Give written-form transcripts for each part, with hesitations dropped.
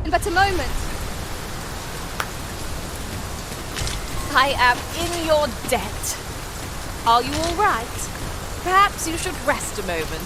In but a moment. I am in your debt. Are you all right? Perhaps you should rest a moment.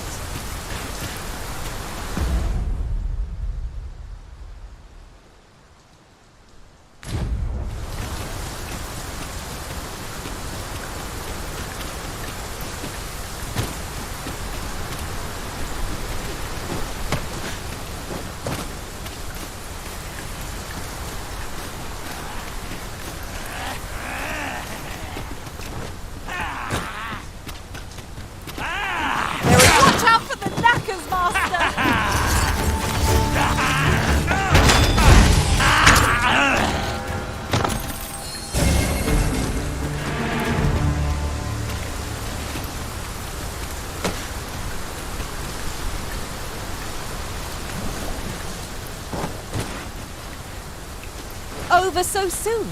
Watch out for the knackers, Master! Over so soon?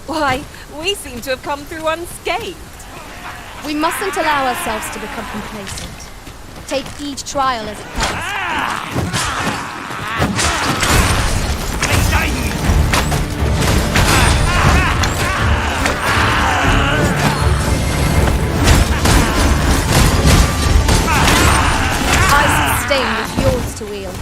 Why, we seem to have come through unscathed. We mustn't allow ourselves to become complacent. Take each trial as it comes. I sustain is yours to wield.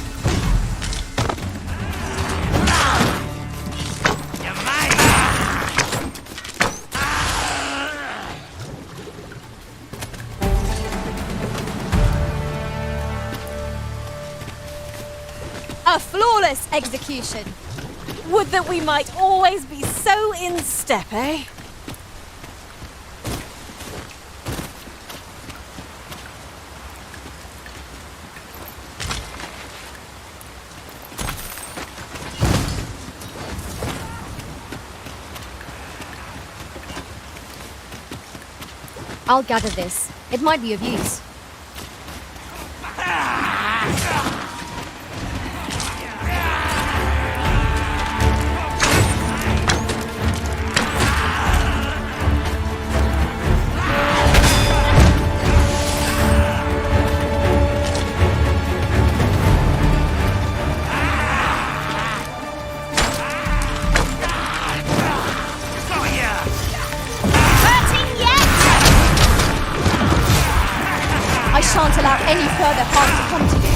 A flawless execution. Would that we might always be so in step, eh? I'll gather this. It might be of use. I shan't allow any further harm to come to you.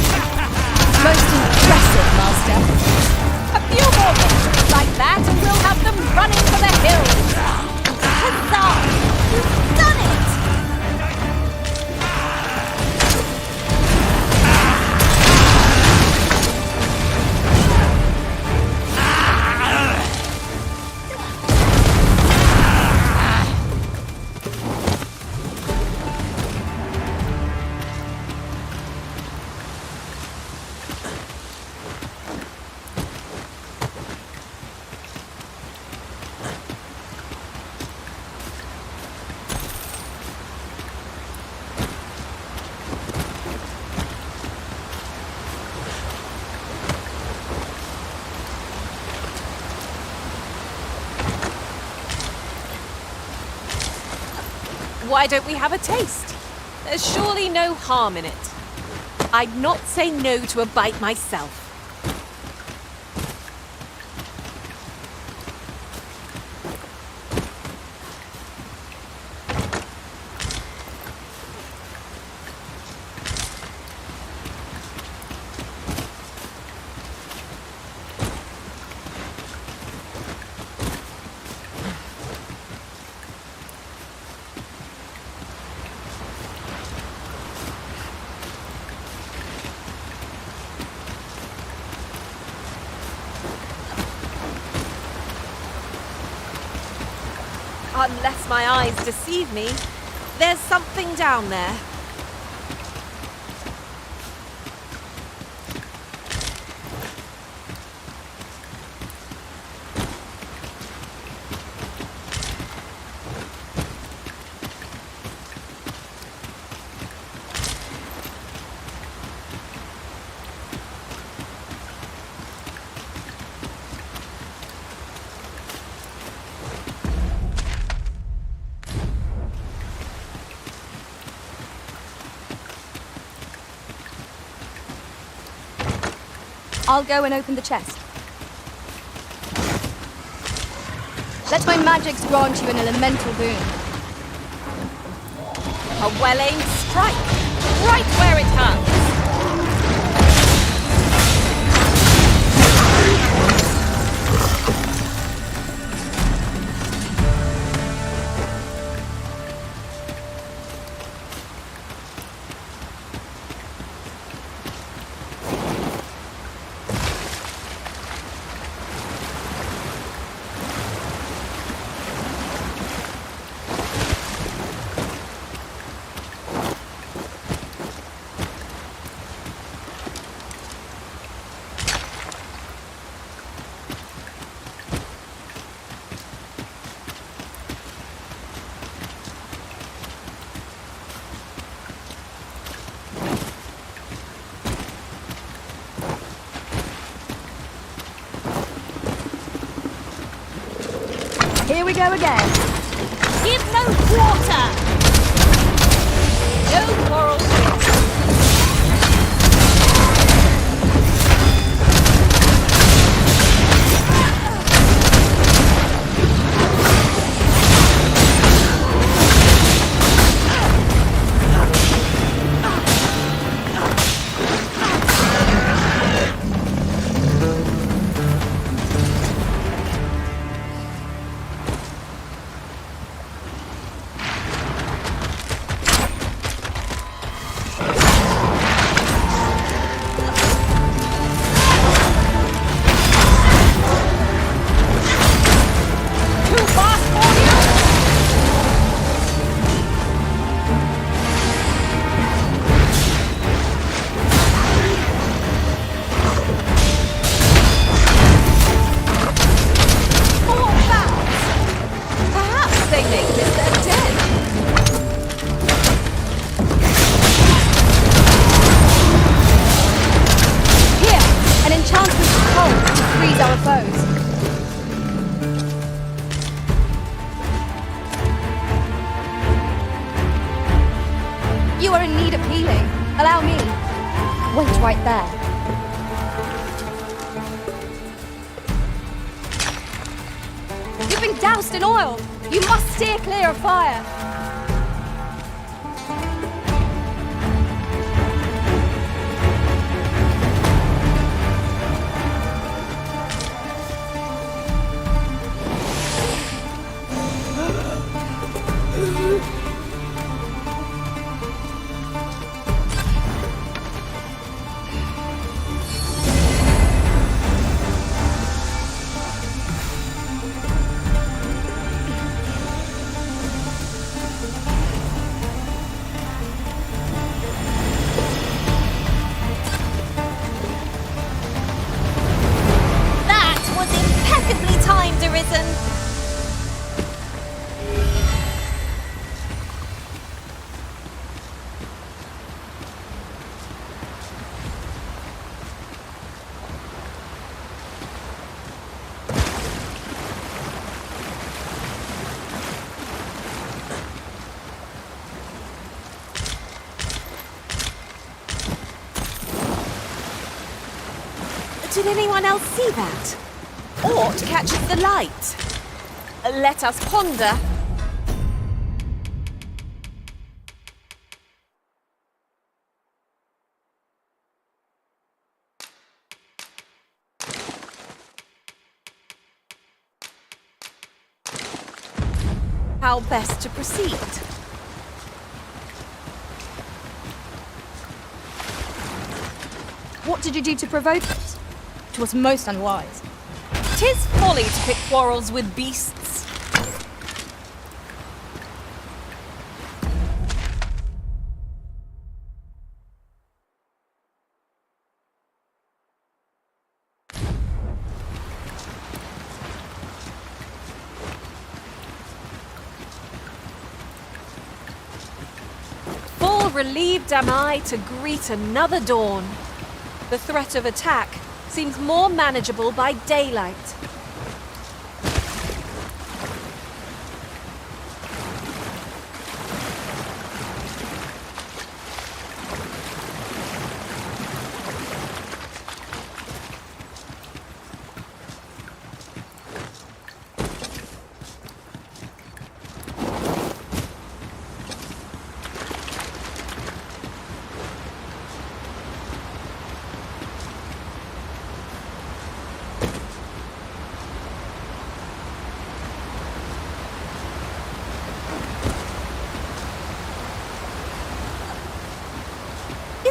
Most impressive, Master. A few more victories like that and we'll have them running for the hills. Huzzah! You've done it! Why don't we have a taste? There's surely no harm in it. I'd not say no to a bite myself. Unless my eyes deceive me, there's something down there. I'll go and open the chest. Let my magics grant you an elemental boon. A well-aimed strike, right where it hurts. Here we go again. Give no quarter! No quarrel. Our foes. You are in need of healing. Allow me. Wait right there. You've been doused in oil. You must steer clear of fire. Did anyone else see that? Aught catches the light. Let us ponder. How best to proceed? What did you do to provoke it? It was most unwise. 'Tis folly to pick quarrels with beasts. Full relieved am I to greet another dawn. The threat of attack seems more manageable by daylight.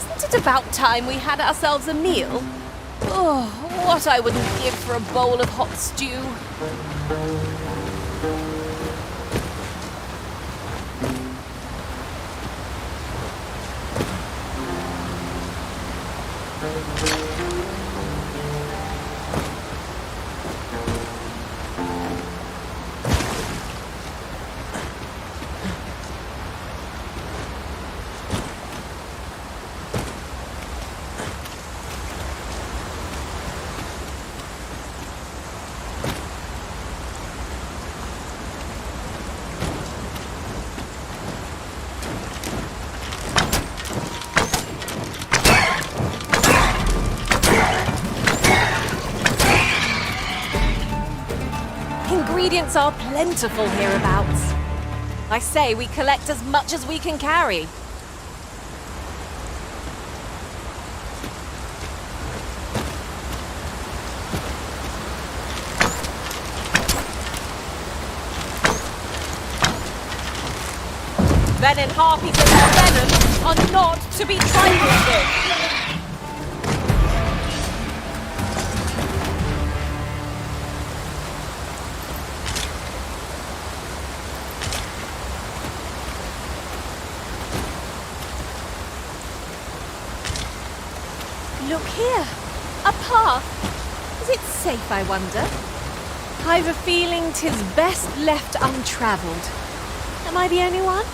Isn't it about time we had ourselves a meal? Oh, what I wouldn't give for a bowl of hot stew. Ingredients are plentiful hereabouts. I say we collect as much as we can carry. Venom harpies and their venom are not to be trifled with. Look here, a path. Is it safe, I wonder? I've a feeling 'tis best left untravelled. Am I the only one?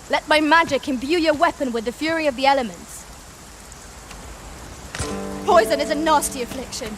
Let my magic imbue your weapon with the fury of the elements. Poison is a nasty affliction.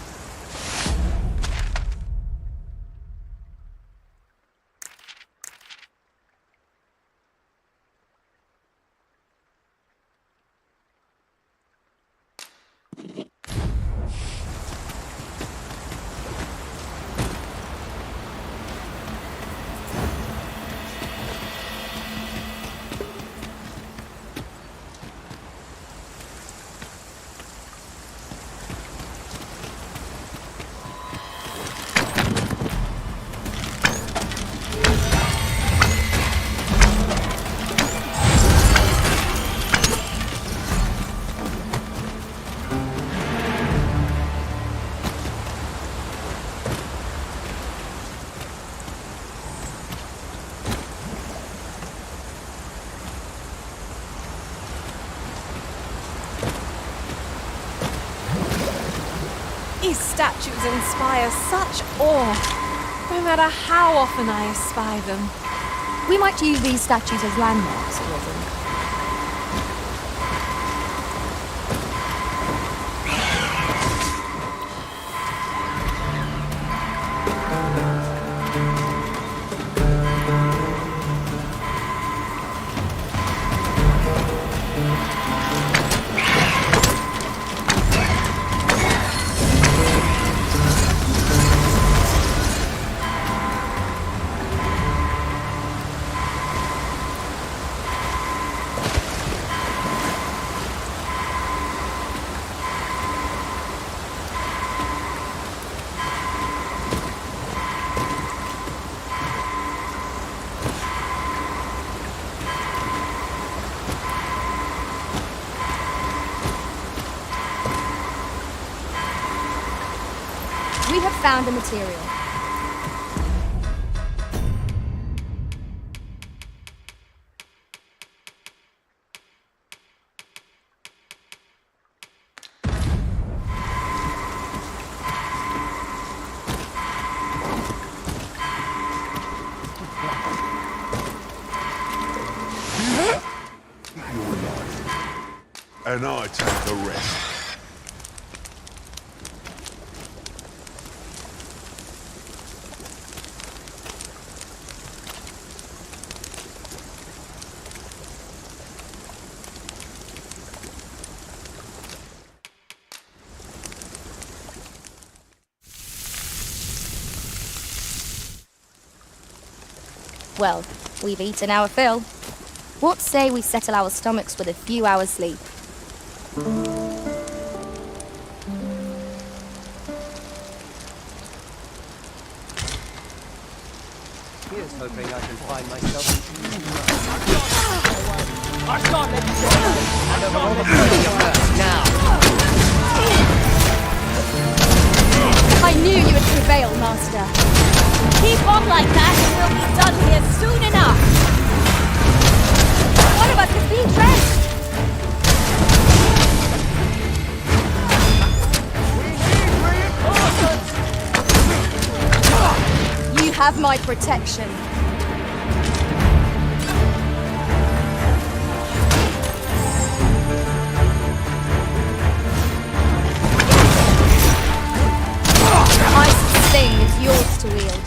These statues inspire such awe, no matter how often I espy them. We might use these statues as landmarks, Risen. We have found the material. and I take the rest. Well, we've eaten our fill. What say we settle our stomachs with a few hours' sleep? Here's hoping I can find myself. Now. I knew you would prevail, Master. Keep on like that and we'll be done here soon enough. One of us is being dressed. You have my protection. Ice Sting is yours to wield.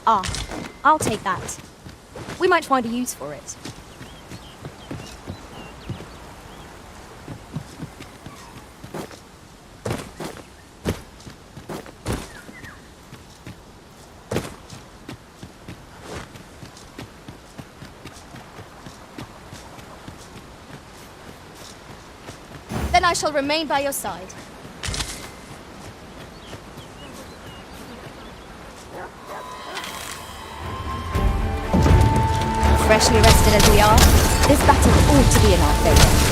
Ah, I'll take that. We might find a use for it. Then I shall remain by your side. Freshly rested as we are, this battle ought to be in our favour.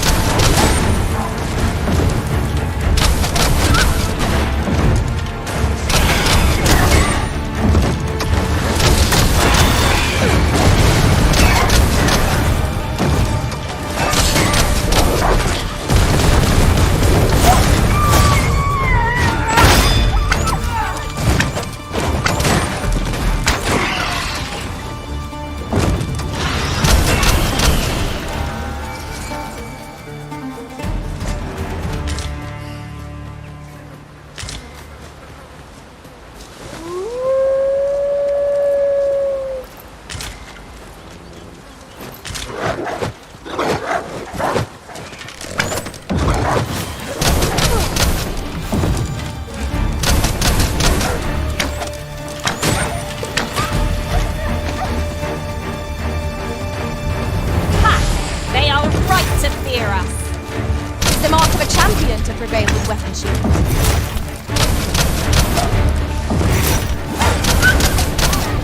The mark of a champion to prevail with weapon shield.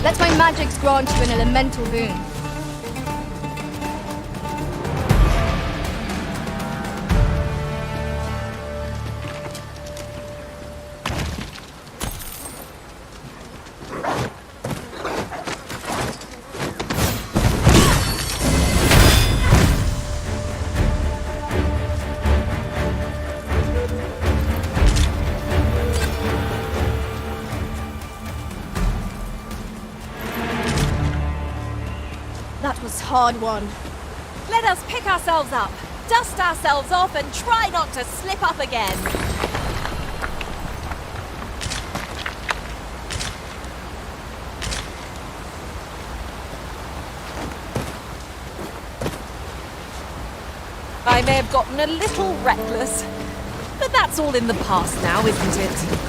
Let my magics grant you an elemental boon. That was hard won. Let us pick ourselves up, dust ourselves off, and try not to slip up again. I may have gotten a little reckless, but that's all in the past now, isn't it?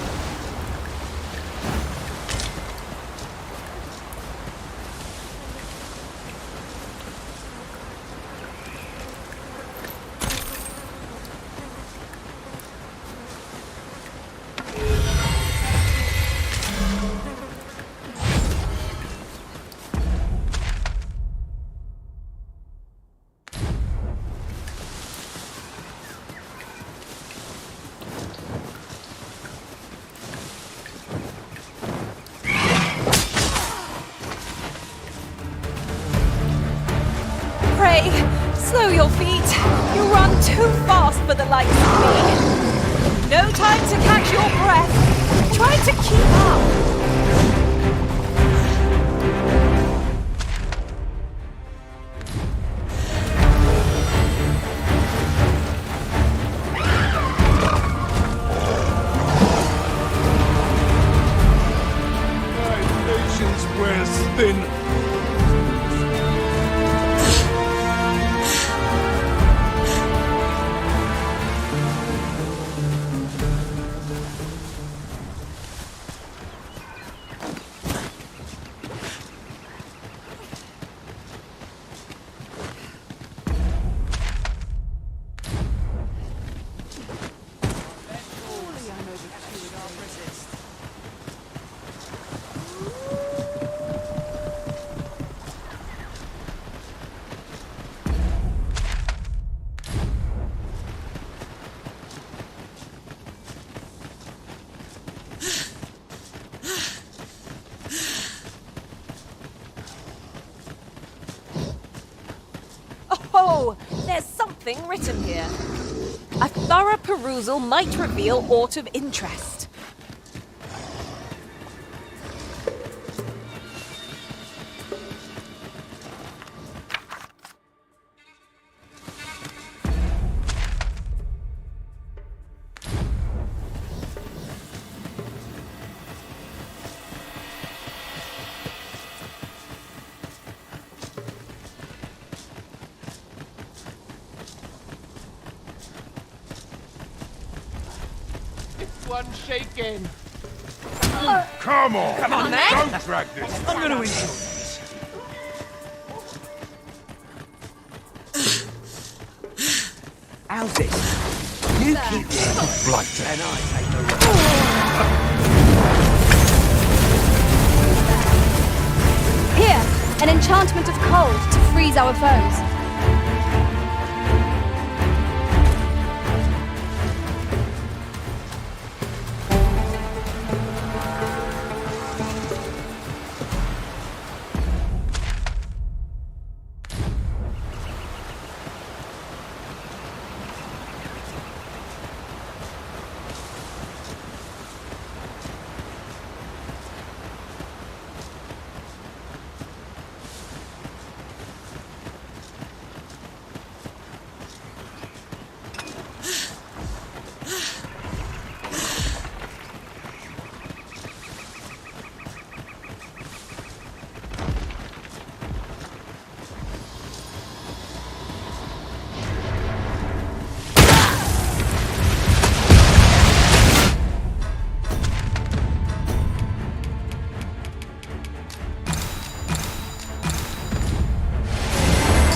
Hey, slow your feet. You run too fast for the likes of me. No time to catch your breath. Try to keep up. My patience wears thin. Oh, there's something written here. A thorough perusal might reveal aught of interest. One shaking. Come on! Come on, then. Don't drag this! I'm gonna enjoy this. How's this? You keep your Blood and I take the rest. Here, an enchantment of cold to freeze our foes.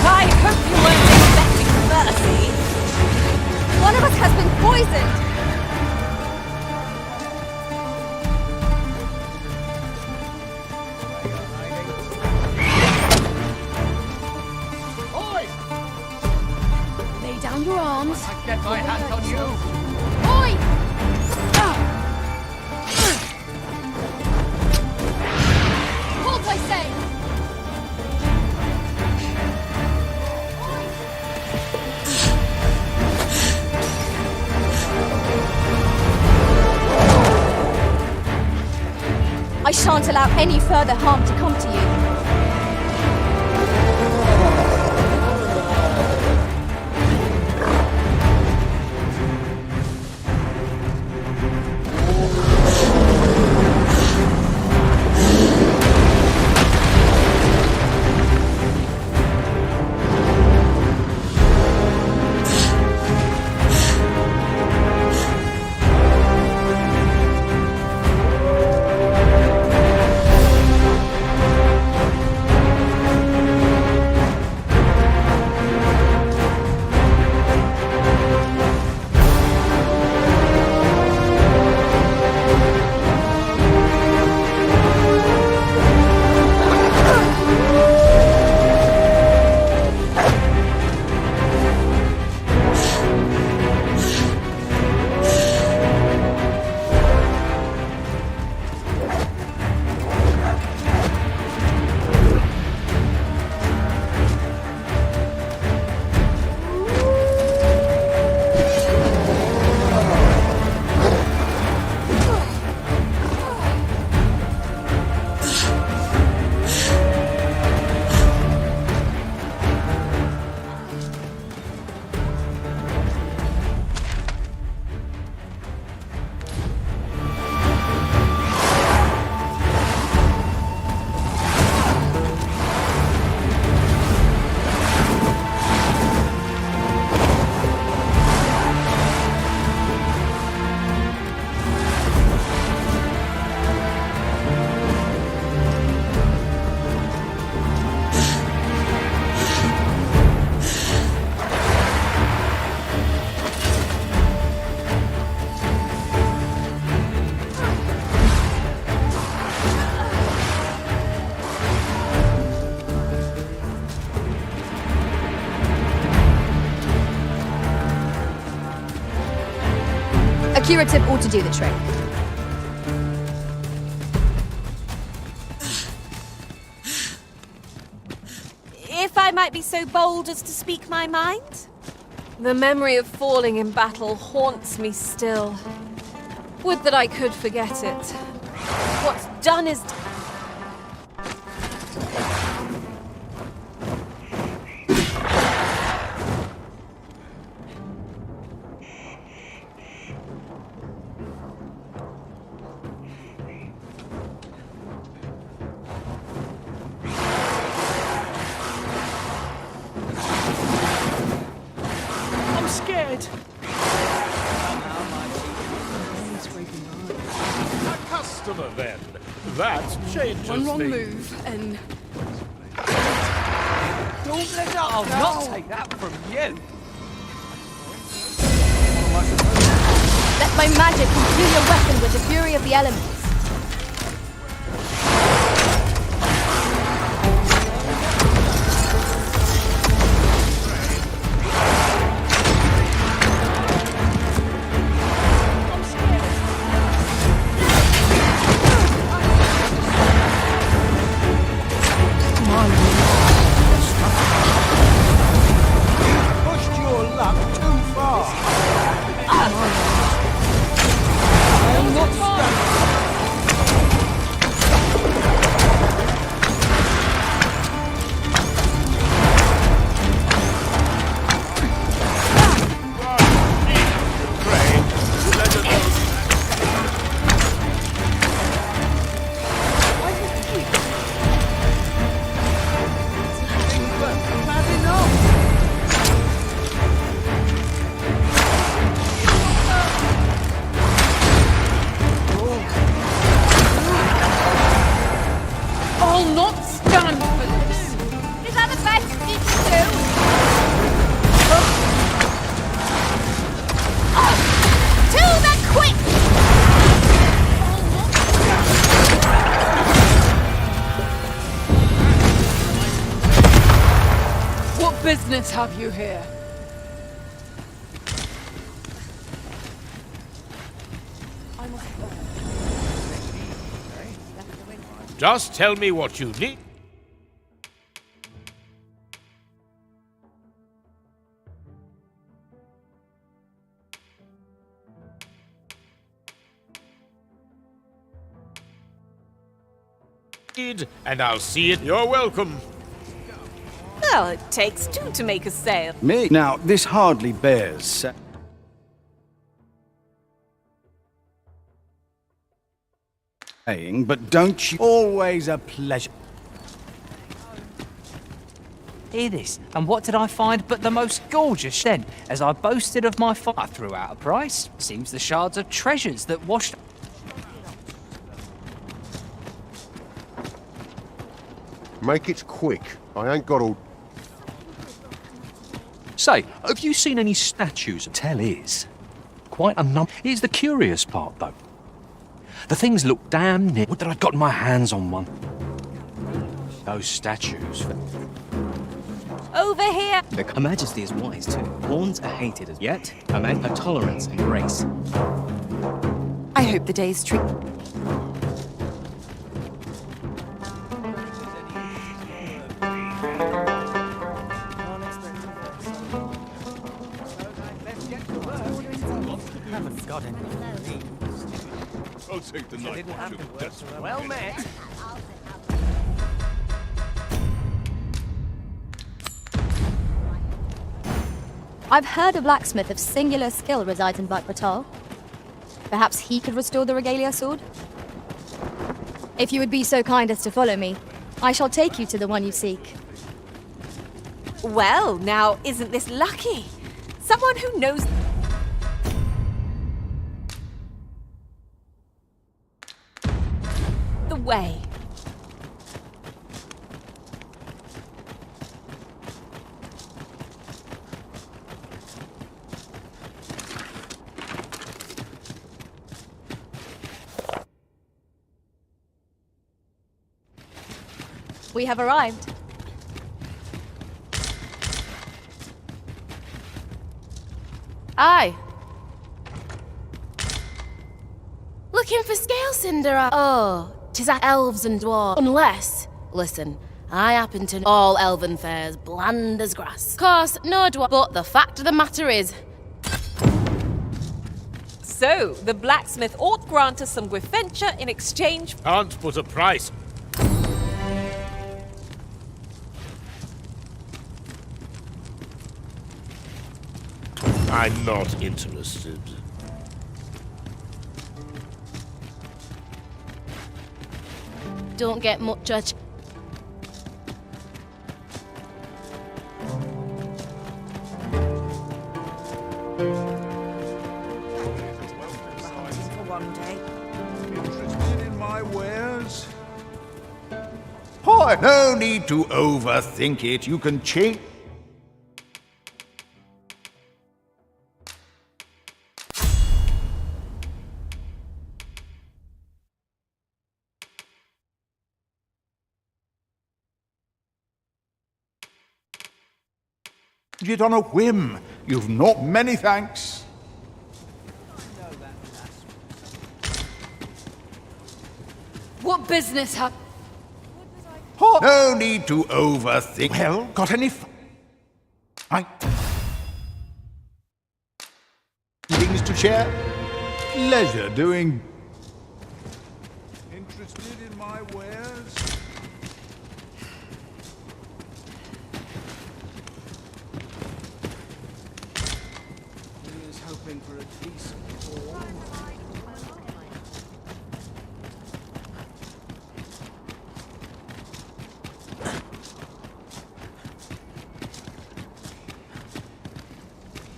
I hope you weren't expecting mercy. One of us has been poisoned! Oi! Lay down your arms. I get my hands on you! Oi! Hold, I say! I shan't allow any further harm to come to you. curative ought to do the trick. If I might be so bold as to speak my mind? The memory of falling in battle haunts me still. Would that I could forget it. What's done is done. I'm scared. A customer, then. That changes One wrong things. move, and Don't let up. I'll not take that from you. let my magic imbue your weapon with the fury of the elements. Pushed your luck too far. I'm not stuck. Pray, let us Bad enough. I'll not stand for this. Is that the best you can do? To the quick! What business have you here? Just tell me what you need. And I'll see it. You're welcome. Well, it takes two to make a sale. Me? Now, this hardly bears. Saying, but don't you? Always a pleasure. Hear this, and what did I find but the most gorgeous then? As I boasted of my I threw out a price. Seems the shards of treasures that washed... Make it quick. I ain't got all... Say, have you seen any statues? Tell is. Quite a number. Here's the curious part, though. The things look damn near... Would that I'd gotten my hands on one. Those statues... Over here! Her Majesty is wise too. Pawns are hated as yet, a man of tolerance and grace. I hope the day's treat. I'll take the night. Well met. I've heard a blacksmith of singular skill resides in Bakbatal. Perhaps he could restore the regalia sword? If you would be so kind as to follow me, I shall take you to the one you seek. Well, now, isn't this lucky? Someone who knows... the way. We have arrived. Aye. looking for scale cinder? Oh, 'tis at elves and dwarves. Unless, listen, I happen to know all elven fares bland as grass. Course, no dwarf, but the fact of the matter is, So, the blacksmith ought grant us some Gwynfenture in exchange. Can't put a price. I'm not interested. don't get much judge. Interested in my wares? Oh, no need to overthink it. You can change. It on a whim. You've not many thanks. What business have... Oh, no need to overthink. Well, got any things to share? Pleasure doing. Interested in my wares? He is hoping for a decent haul.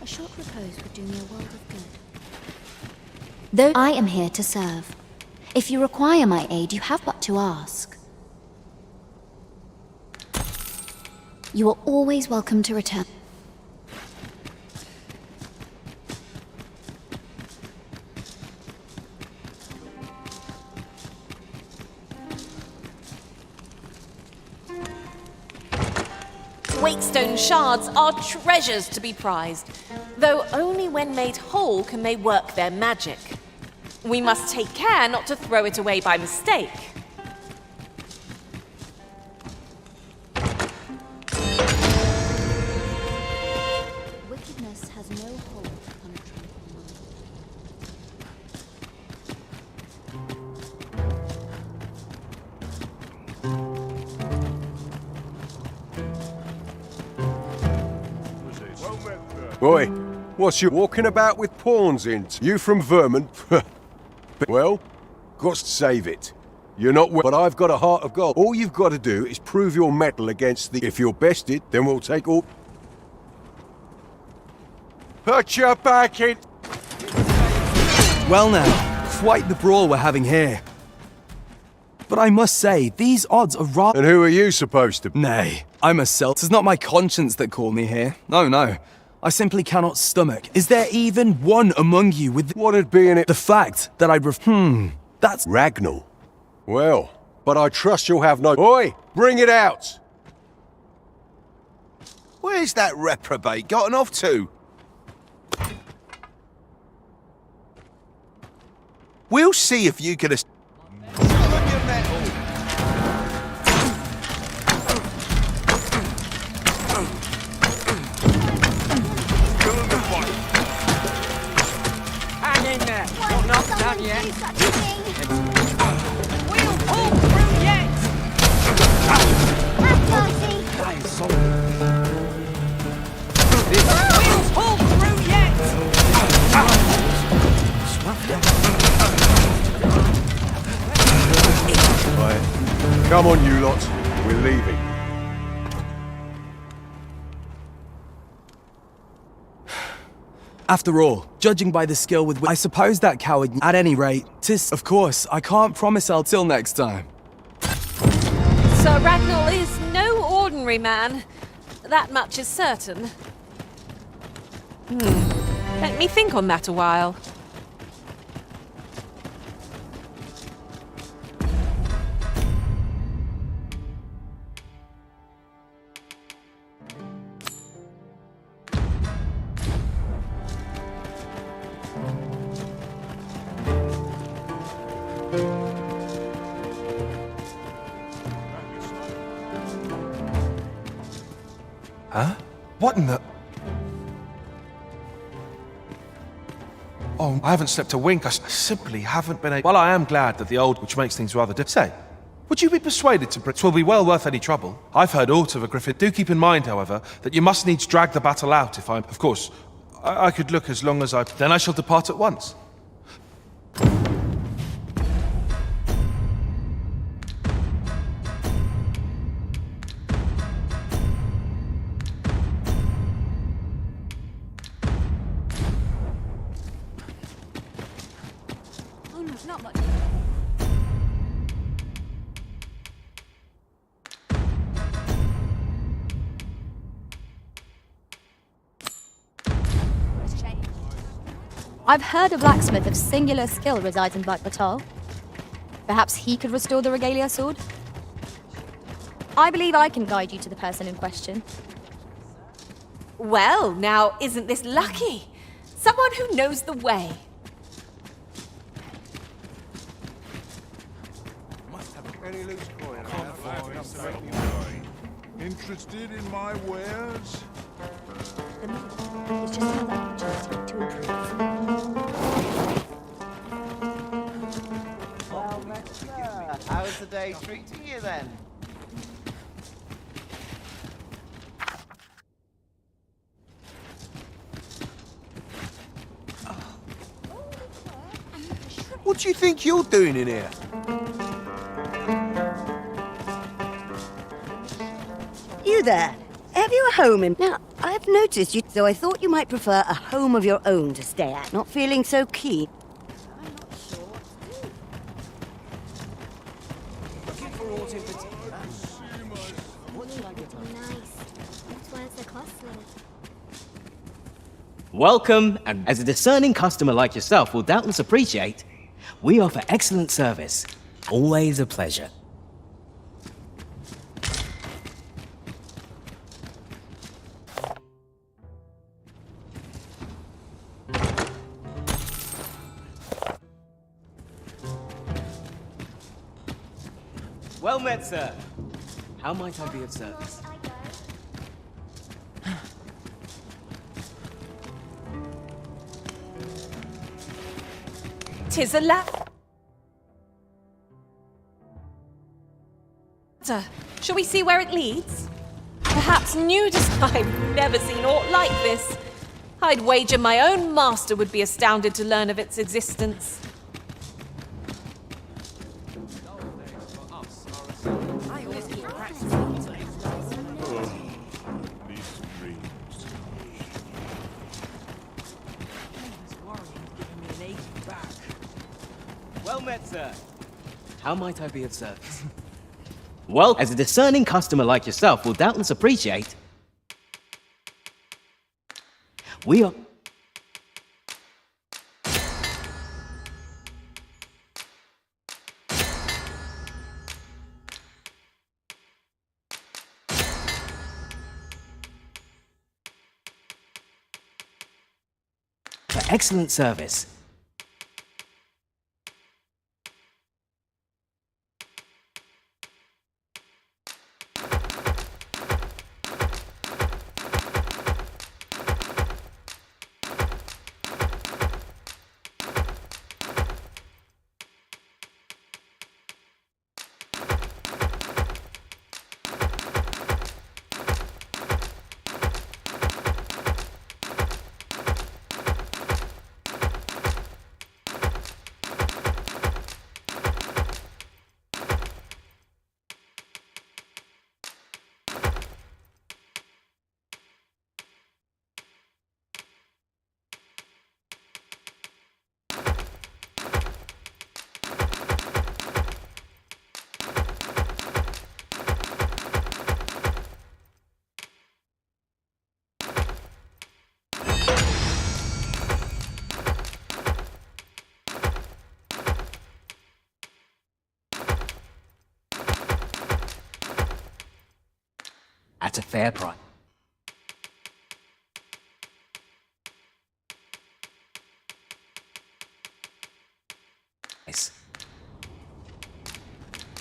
A short repose would do me a world of good. Though I am here to serve. If you require my aid, you have but to ask. You are always welcome to return. Wakestone shards are treasures to be prized, though only when made whole can they work their magic. We must take care not to throw it away by mistake. Wickedness has no hold upon a tranquil mind. Boy, what's you walking about with pawns in? You from Vermont? Well, got to save it. You're not but I've got a heart of gold. All you've got to do is prove your mettle against the... If you're bested, then we'll take all... Put your back in... Well now, quite the brawl we're having here. But I must say, these odds are rather... And who are you supposed to... Nay, I'm a Celt. It's not my conscience that called me here. No. I simply cannot stomach. Is there even one among you with... What'd be in it? The fact that I'd that's... Ragnall. Well, but I trust you'll have no... Oi, bring it out! Where's that reprobate gotten off to? We'll see if you can... Show them your mettle. Hang in there. Not done yet. We'll pull through yet! That is so... We'll pull through yet! Right. Come on, you lot. We're leaving. After all, judging by the skill with which I suppose that coward... At any rate, of course, I can't promise I'll till next time. Sir Ragnall is no ordinary man. That much is certain. Let me think on that a while. Huh? What in the... Oh, I haven't slept a wink. I simply haven't been able... Well, I am glad that the old... Which makes things rather Say, would you be persuaded to... Twill be well worth any trouble. I've heard aught of a griffin. Do keep in mind, however, that you must needs drag the battle out if I'm... Of course, I could look as long as I... Then I shall depart at once. Oh no, not much. I've heard a blacksmith of singular skill resides in Black Batal. Perhaps he could restore the regalia sword? I believe I can guide you to the person in question. Well, now, isn't this lucky? Someone who knows the way. Any loose coin? Interested in my wares? It's just another opportunity to improve. Well, how's the day treating you then? What do you think you're doing in here? You there? Have you a home in... Now, I've noticed you, so I thought you might prefer a home of your own to stay at. Not feeling so keen. I'm not sure. Looking for aught in particular? What should I get on? Nice. That's why it's so costly. Welcome, and as a discerning customer like yourself will doubtless appreciate, we offer excellent service. Always a pleasure. Well met, sir. How might I be of service? 'Tis a ladder. Shall we see where it leads? Perhaps new design. Never seen aught like this. I'd wager my own master would be astounded to learn of its existence. Well met, sir. How might I be of service? Well, as a discerning customer like yourself will doubtless appreciate, we are... for excellent service. At a fair price.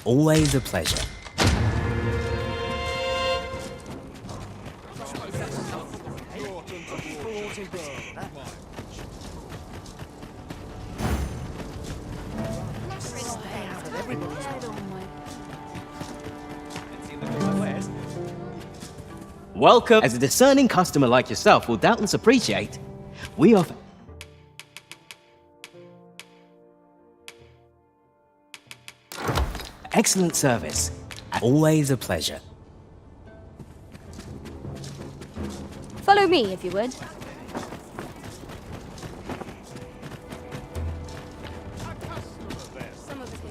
Always a pleasure. Welcome. As a discerning customer like yourself will doubtless appreciate, we offer excellent service. Always a pleasure. Follow me, if you would.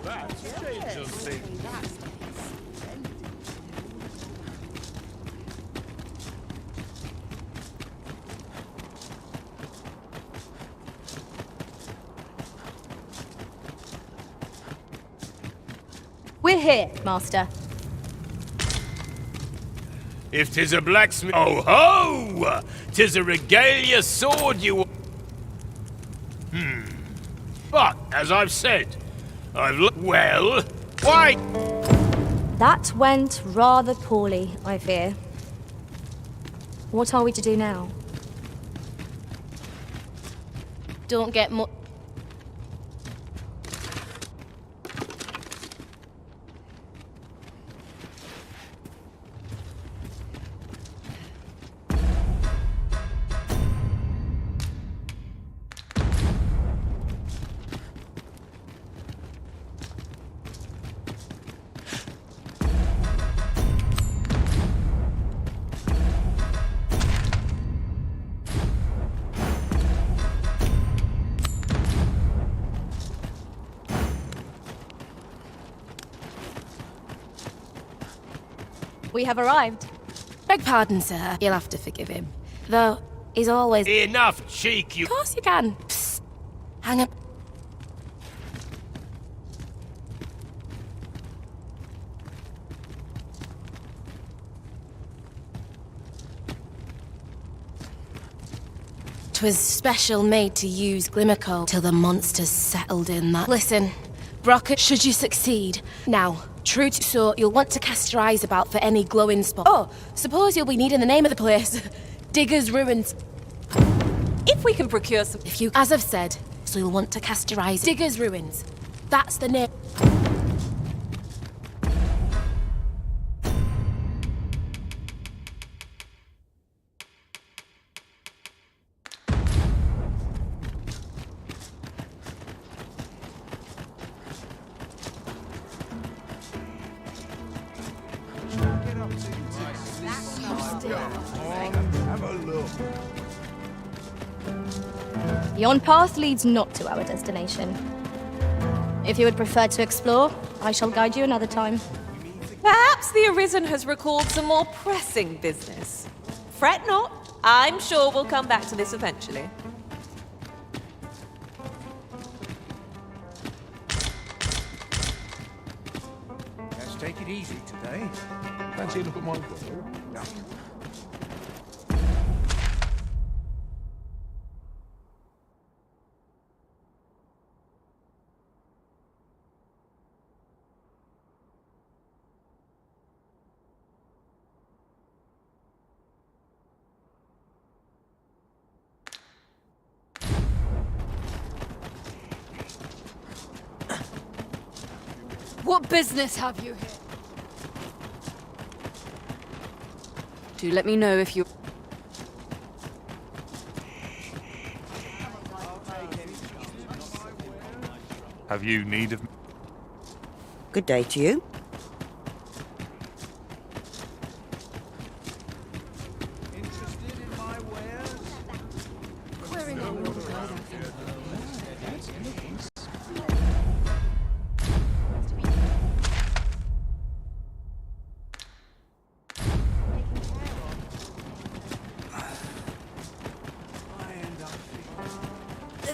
That's changes things. We're here, Master. If 'tis a blacksmith, oh ho! 'Tis a regalia sword you. But as I've said, well. Why? That went rather poorly, I fear. What are we to do now? Don't get much. We have arrived. Beg pardon, sir. You'll have to forgive him. Though, he's always... Enough cheek, you. Of course you can. Psst. Hang up. Twas special made to use Glimmercoal till the monsters settled in that. Listen, Brockett, should you succeed, now, true to so, you'll want to cast your eyes about for any glowing spot. Oh, suppose you'll be needing the name of the place. Digger's Ruins. If we can procure some... If you, as I've said, so you'll want to cast your eyes. Digger's Ruins. That's the name. Have a look. Yon path leads not to our destination. If you would prefer to explore, I shall guide you another time. Perhaps the Arisen has recalled some more pressing business. Fret not. I'm sure we'll come back to this eventually. Let's take it easy today. Fancy a look at my... No. What business have you here? Do let me know if you... Have you need of... Good day to you. Interested in my wares?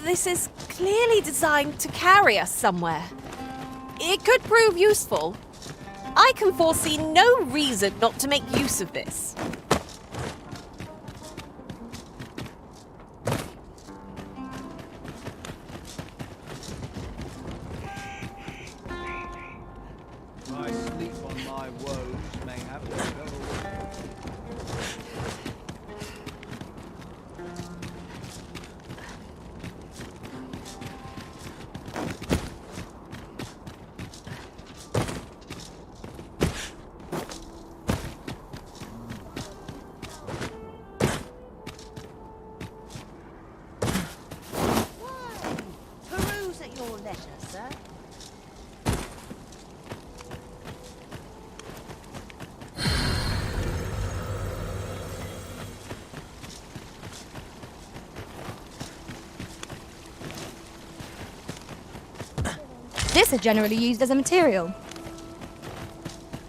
This is clearly designed to carry us somewhere. It could prove useful. I can foresee no reason not to make use of this. My sleep on my woes may have to go. This is generally used as a material.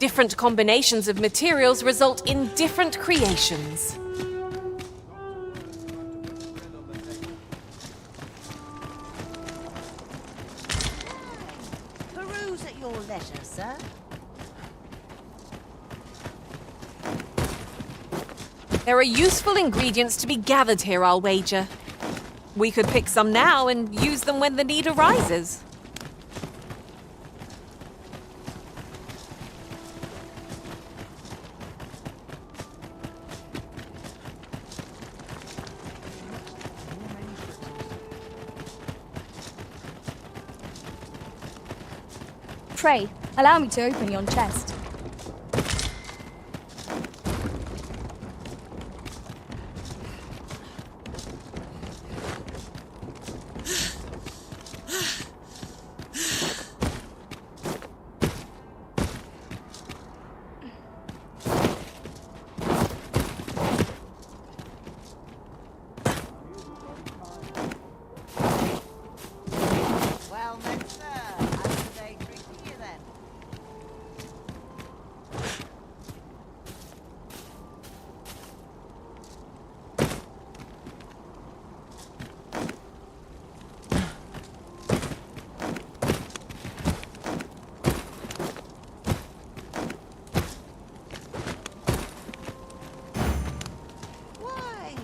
Different combinations of materials result in different creations. Peruse at your leisure, sir. There are useful ingredients to be gathered here, I'll wager. We could pick some now and use them when the need arises. Pray, allow me to open yon chest. Well met, sir. How's the day treating you then? Why,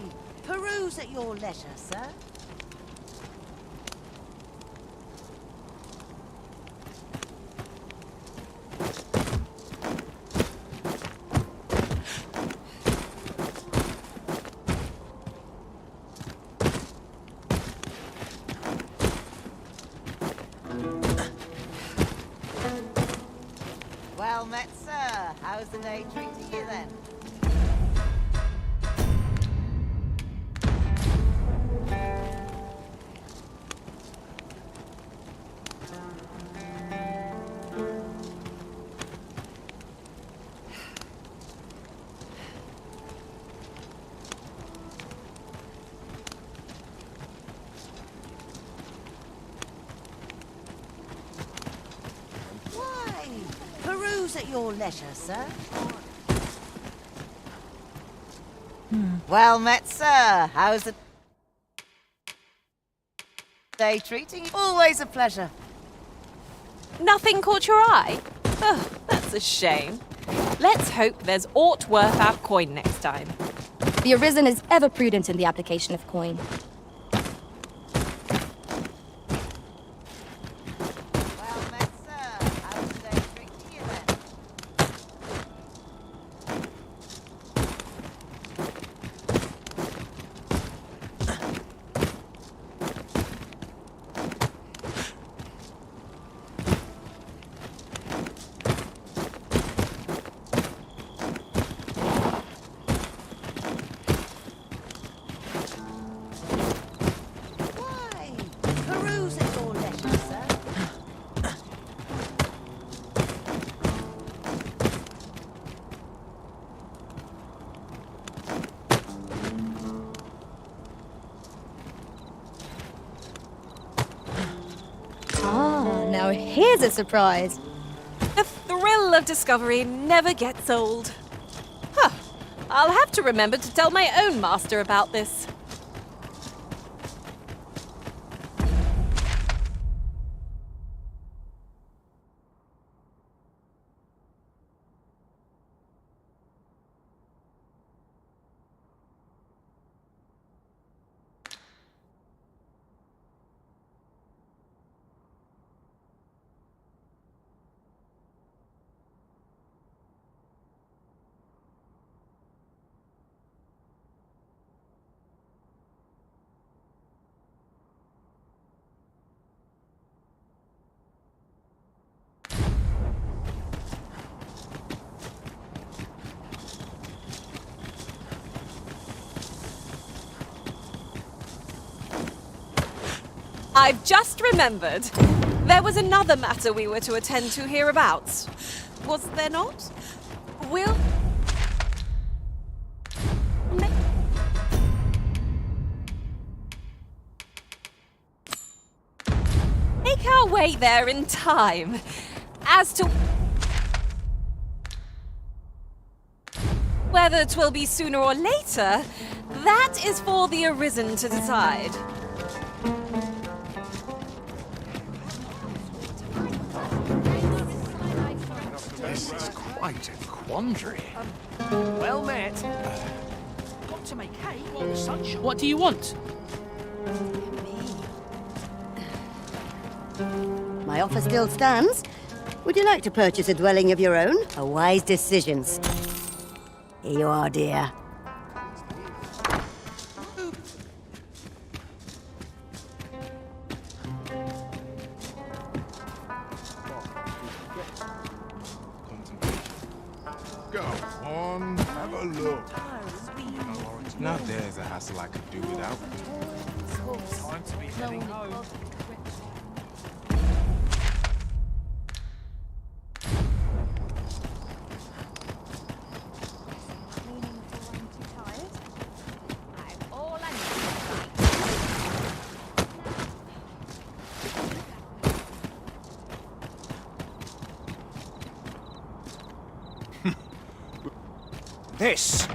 peruse at your leisure, sir. Well met, sir. How's the day treating you then? Why, peruse at your leisure, sir. Well met, sir. How's the day treating you? Always a pleasure. Nothing caught your eye? Oh, that's a shame. Let's hope there's aught worth our coin next time. The Arisen is ever prudent in the application of coin. Well met, sir. How's the day treating you then? Why, peruse at your leisure, sir. Ah, now here's a surprise. The thrill of discovery never gets old. Huh. I'll have to remember to tell my own master about this. I've just remembered. There was another matter we were to attend to hereabouts. Was there not? We'll... make our way way there in time. As to whether 'twill be sooner or later, that is for the Arisen to decide. This is quite a quandary. Well met. Got to make hay while the sun shines. What do you want? My offer still stands. Would you like to purchase a dwelling of your own? A wise decision. Here you are, dear. Go on, have a look. Now there's a hassle I could do without. Time to be heading home. This!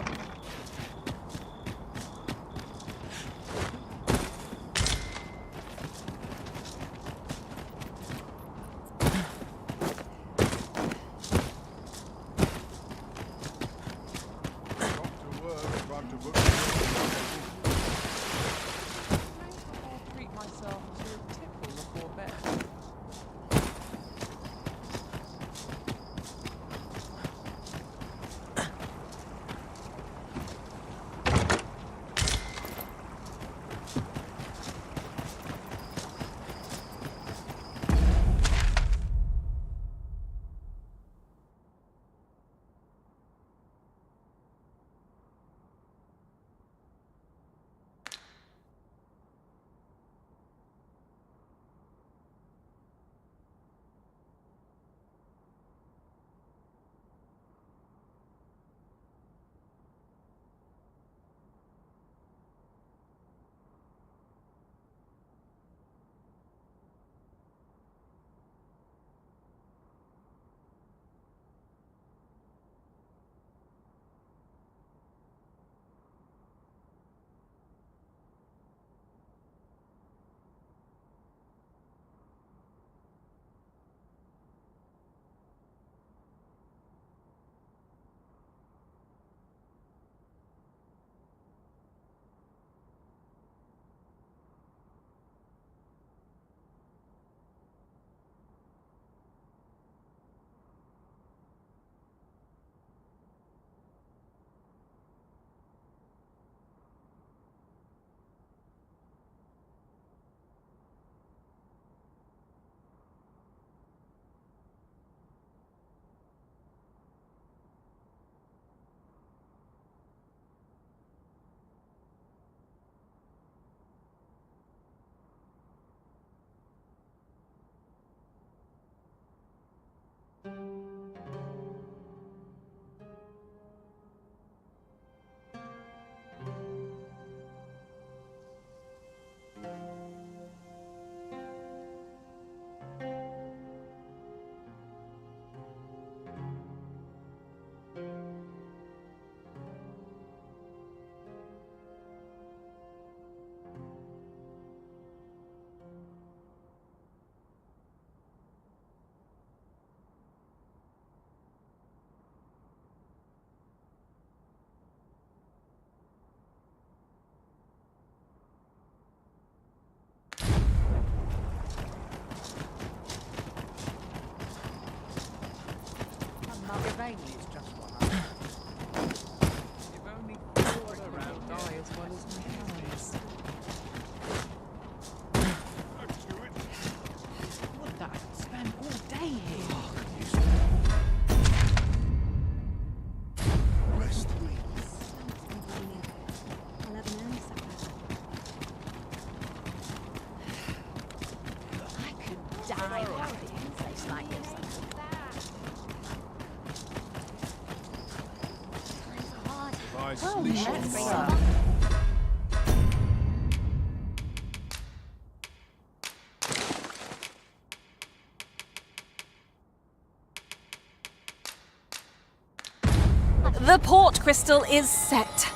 The port crystal is set,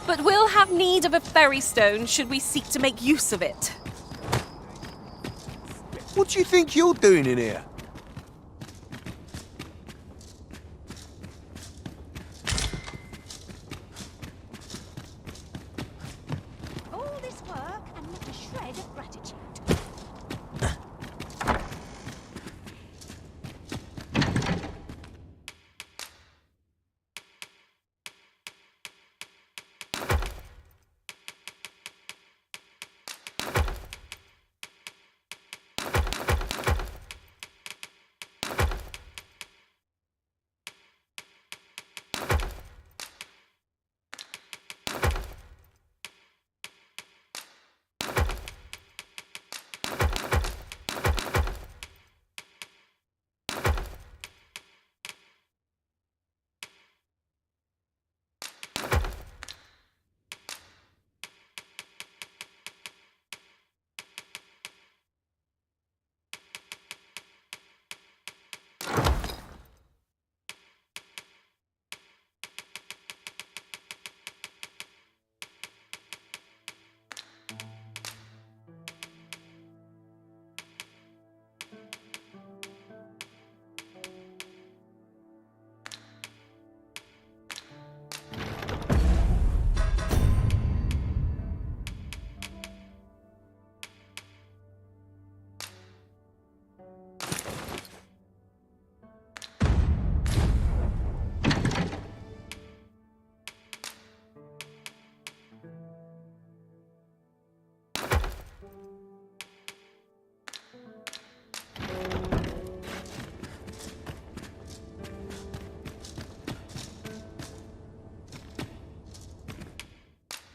but we'll have need of a ferry stone should we seek to make use of it. What do you think you're doing in here? All this work and not a shred of gratitude.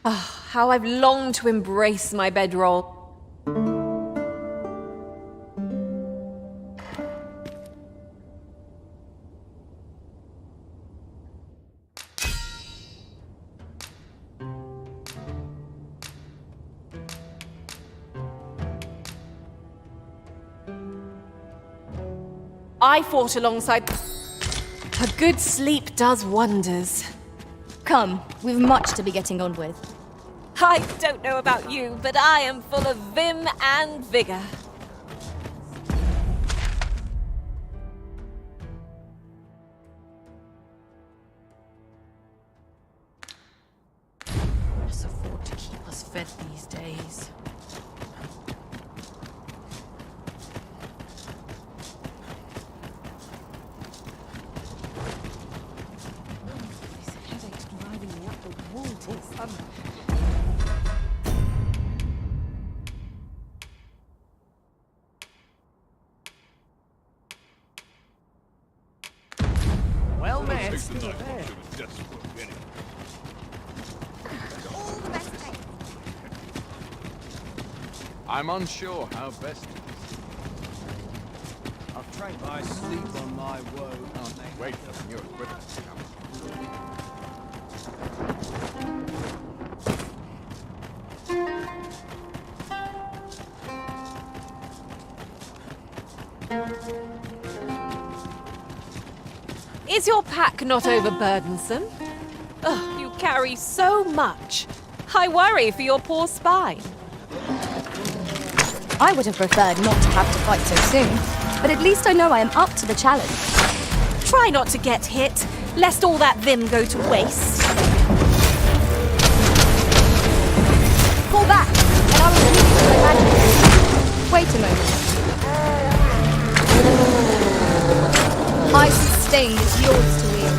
Ah, how I've longed to embrace my bedroll. I fought alongside. A good sleep does wonders. Come, we've much to be getting on with. I don't know about you, but I am full of vim and vigor. Let's afford to keep us fed these days. Well met. I'm unsure how best. I've trained my sleep on my woe. Wait for the new equipment to come. Is your pack not overburdensome? Ugh, you carry so much. I worry for your poor spine. I would have preferred not to have to fight so soon, but at least I know I am up to the challenge. Try not to get hit, lest all that vim go to waste. Fall back, and I will leave you to my magic. Wait a moment. Ice stain is yours to wield.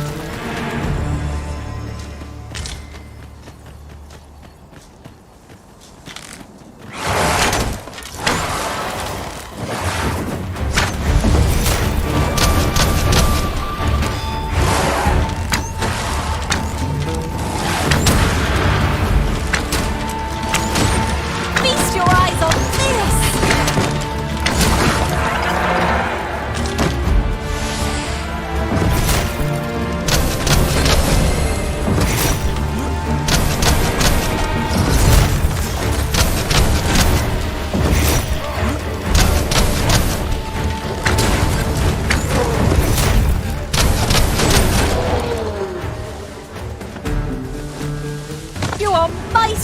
Feast your eyes on this!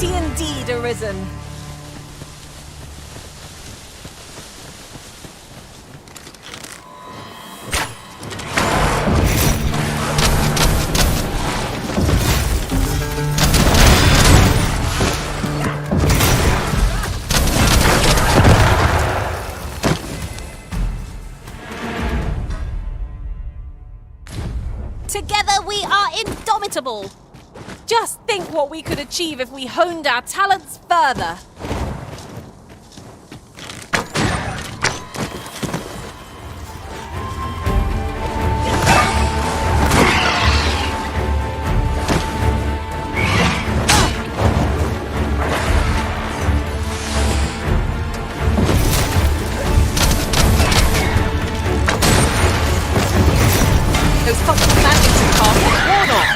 mighty indeed arisen. Together we are indomitable! Just think what we could achieve if we honed our talents further. Those fucking magics are casting ward off.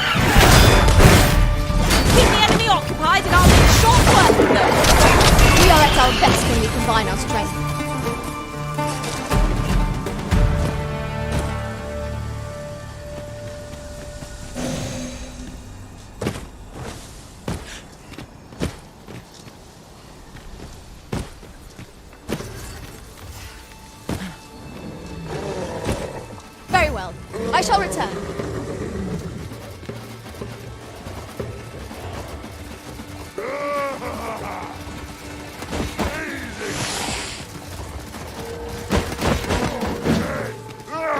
Keep the enemy occupied and I'll make short work of them. We are at our best when we combine our strength. Very well. I shall return.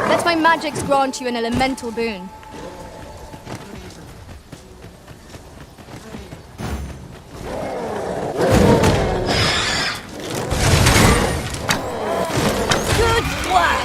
Let my magics grant you an elemental boon. Good work!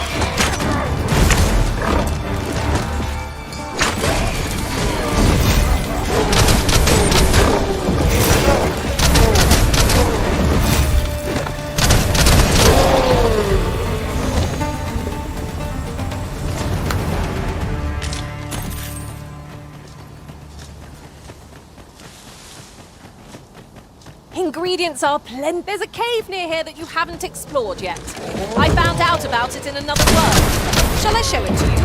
Ingredients are plenty. There's a cave near here that you haven't explored yet. I found out about it in another world. Shall I show it to you?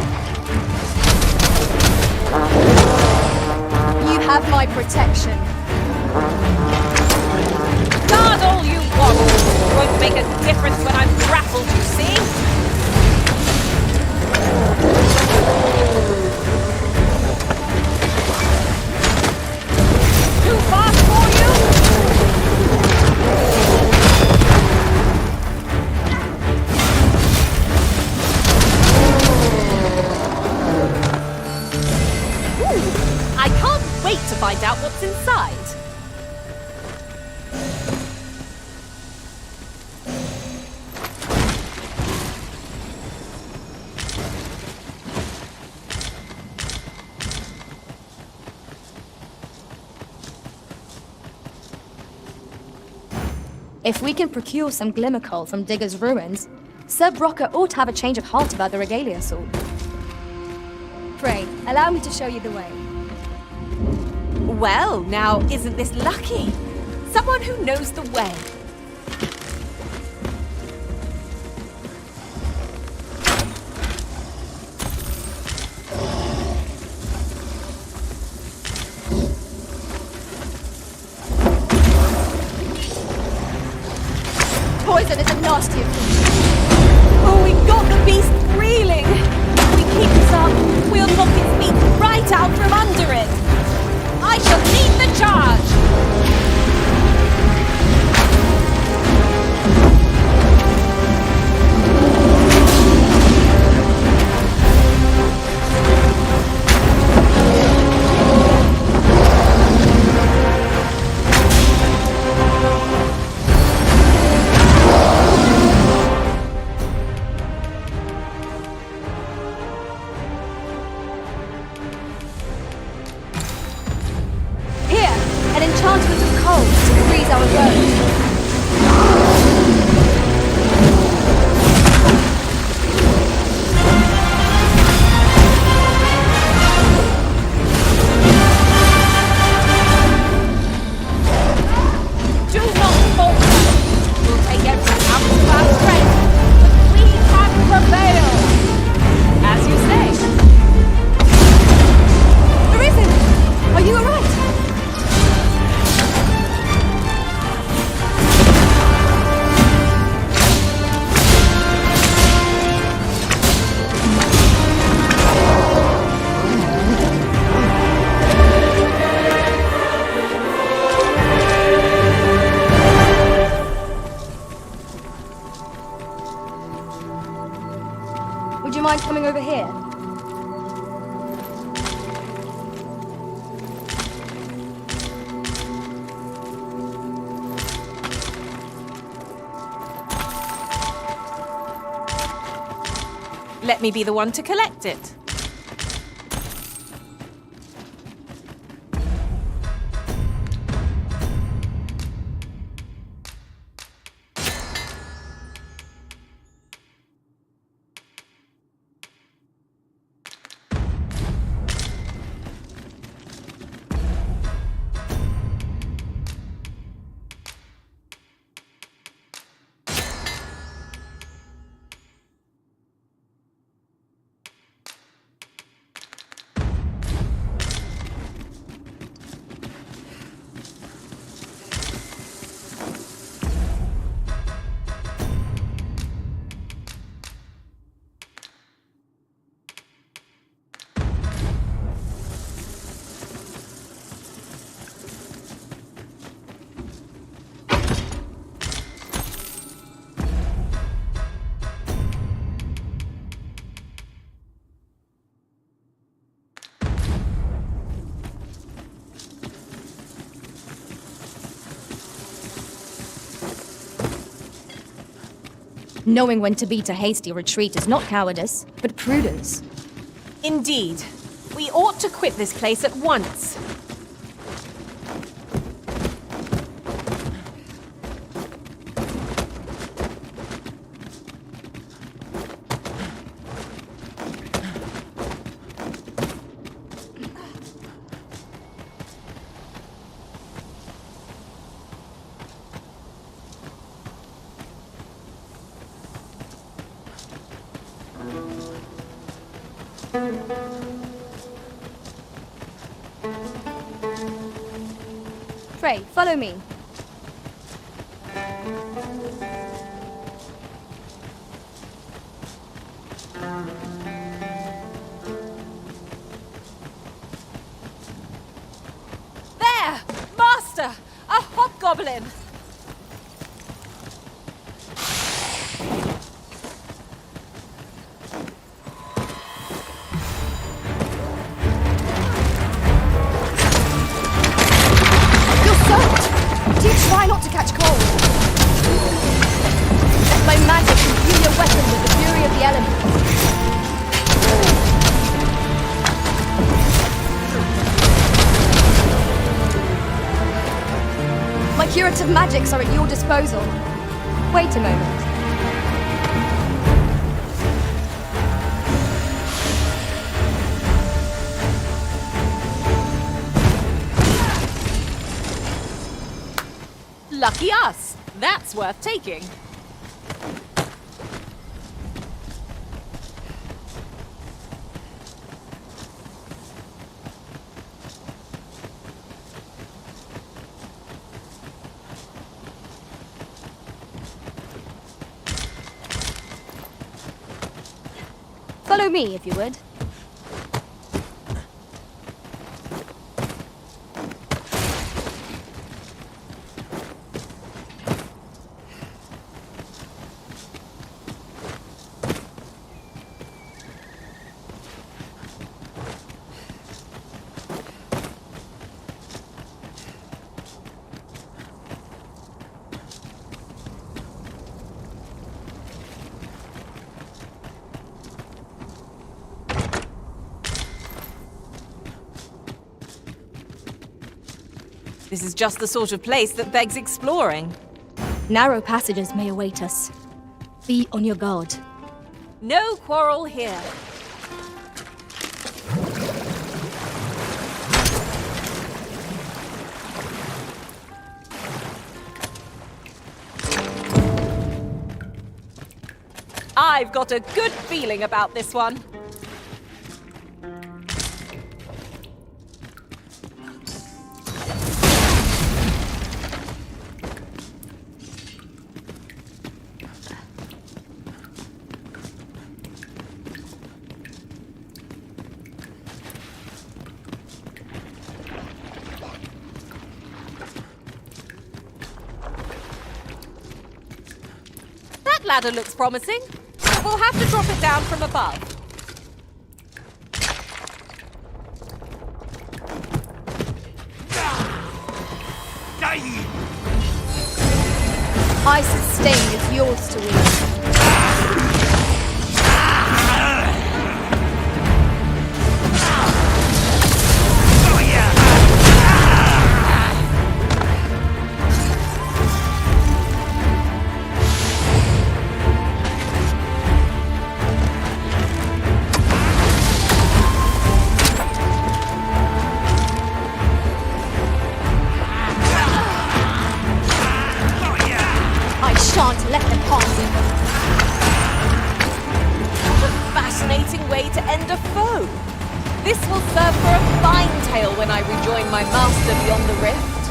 You have my protection. Guard all you want. Won't make a difference when I'm grappled, you see? Too fast for you? I can't wait to find out what's inside. If we can procure some glimmer coal from Digger's ruins, Sir Brocker ought to have a change of heart about the regalia sword. Pray, allow me to show you the way. Well, now, isn't this lucky? Someone who knows the way. Poison is a nasty affliction. Oh, we got the beast reeling! If we keep this up, we'll knock its feet right out from under it! I shall lead the charge! Enchantment of cold to freeze our bones. Do not falter! We'll take everything out of our strength, but we have prevailed! As you say. Arisen! Are you alright? Let me be the one to collect it. Knowing when to beat a hasty retreat is not cowardice, but prudence. Indeed. We ought to quit this place at once. Pray, follow me. There! Master! A hobgoblin! Try not to catch cold. Let my magic imbue your weapon with the fury of the elements. My curative magics are at your disposal. Wait a moment. Lucky us! That's worth taking. Follow me, if you would. This is just the sort of place that begs exploring. Narrow passages may await us. Be on your guard. No quarrel here. I've got a good feeling about this one. That ladder looks promising. We'll have to drop it down from above. I sustain is yours to wield. for a fine tale when I rejoin my master beyond the rift.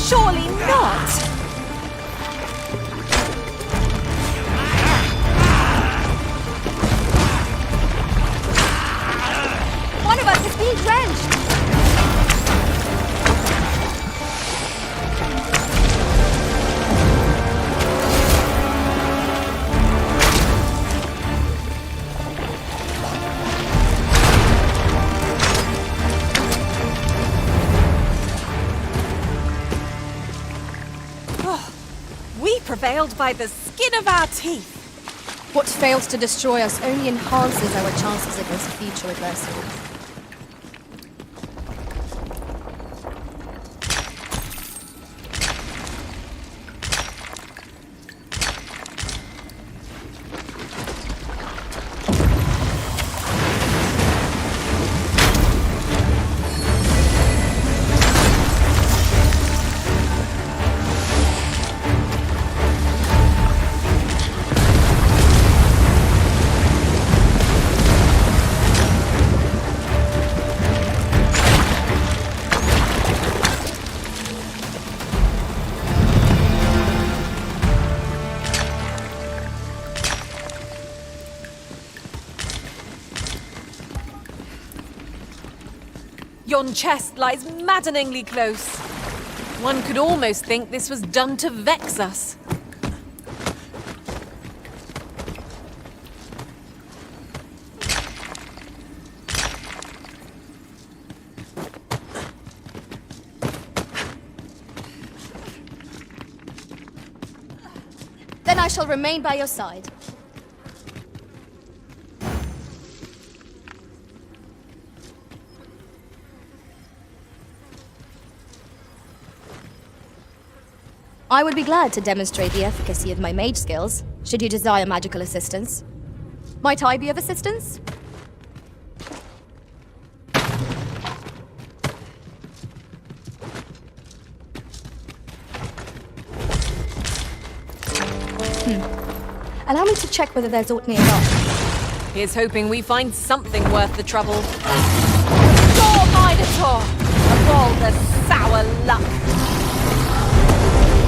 Surely not! One of us is being drenched! Prevailed by the skin of our teeth. What fails to destroy us only enhances our chances against future adversity. Yon chest lies maddeningly close. One could almost think this was done to vex us. Then I shall remain by your side. I would be glad to demonstrate the efficacy of my mage skills, should you desire magical assistance. Might I be of assistance? Allow me to check whether there's aught nearby. Here's hoping we find something worth the trouble. Door Minotaur! Of all the sour luck!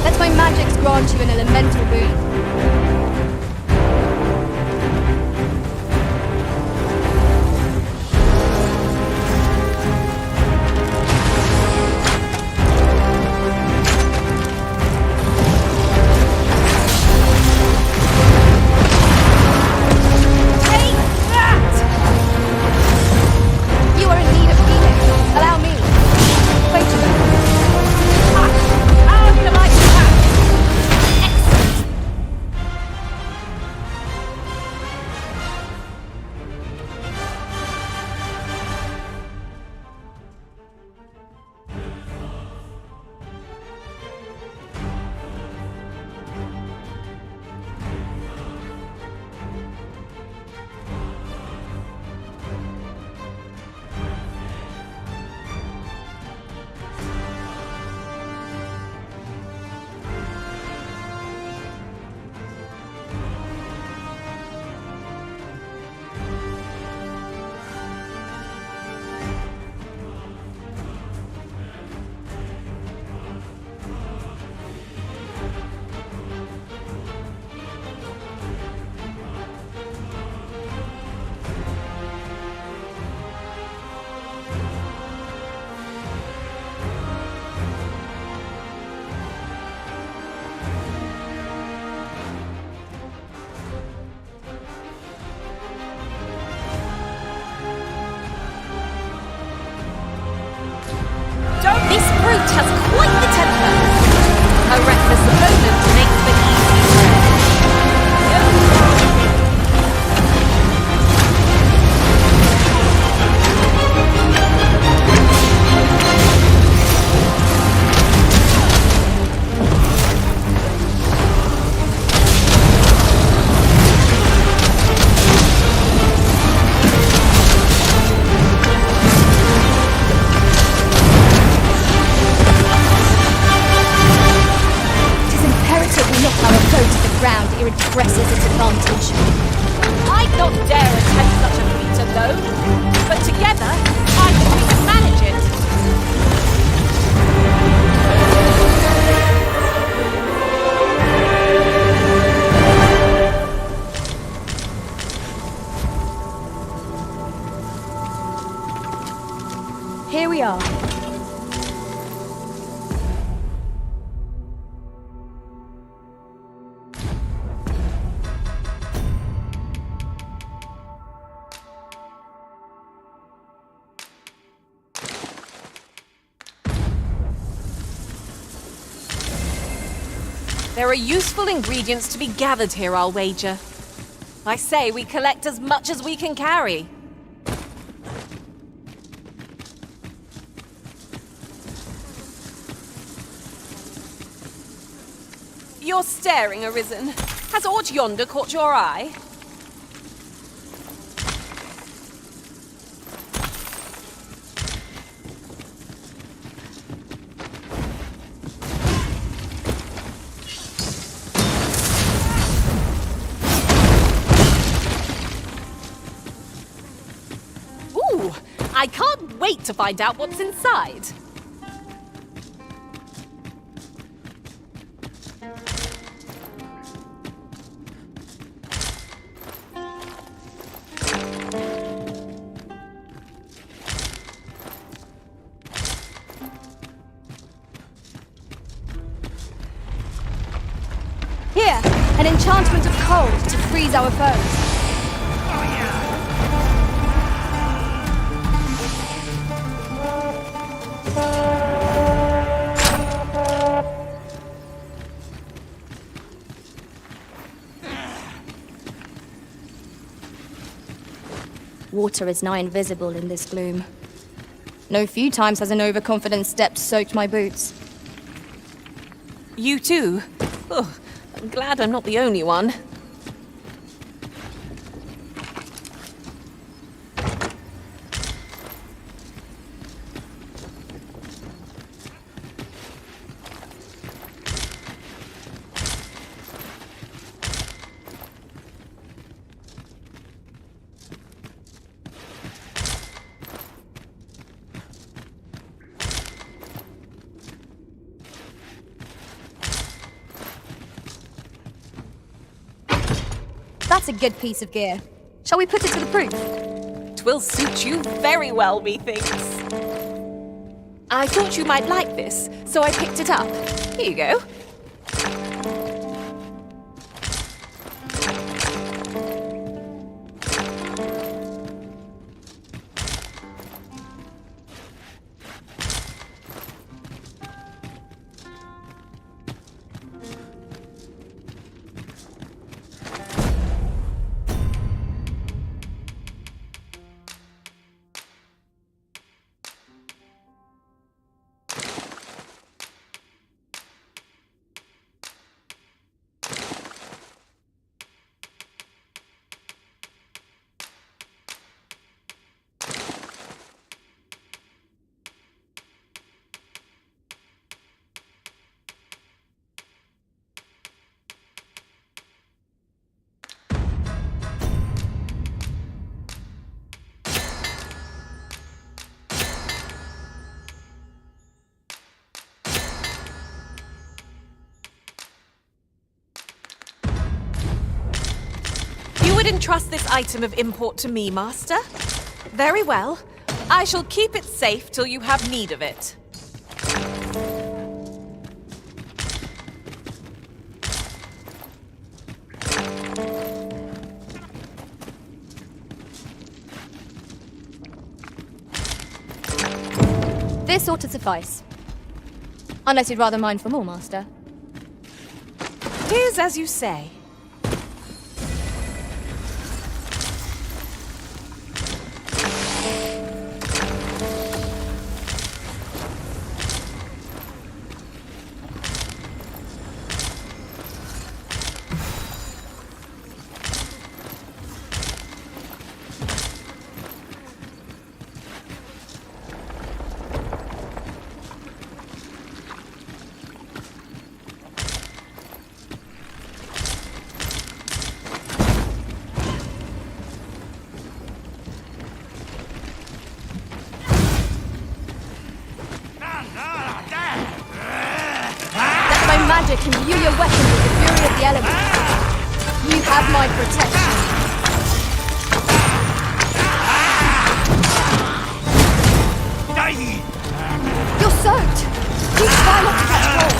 Let my magics grant you an elemental boon. You are in need of healing. Allow me. Wait a minute. How can I do that? Excellent! This brute has quite the temper. A reckless opponent makes for easy prey. Ere it presses its advantage. I'd not dare attempt such a feat alone, but together I Here we are. There are useful ingredients to be gathered here, I'll wager. I say we collect as much as we can carry. You're staring, Arisen. Has aught yonder caught your eye? Ooh, I can't wait to find out what's inside. Here, an enchantment of cold to freeze our foes. Water is nigh invisible in this gloom. No few times has an overconfident step soaked my boots. You too? Oh, I'm glad I'm not the only one. That's a good piece of gear. Shall we put it to the proof? 'Twill suit you very well, methinks. I thought you might like this, so I picked it up. Here you go. You would entrust this item of import to me, Master? Very well. I shall keep it safe till you have need of it. This ought to suffice. Unless you'd rather mine for more, Master. Tis as you say. Magic imbue your weapon with the fury of the elements. You have my protection. You're soaked! Please try not to catch cold.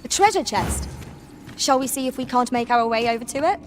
Treasure chest. Shall we see if we can't make our way over to it?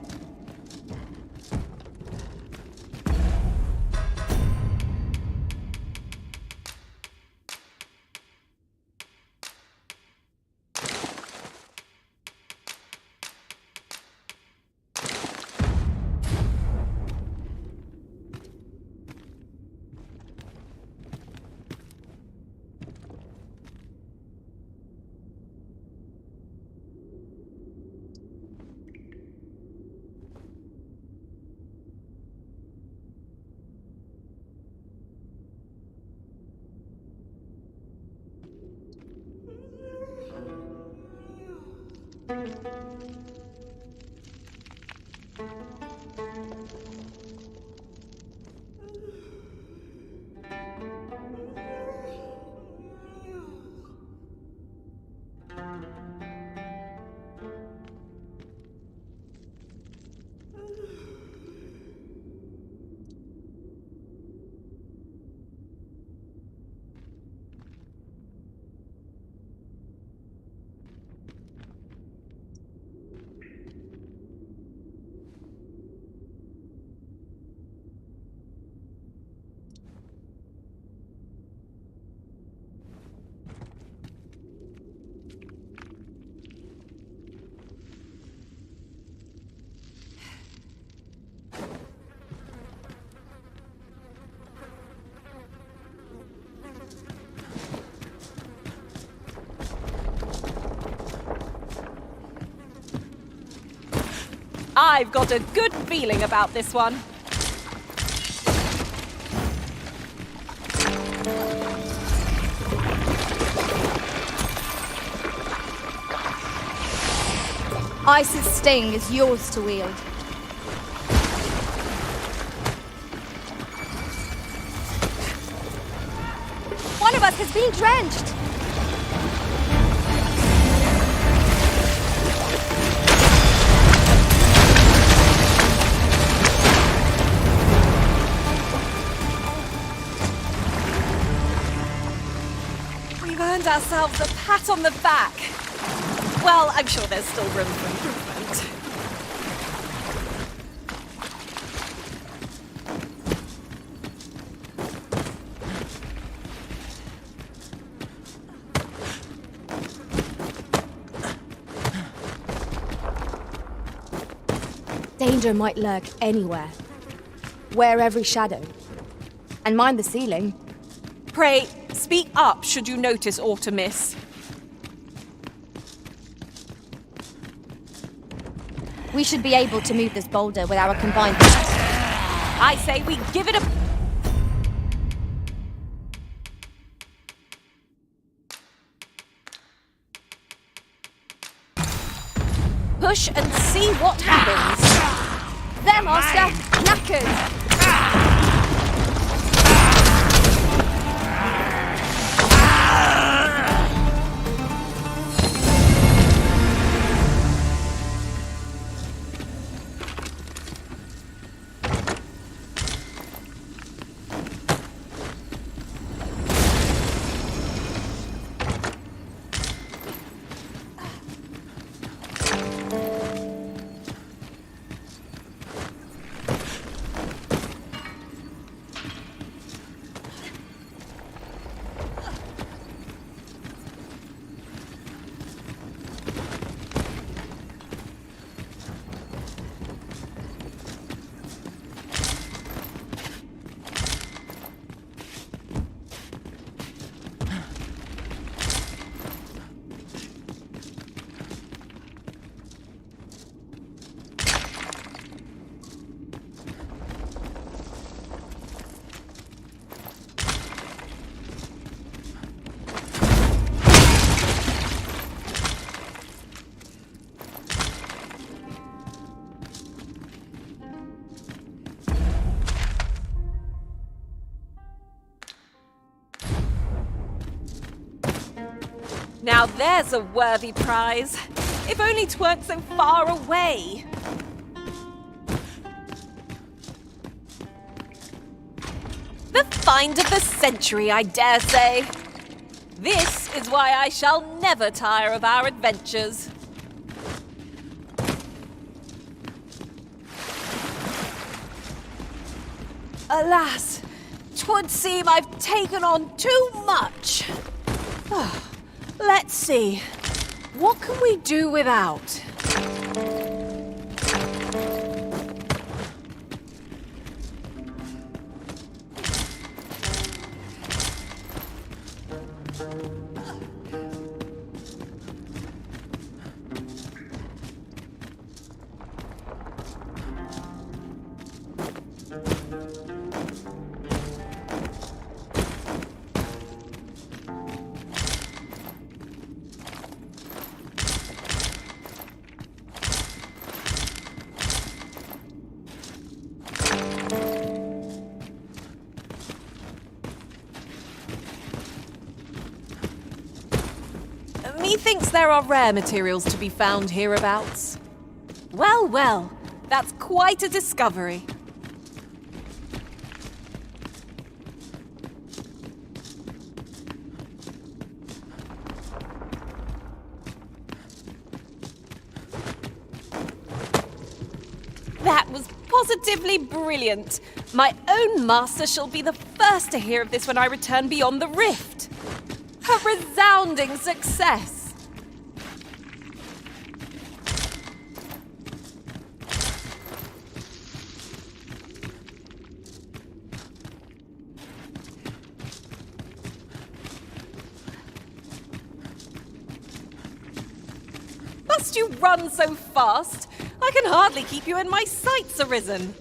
I've got a good feeling about this one. Ice's sting is yours to wield. One of us has been drenched! We've earned ourselves a pat on the back. Well, I'm sure there's still room for improvement. Danger might lurk anywhere. Wear every shadow. And mind the ceiling. Pray, speak up should you notice aught amiss. We should be able to move this boulder with our combined force. I say we give it a... push and see what happens. There, Master! Knackered! Now there's a worthy prize. If only 'tweren't so far away. The find of the century, I dare say. This is why I shall never tire of our adventures. Alas, 'twould seem I've taken on too much. Let's see. What can we do without? Methinks there are rare materials to be found hereabouts. Well, well, that's quite a discovery. That was positively brilliant. My own master shall be the first to hear of this when I return beyond the rift. A resounding success! Must you run so fast? I can hardly keep you in my sights, Arisen.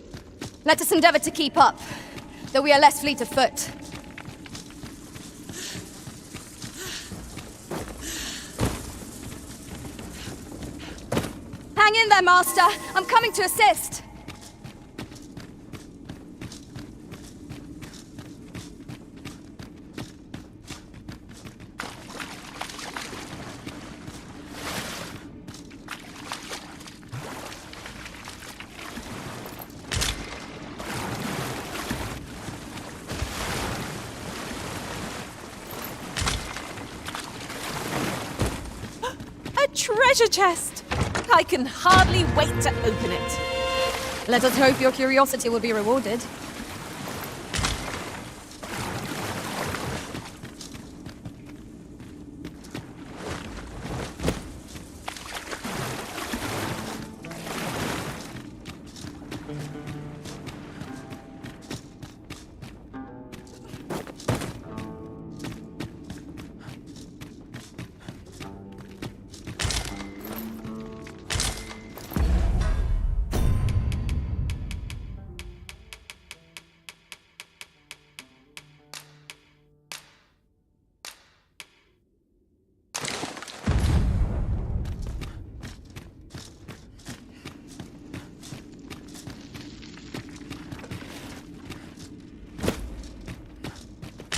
Let us endeavor to keep up, though we are less fleet of foot. Hang in there, Master. I'm coming to assist. A treasure chest! I can hardly wait to open it. Let us hope your curiosity will be rewarded.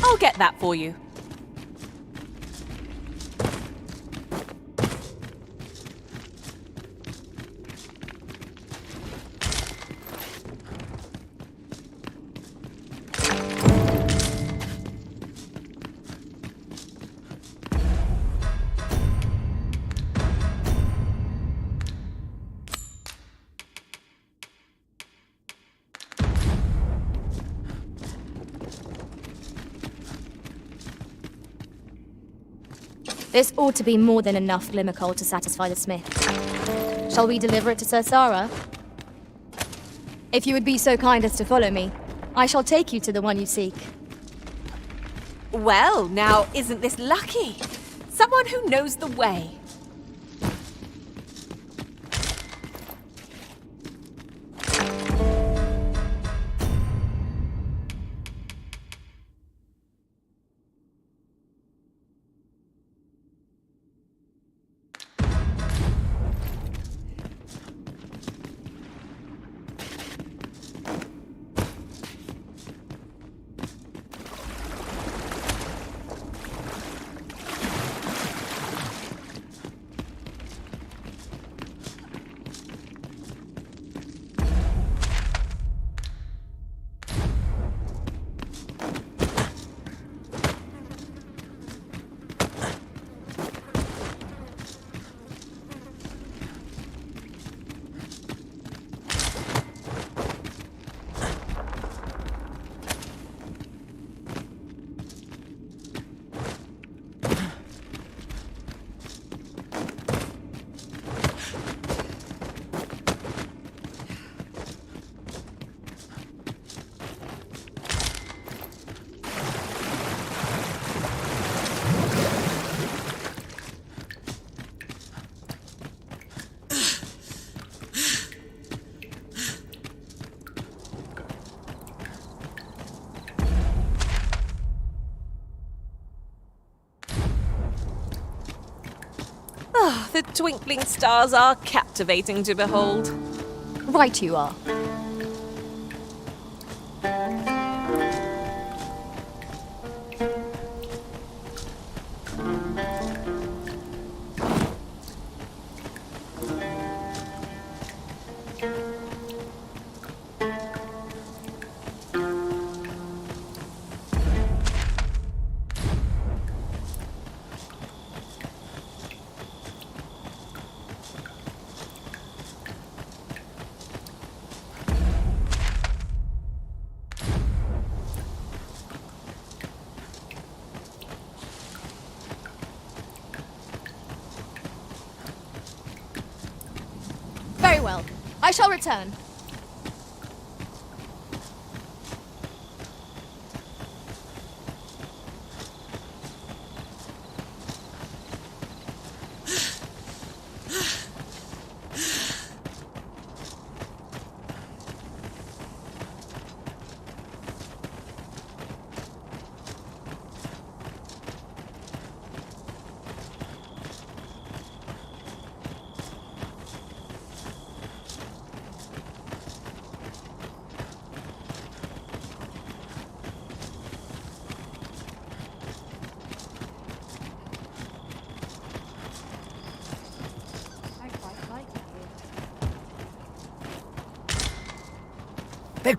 I'll get that for you. This ought to be more than enough glimmer coal to satisfy the smith. Shall we deliver it to Sir Sara? If you would be so kind as to follow me, I shall take you to the one you seek. Well, now, isn't this lucky? Someone who knows the way. The twinkling stars are captivating to behold. Right you are. Very well. I shall return.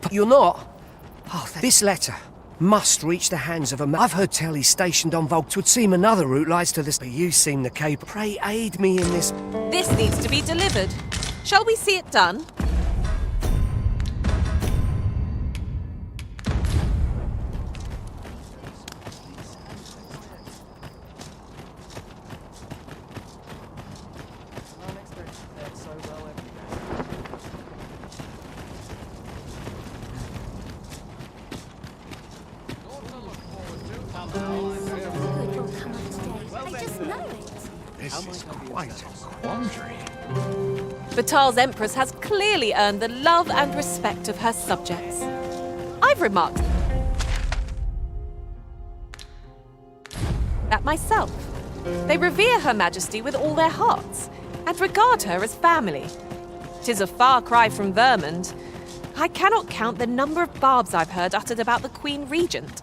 You're not? Oh, this letter must reach the hands of a man. I've heard tell he's stationed on Volk. 'Twould seem another route lies to this, but you seem the capable. Pray aid me in this. This needs to be delivered. Shall we see it done? This is quite a quandary. Batal's Empress has clearly earned the love and respect of her subjects. I've remarked that myself. They revere Her Majesty with all their hearts, and regard her as family. 'Tis a far cry from Vermund. I cannot count the number of barbs I've heard uttered about the Queen Regent.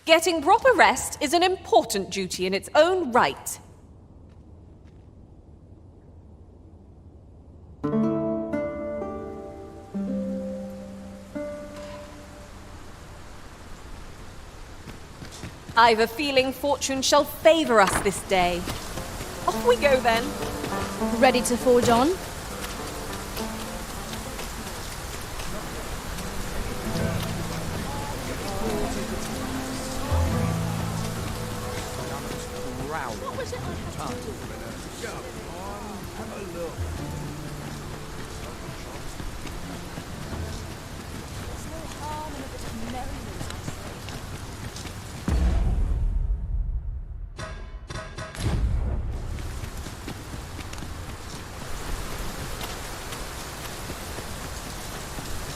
Getting proper rest is an important duty in its own right. I've a feeling fortune shall favor us this day. Off we go then. Ready to forge on?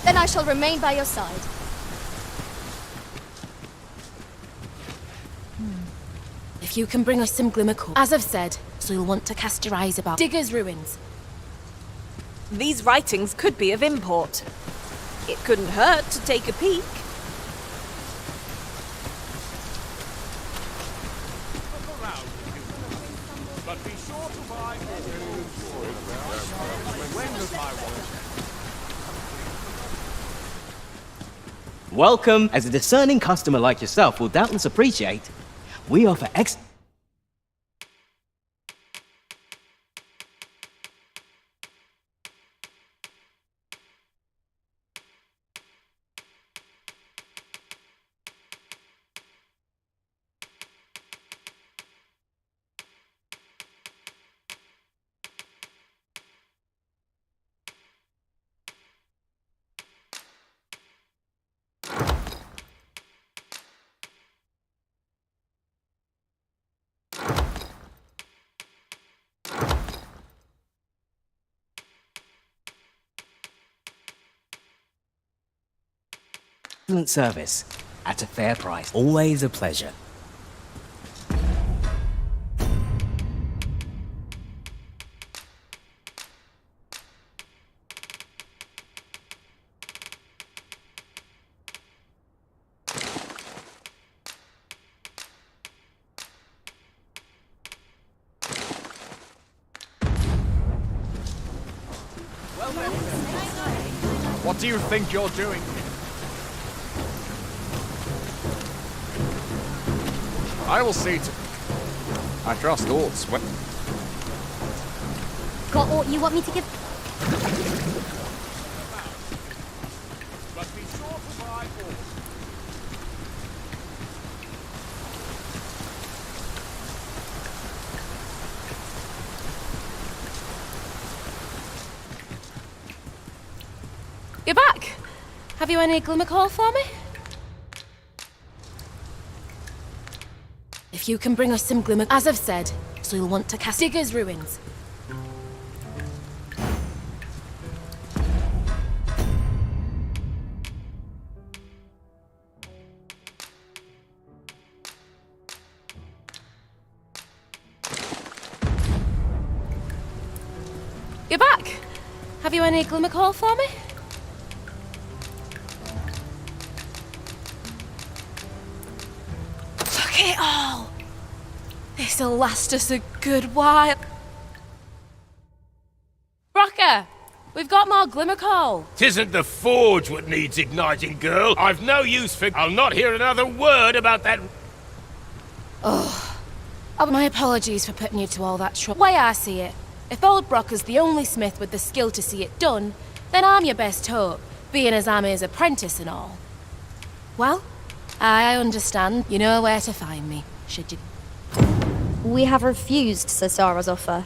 Then I shall remain by your side. If you can bring us some glimmer core, as I've said, so you'll want to cast your eyes about Digger's ruins. These writings could be of import. It couldn't hurt to take a peek. But be sure to buy Welcome. As a discerning customer like yourself will doubtless appreciate, we offer excellent service at a fair price. Always a pleasure. What do you think you're doing here? I will see to... I trust all sweat. Got what you want me to give? But be sure to buy all. You're back! Have you any glimmer core for me? If you can bring us some glimmer, as I've said, so you'll want to cast Digger's ruins. You're back! Have you any glimmer core for me? Look at it all! This'll last us a good while. Rocker! We've got more glimmer coal. 'Tisn't the forge what needs igniting, girl. I've no use for... I'll not hear another word about that... Oh, my apologies for putting you to all that trouble. Way I see it, if old Brocker's the only smith with the skill to see it done, then I'm your best hope, being as I'm his apprentice and all. Well, I understand. You know where to find me, should you... We have refused Sir Sarah's offer.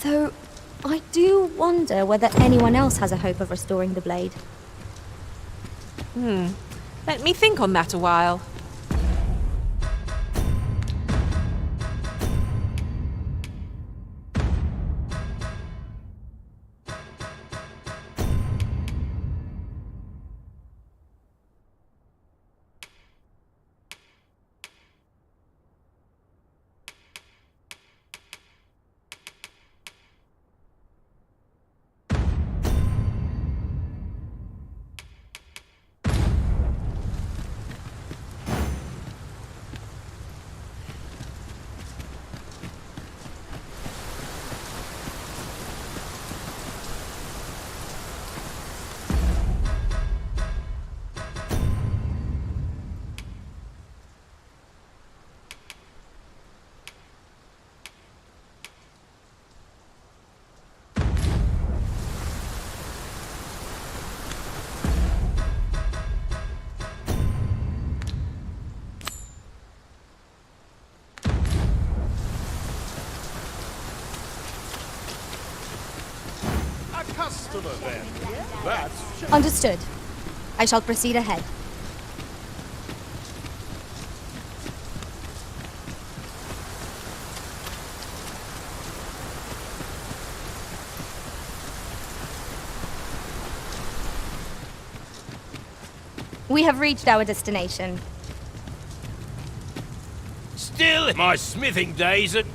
Though, I do wonder whether anyone else has a hope of restoring the blade. Let me think on that a while. customer, then. That's... Understood. I shall proceed ahead. We have reached our destination. Still, my smithing days at...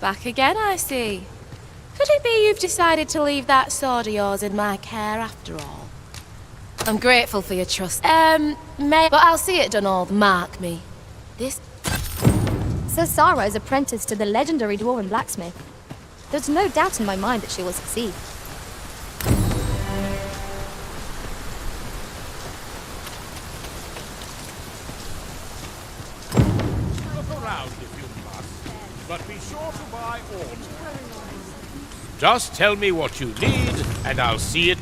Back again, I see. Could it be you've decided to leave that sword of yours in my care after all? I'm grateful for your trust. But I'll see it done all. Mark me. This... Sir Sarah is apprenticed to the legendary dwarven blacksmith. There's no doubt in my mind that she will succeed. Look around if you must, but be sure to buy all. Just tell me what you need, and I'll see it.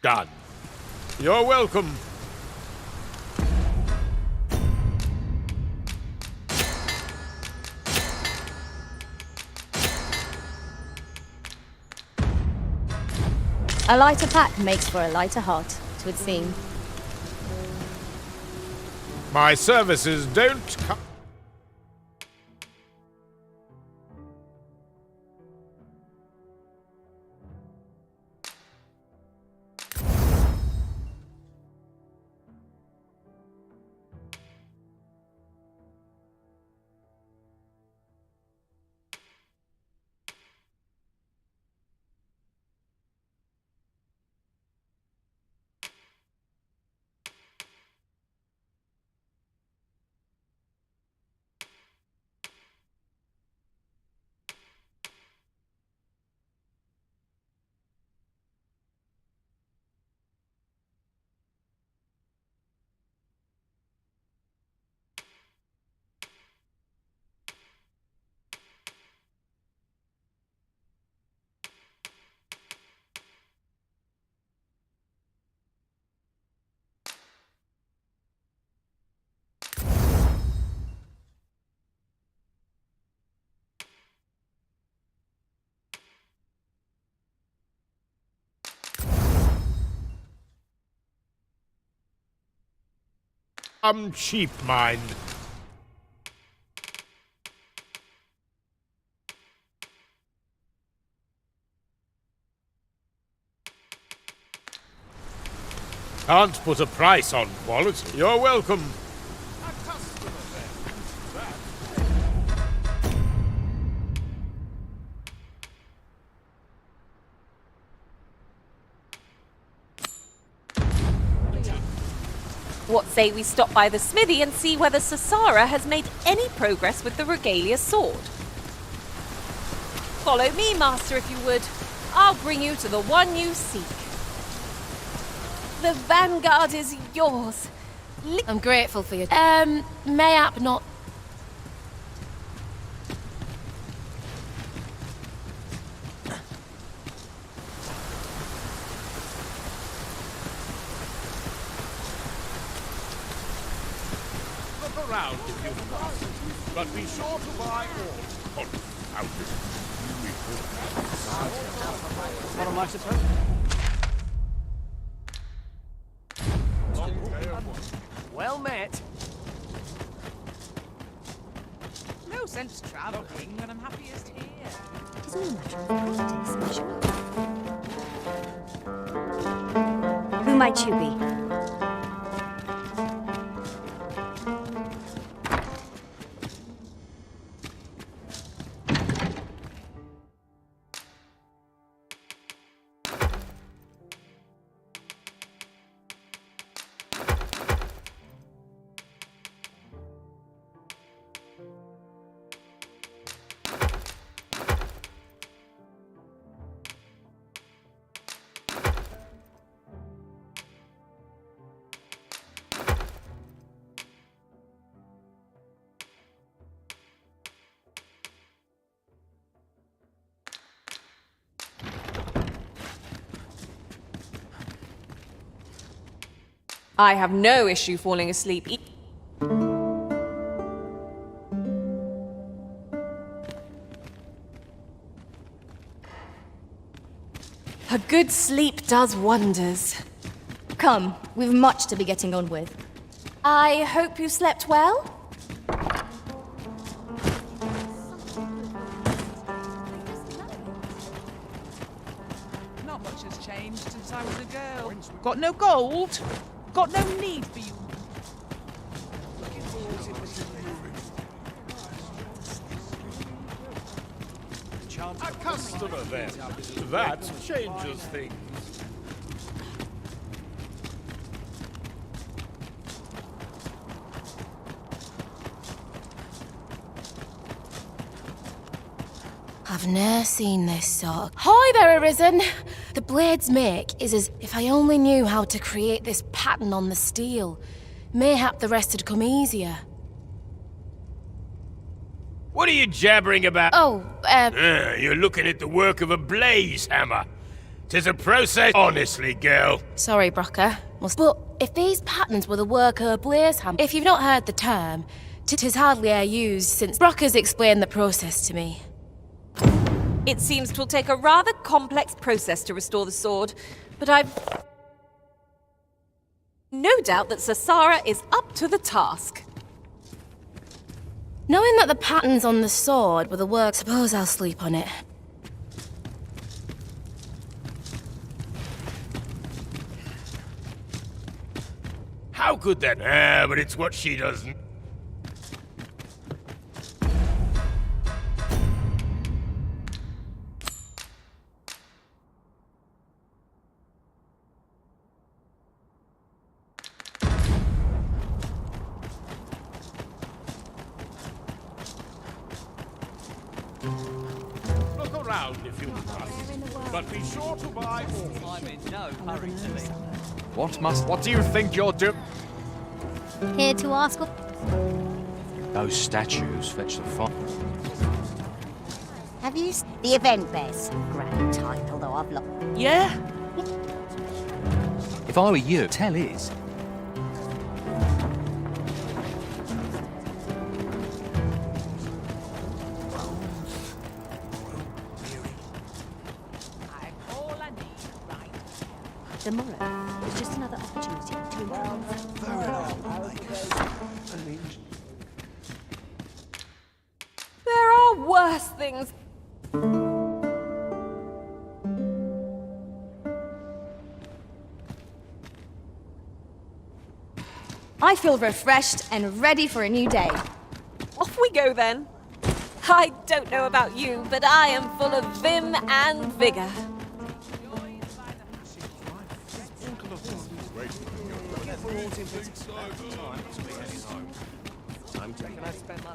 Done. You're welcome. A lighter pack makes for a lighter heart, it would seem. My services don't come... I'm cheap, mind. Can't put a price on quality. You're welcome. What say we stop by the smithy and see whether Sassara has made any progress with the regalia sword? Follow me, Master, if you would. I'll bring you to the one you seek. The vanguard is yours. I'm grateful for you. Mayhap not. Look around if you must, but be sure to buy all confounded. What am I supposed Well met. No sense travelling when I'm happiest here. It's all a matter of practice, Who might you be? I have no issue falling asleep. A good sleep does wonders. Come, we've much to be getting on with. I hope you slept well? Not much has changed since I was a girl. Got no gold? Got no need for you. A customer then. That changes things. I've ne'er seen this sort. Hoy there, Arisen! The blade's make is as if I only knew how to create this pattern on the steel. Mayhap the rest had come easier. What are you jabbering about? Oh, You're looking at the work of a blaze hammer. 'Tis a process, honestly, girl. Sorry, Brocker. But if these patterns were the work of a blaze hammer, if you've not heard the term, 'tis hardly e'er used since Brocker's explained the process to me. It seems 'twill take a rather complex process to restore the sword, but I've no doubt that Sassara is up to the task. Knowing that the patterns on the sword were the work, suppose I'll sleep on it. How could that? But it's what she doesn't. Look around if you must, but be sure to buy all. I'm in no hurry to leave. What do you think you're doing? Here to ask what... Those statues fetch the fun. Have you the event bears some grand title, though I've lost. Yeah? If I were you, tell is. Tomorrow is just another opportunity to improve. There are worse things. I feel refreshed and ready for a new day. Off we go then. I don't know about you, but I am full of vim and vigor.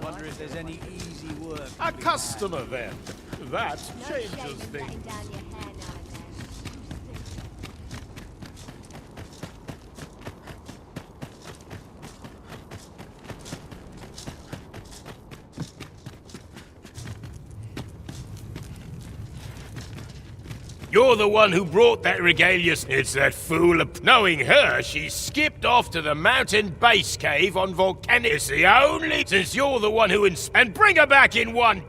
Wonder if there's any easy work. A customer, then. That changes things. You're the one who brought that regalia. It's that fool. Knowing her, she skipped off to the mountain base cave on Volcanic. It's the only... Since you're the one who... And bring her back in one...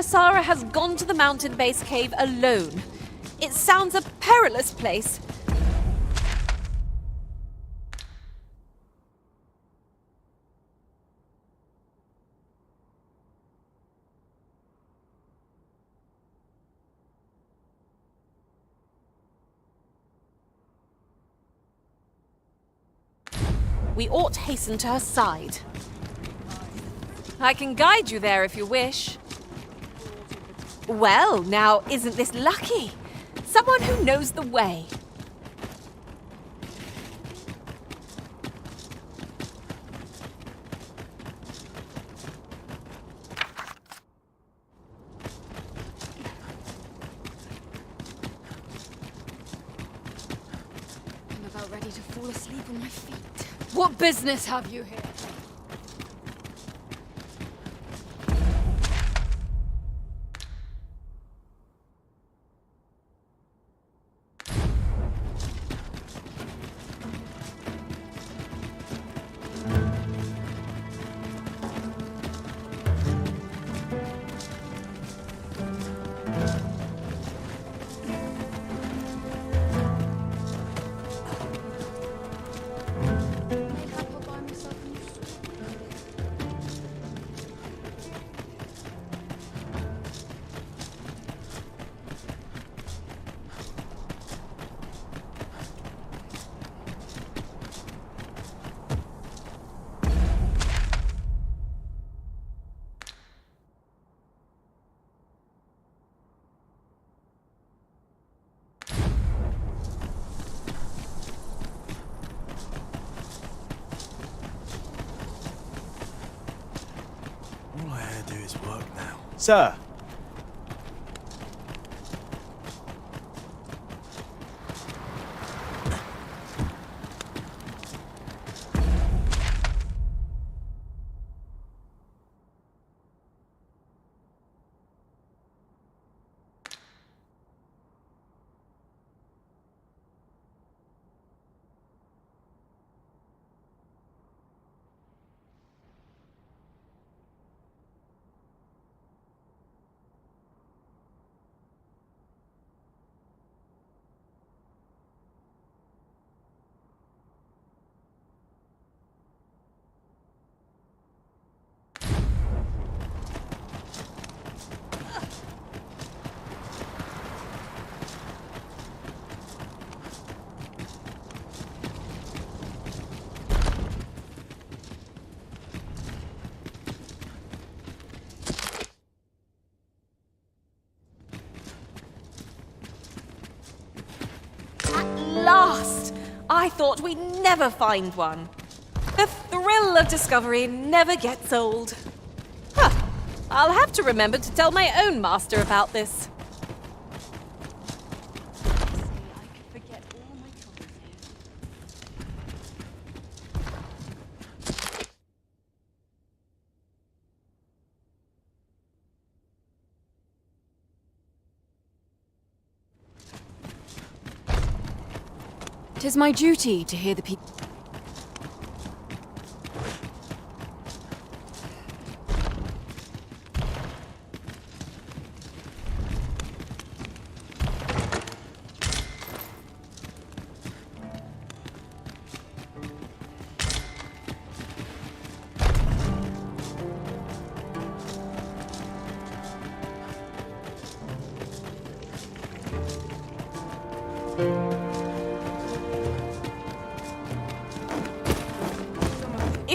Sara has gone to the mountain base cave alone. It sounds a perilous place. We ought hasten to her side. I can guide you there if you wish. Well, now, isn't this lucky? Someone who knows the way. I'm about ready to fall asleep on my feet. What business have you here? Sir. Last! I thought we'd never find one. The thrill of discovery never gets old. Huh. I'll have to remember to tell my own master about this. It is my duty to hear the people.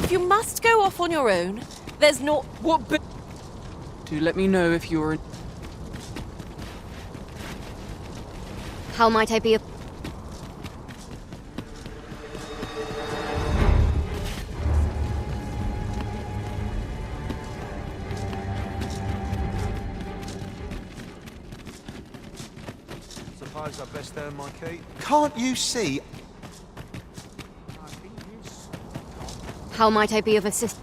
if you must go off on your own, there's no... What Do let me know if you're... How might I be of... Suppose I best earn my keep. Can't you see? How might I be of assistance?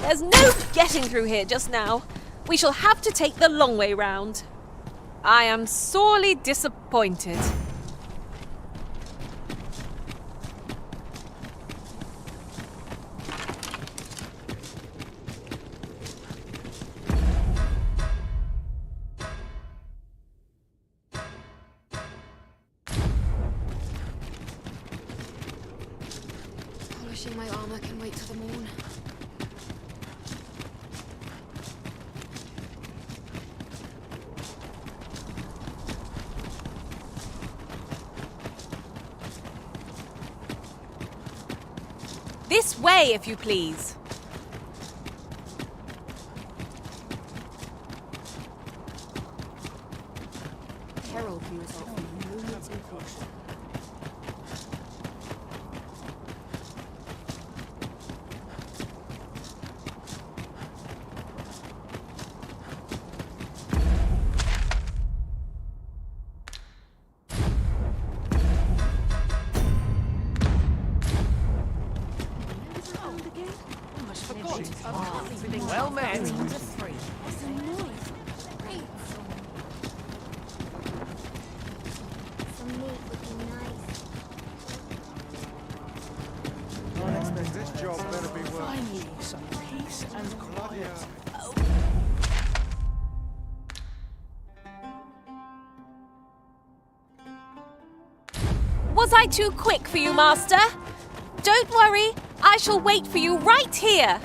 There's no getting through here just now. We shall have to take the long way round. I am sorely disappointed. Polishing my armor can wait till the morn. This way, if you please. Herald views of movements and caution. Well met. This job better be worth. Finally, some peace and quiet. Was I too quick for you, Master? Don't worry, I shall wait for you right here.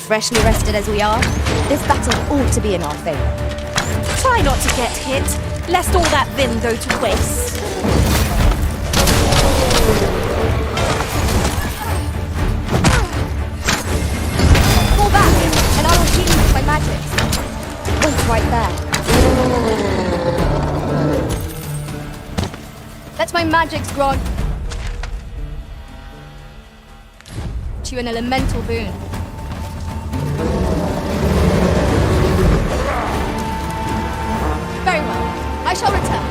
Freshly rested as we are, this battle ought to be in our favor. Try not to get hit, lest all that vim go to waste. Fall back, and I will heal you with my magic. Wait right there. Let my magics grant you an elemental boon. Very well. I shall return.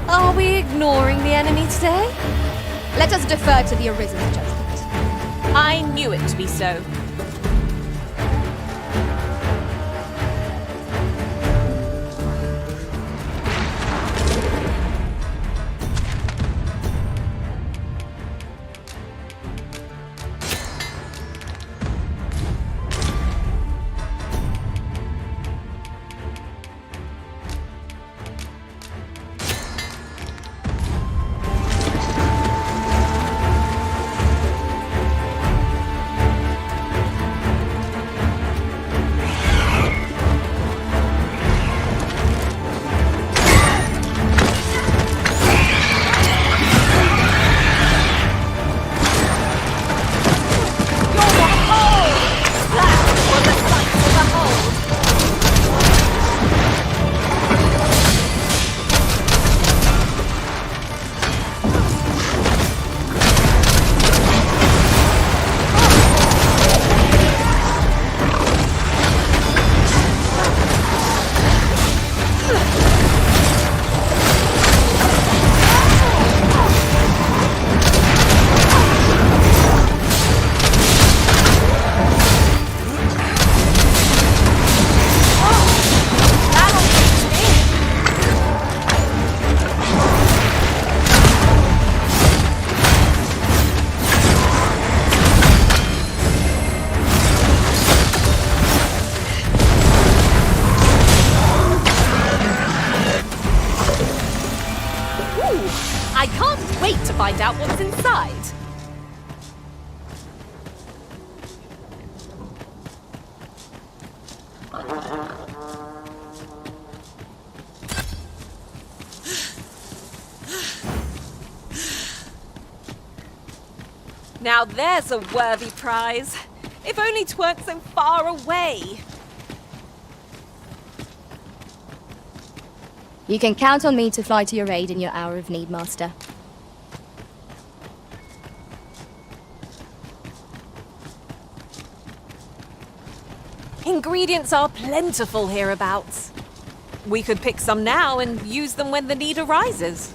Are we ignoring the enemy today? Let us defer to the Arisen's judgment. I knew it to be so. Now there's a worthy prize. If only 'tweren't so far away. You can count on me to fly to your aid in your hour of need, Master. Ingredients are plentiful hereabouts. We could pick some now and use them when the need arises.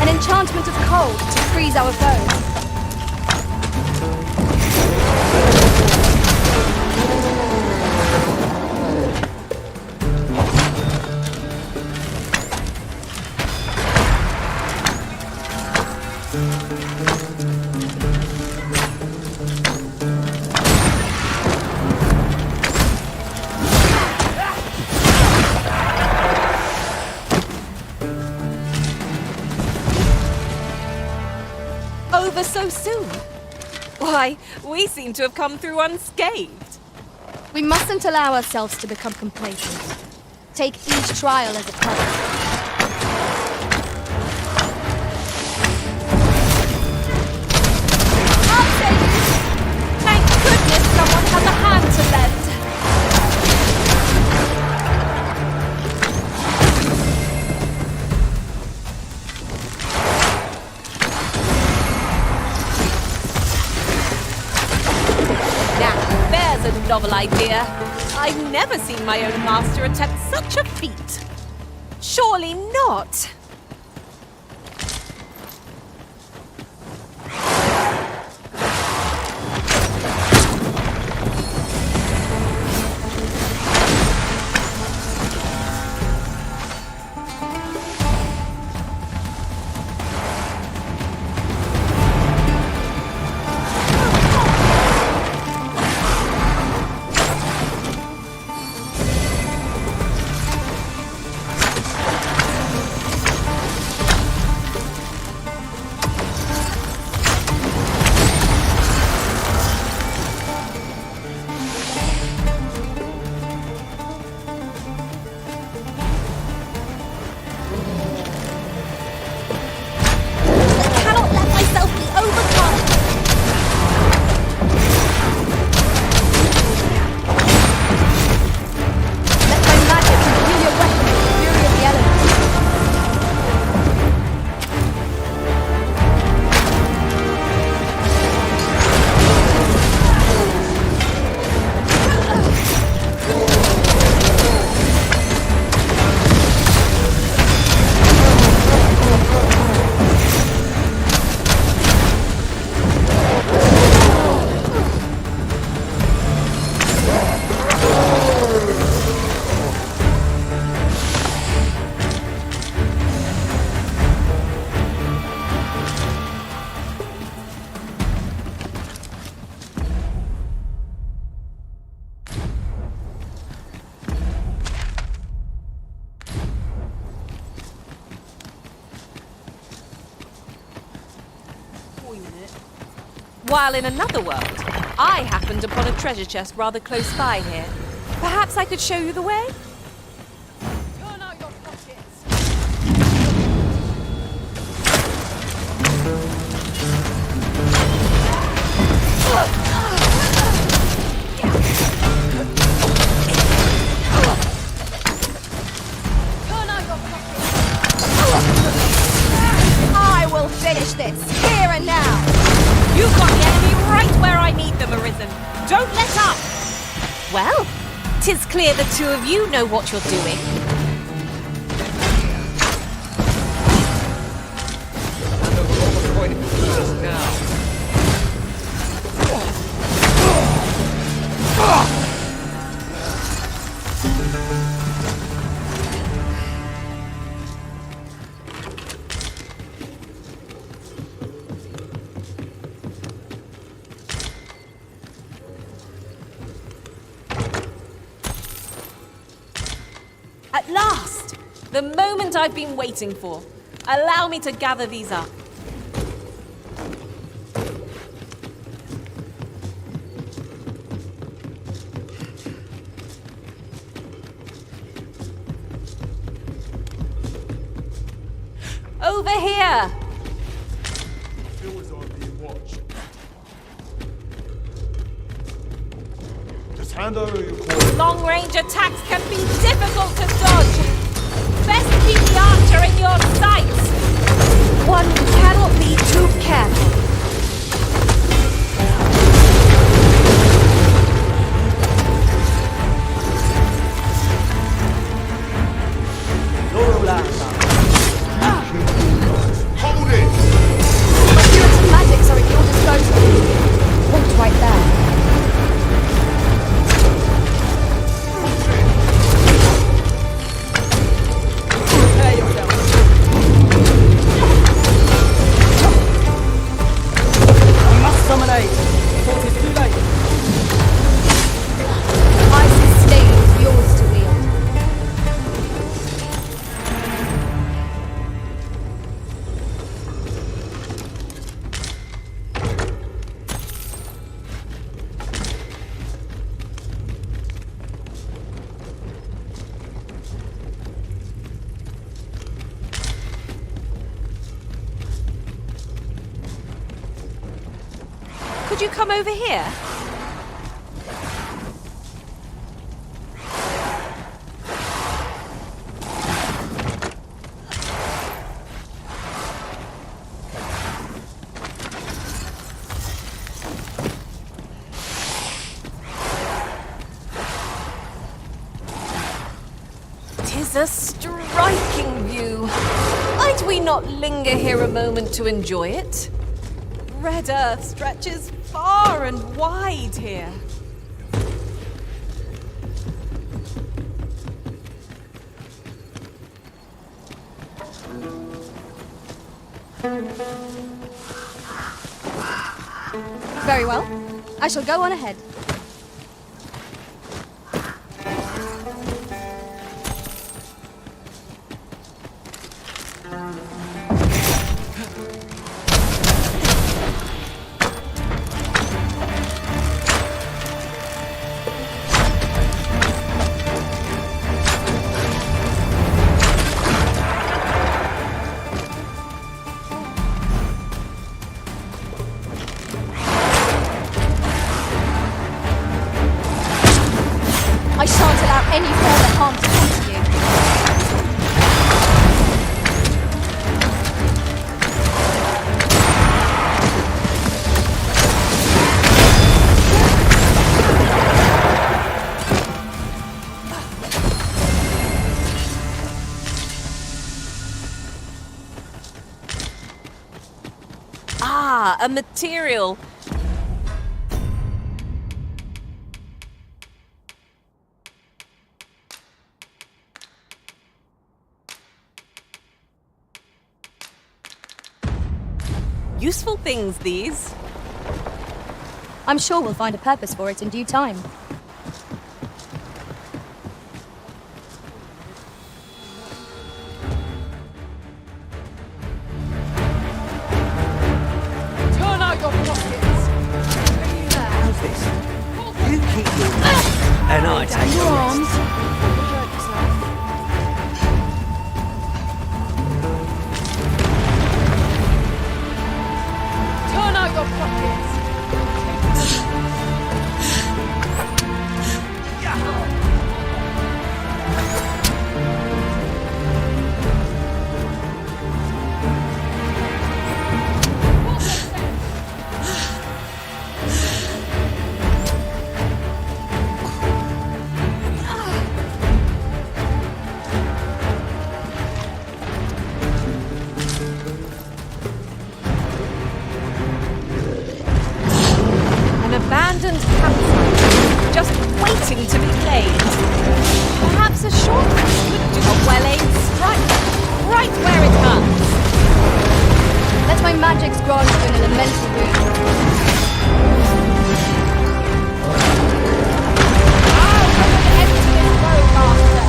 Enchantment of cold to freeze our foes. Over so soon? Why, we seem to have come through unscathed. We mustn't allow ourselves to become complacent. Take each trial as it comes. I'll save you! Thank goodness someone has a hand to lend. A novel idea. I've never seen my own master attempt such a feat. Surely not. While in another world, I happened upon a treasure chest rather close by here. Perhaps I could show you the way? Turn out your pockets. Turn out your pockets. I will finish this, here and now. You've got the enemy right where I need them, Arisen. Don't let up! Well, 'tis clear the two of you know what you're doing. At last! The moment I've been waiting for. Allow me to gather these up. Over here! Who was on being watched? Just hand over your quarter. Long-range attacks can be difficult to dodge. Best keep the archer in your sights. One cannot be too careful. Hold it! Units and magics are at your disposal. Point right there. Ice's stave is yours to wield. Could you come over here? Tis a striking view. Might we not linger here a moment to enjoy it? Red Earth stretches far and wide here. Very well. I shall go on ahead. I shan't allow any further harm to come to you. Ah, a material. Useful things, these. I'm sure we'll find a purpose for it in due time. Turn out your pockets. How's this? You keep your and I take Your your arms. Turn out your pockets. An abandoned campsite, just waiting to be claimed. Perhaps a shortcut could do a well-aimed strike, right where it hurts. Let my magics grant you an elemental boon. I'll come and empty this road, Master.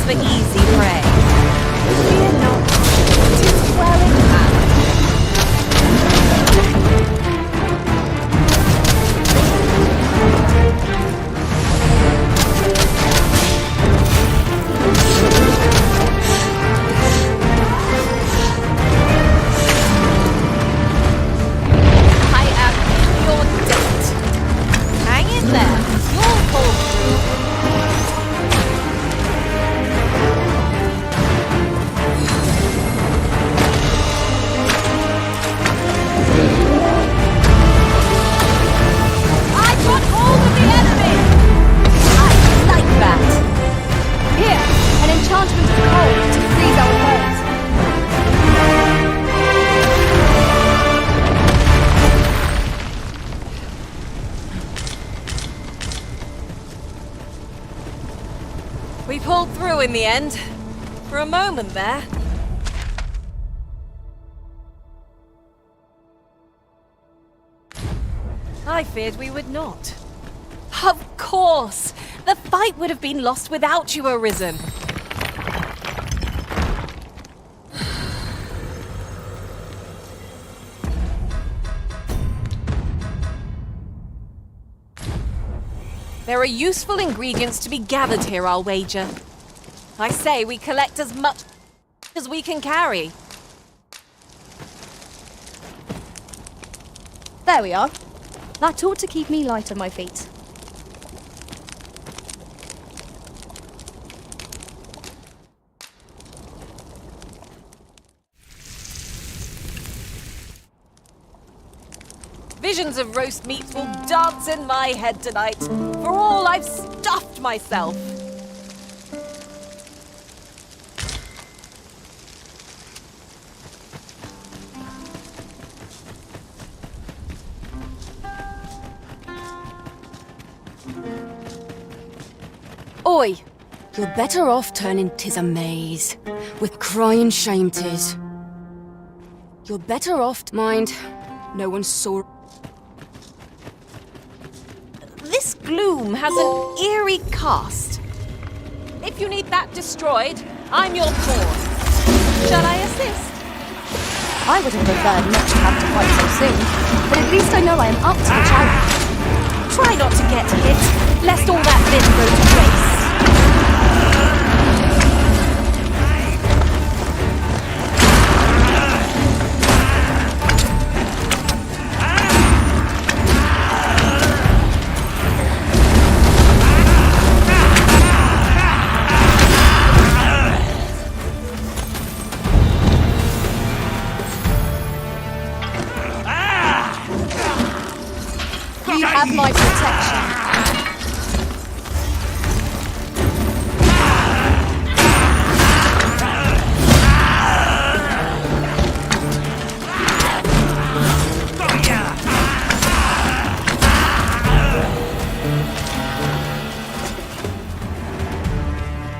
for easy prey. Fear not, 'tis well in hand. I am in your debt. Hang in there, you'll pull through. Enchantment of cold to freeze our foes. We pulled through in the end. For a moment there. I feared we would not. Of course! The fight would have been lost without you, Arisen. There are useful ingredients to be gathered here, I'll wager. I say we collect as much as we can carry. There we are. That ought to keep me light on my feet. Visions of roast meat will dance in my head tonight, for all I've stuffed myself. Oi! You're better off turning 'tis a maze. With crying shame 'tis. You're better off, mind. No one saw. This gloom has an eerie cast. If you need that destroyed, I'm your pawn. Shall I assist? I would have preferred not to have to fight so soon, but at least I know I am up to the challenge. Try not to get hit, lest all that vim go to waste. You have my protection.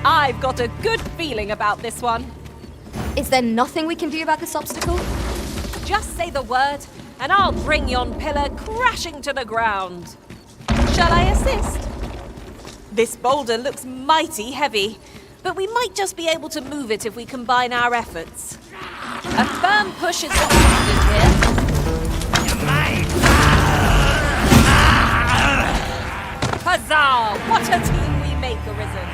I've got a good feeling about this one. Is there nothing we can do about this obstacle? Just say the word, and I'll bring yon pillar crashing to the ground. Shall I assist? This boulder looks mighty heavy, but we might just be able to move it if we combine our efforts. A firm push is what's needed here. Huzzah! What a team we make, Arisen!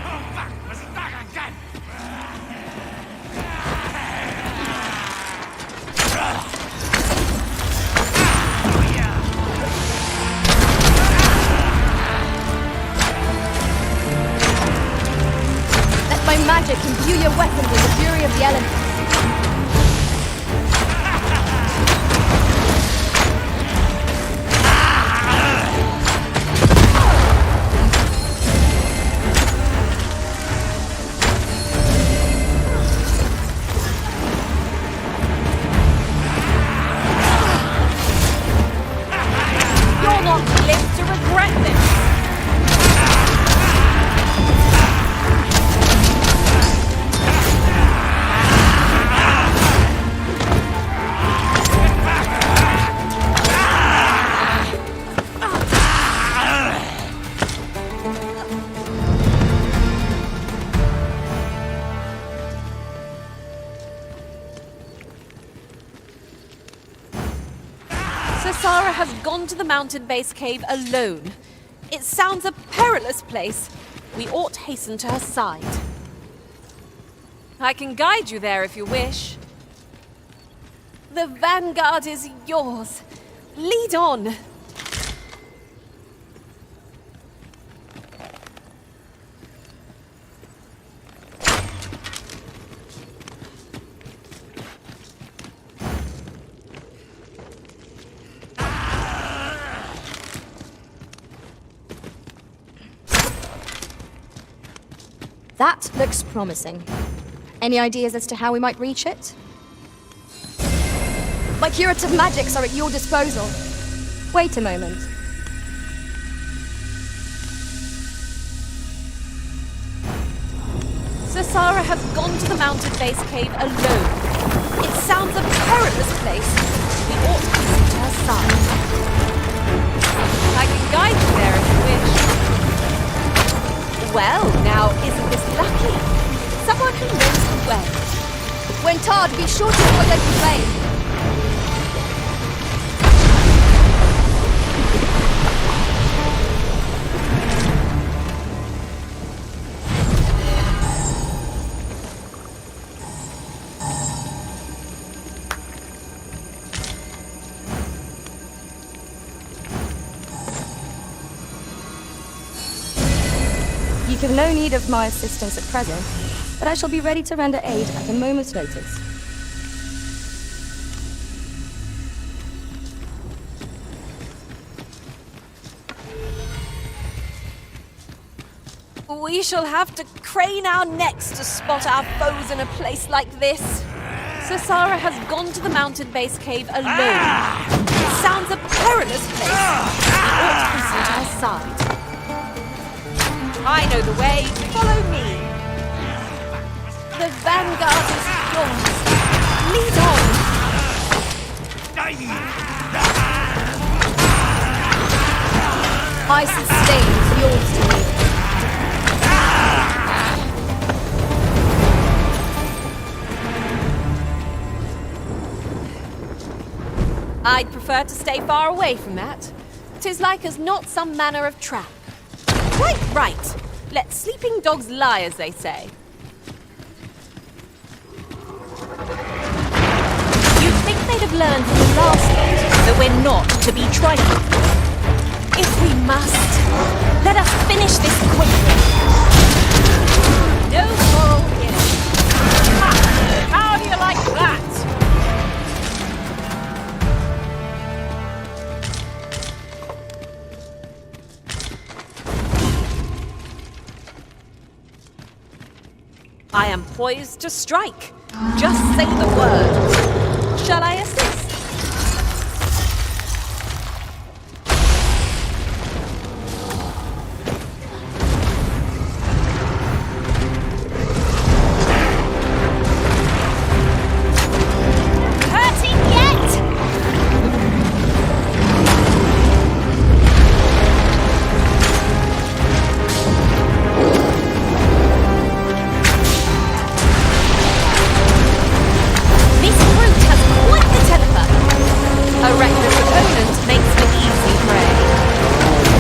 Let my magic imbue your weapons with the fury of the elements. You'll not live to regret this! has gone to the mountain base cave alone. It sounds a perilous place. We ought hasten to her side. I can guide you there if you wish. The vanguard is yours. Lead on. That looks promising. Any ideas as to how we might reach it? My curative magics are at your disposal. Wait a moment. Sasara has gone to the mountain base cave alone. It sounds a perilous place. We ought to hasten to her side. I can guide you there if you wish. Well, now, isn't this lucky? Someone who knows the way. When tarred, be sure to avoid open flame. You have no need of my assistance at present, but I shall be ready to render aid at a moment's notice. We shall have to crane our necks to spot our foes in a place like this. Sasara has gone to the mountain base cave alone. It sounds a perilous place. We ought to hasten to her side. I know the way. Follow me. The vanguard is yours. Lead on. I sustain yours to me. I'd prefer to stay far away from that. 'Tis like as not some manner of trap. Quite right. Let sleeping dogs lie, as they say. You'd think they'd have learned from the last lot that we're not to be trifled with. If we must, let us finish this quickly. No quarrel here. How do you like that? I am poised to strike. Just say the word. Shall I assist? Hurting yet? A reckless opponent makes for easy prey.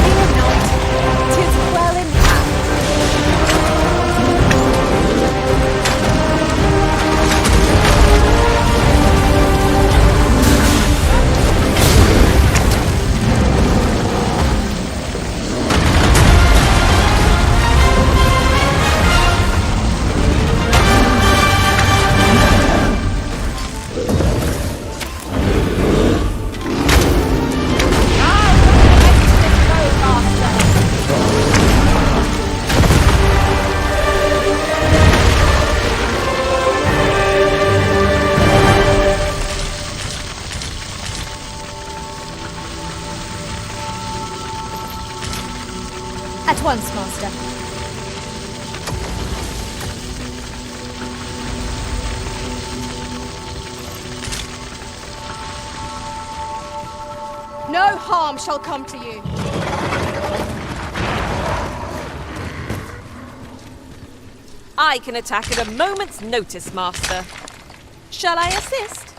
Fear not, 'tis well in hand. At once, Master. No harm shall come to you. I can attack at a moment's notice, Master. Shall I assist?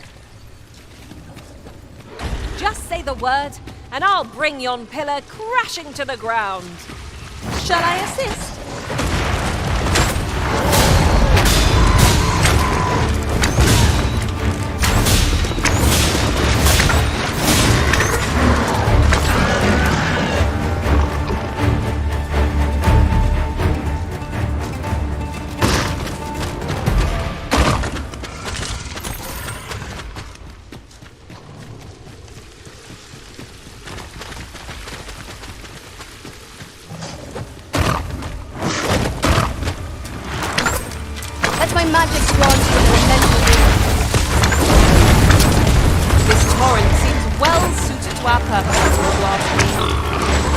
Just say the word, and I'll bring yon pillar crashing to the ground. Shall I assist? My magic grant you an elemental being. This torrent seems well suited to our purpose, if you ask me.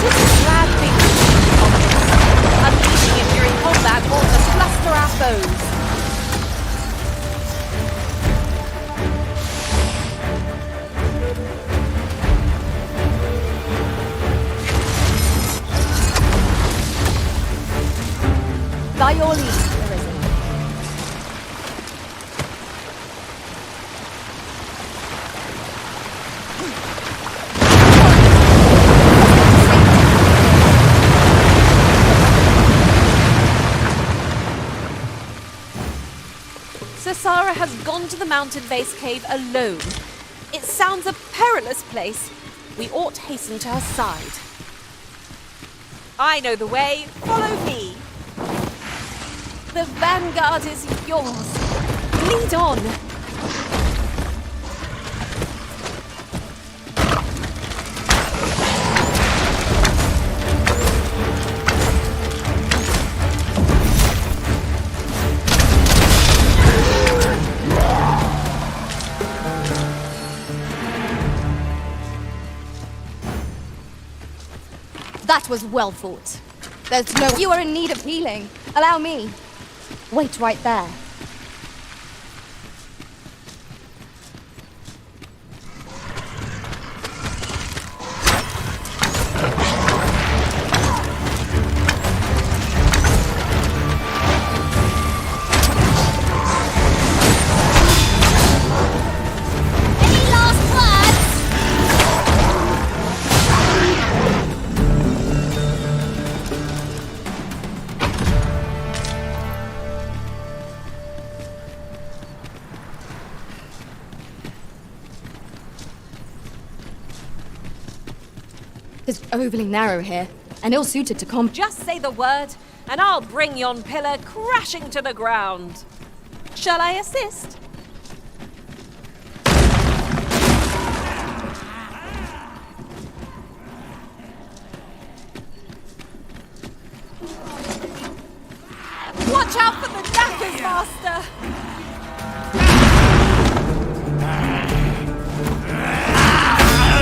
It is a glad thing to be on this. Unleashing it during combat ought to fluster our foes. By your leave, Arisen. Sara has gone to the mountain base cave alone. It sounds a perilous place. We ought hasten to her side. I know the way. Follow me. The vanguard is yours. Lead on. That was well fought. There's no... You are in need of healing. Allow me. Wait right there. Any last words? It's overly narrow here, and ill-suited to combat. Just say the word, and I'll bring yon pillar crashing to the ground. Shall I assist? Watch out for the daggers, Master!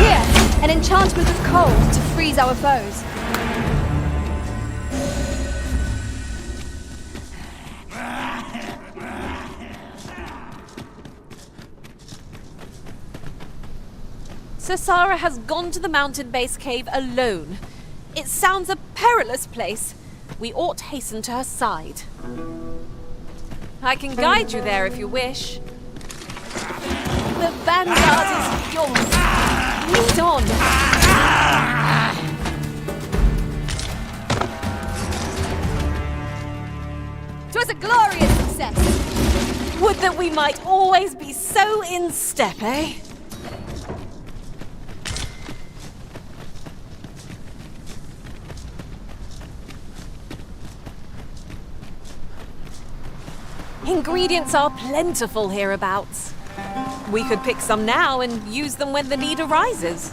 Here, an enchantment of cold to freeze our foes. Sara has gone to the mountain base cave alone. It sounds a perilous place. We ought hasten to her side. I can guide you there if you wish. The vanguard is yours. Lead on. Twas a glorious success. Would that we might always be so in step, eh? Ingredients are plentiful hereabouts. We could pick some now and use them when the need arises.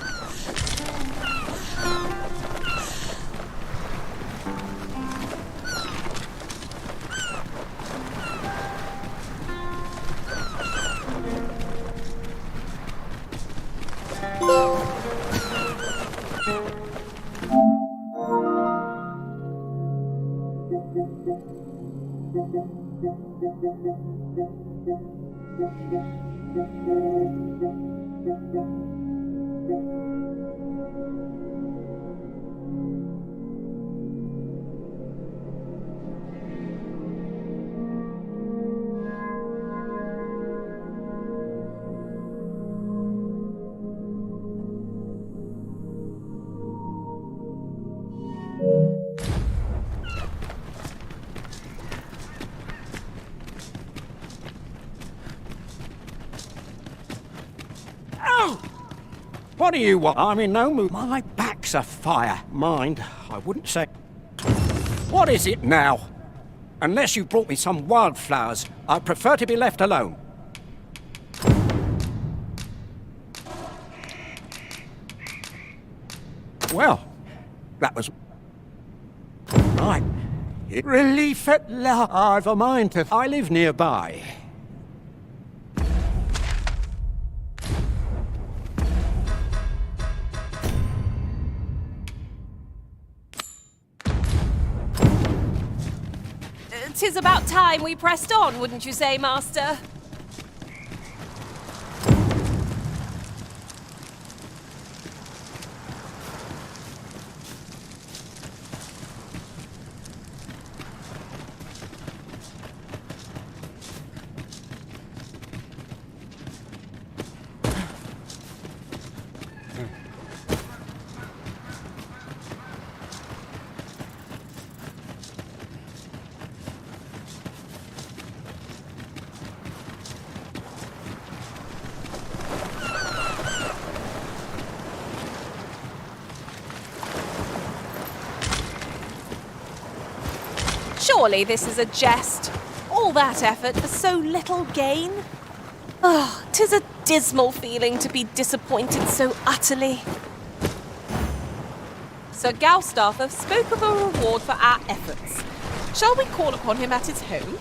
What do you want? I'm in no mood. My back's afire. Mind, I wouldn't say... What is it now? Unless you brought me some wildflowers, I'd prefer to be left alone. Well, that was... Right. Relief at last. I've a mind to... I live nearby. "'Tis about time we pressed on, wouldn't you say, Master?" Surely this is a jest. All that effort for so little gain? Oh, 'tis a dismal feeling to be disappointed so utterly. Sir Gaustaffer spoke of a reward for our efforts. Shall we call upon him at his home?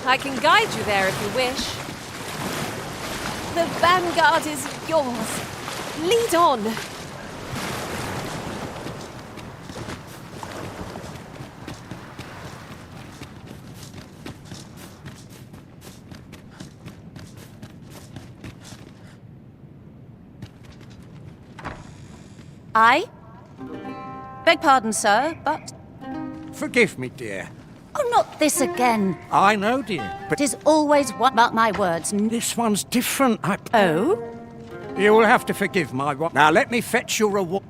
I can guide you there if you wish. The vanguard is yours. Lead on. I? Beg pardon, sir, but... Forgive me, dear. Oh, not this again. I know, dear, but... 'Tis always what about my words. This one's different. Oh? You'll have to forgive my... Now, let me fetch your reward.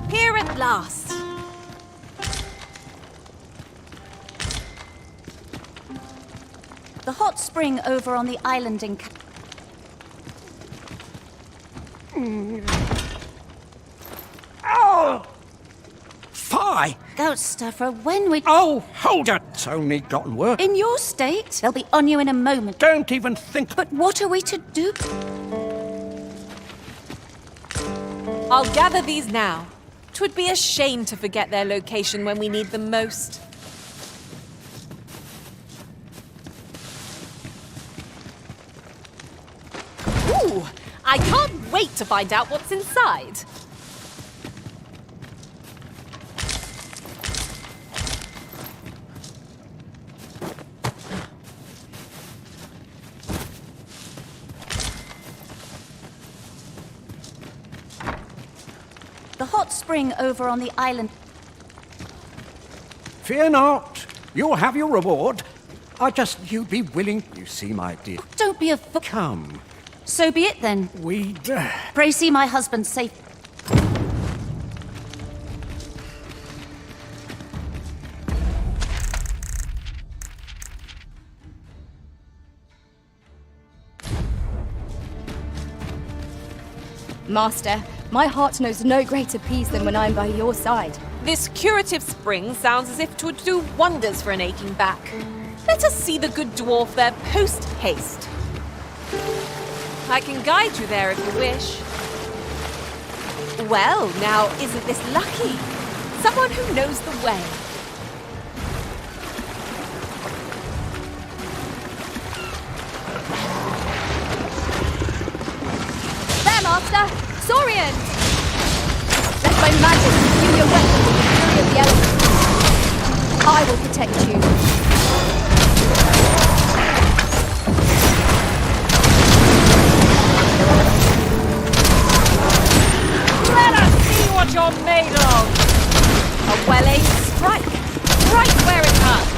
Here at last. The hot spring over on the island in... Oh! Fie! Gaustaffer, when we... Oh, hold it! It's only gotten worse. In your state? They'll be on you in a moment. Don't even think... But what are we to do? I'll gather these now. 'Twould be a shame to forget their location when we need them most. Ooh! I can't wait to find out what's inside. The hot spring over on the island... Fear not. You'll have your reward. You'd be willing... You see, my dear... Don't be a fool. Come. So be it then. We'd... Pray see my husband safe. Master, my heart knows no greater peace than when I'm by your side. This curative spring sounds as if 'twould do wonders for an aching back. Let us see the good dwarf there post-haste. I can guide you there if you wish. Well, now, isn't this lucky? Someone who knows the way. There, Master! Saurian! Let my magic imbue your weapons with the fury of the elements. I will protect you. Let us see what you're made of! A well-aimed strike, right where it hurts.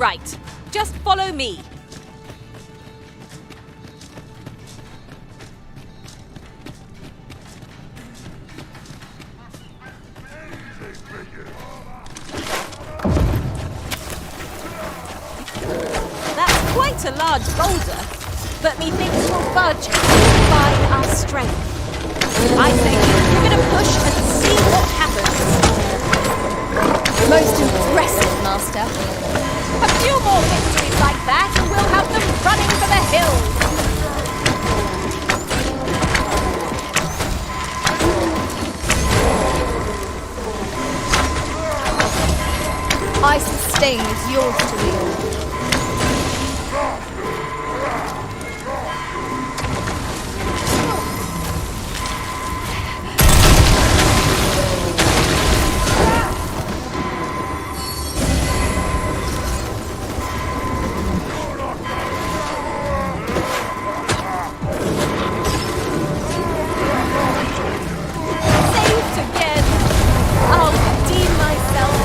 Right. Just follow me. That's quite a large boulder, but methinks will budge by our strength. I say, give it a push and see what happens. Most impressive, Master. A few more victories like that, and we'll have them running for the hills. Ice sustain is yours to wield. Saved again. I'll redeem myself.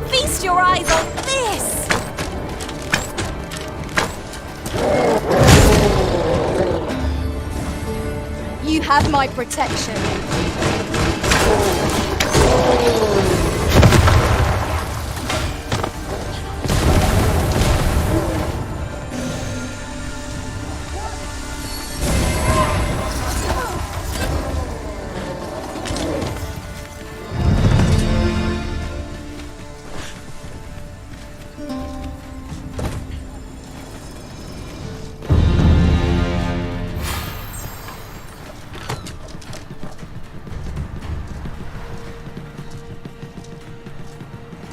Feast your eyes on this! You have my protection.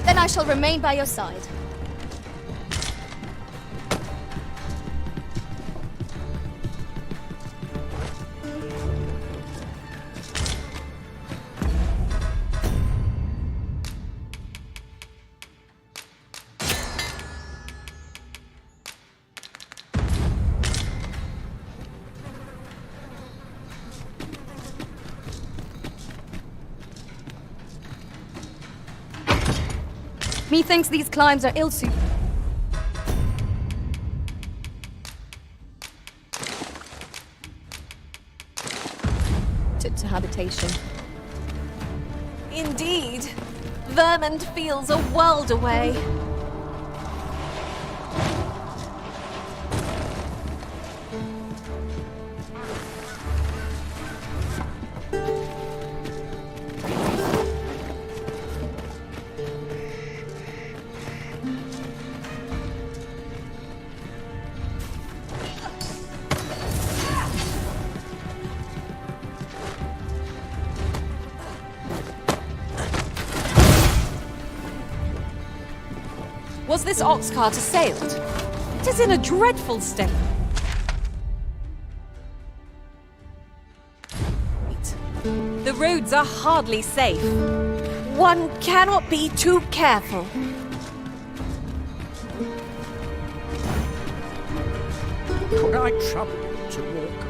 Then I shall remain by your side. Methinks these climbs are ill-suited to habitation. Indeed. Vermont feels a world away. Was this ox cart assailed? It is in a dreadful state. The roads are hardly safe. One cannot be too careful. Could I trouble you to walk away?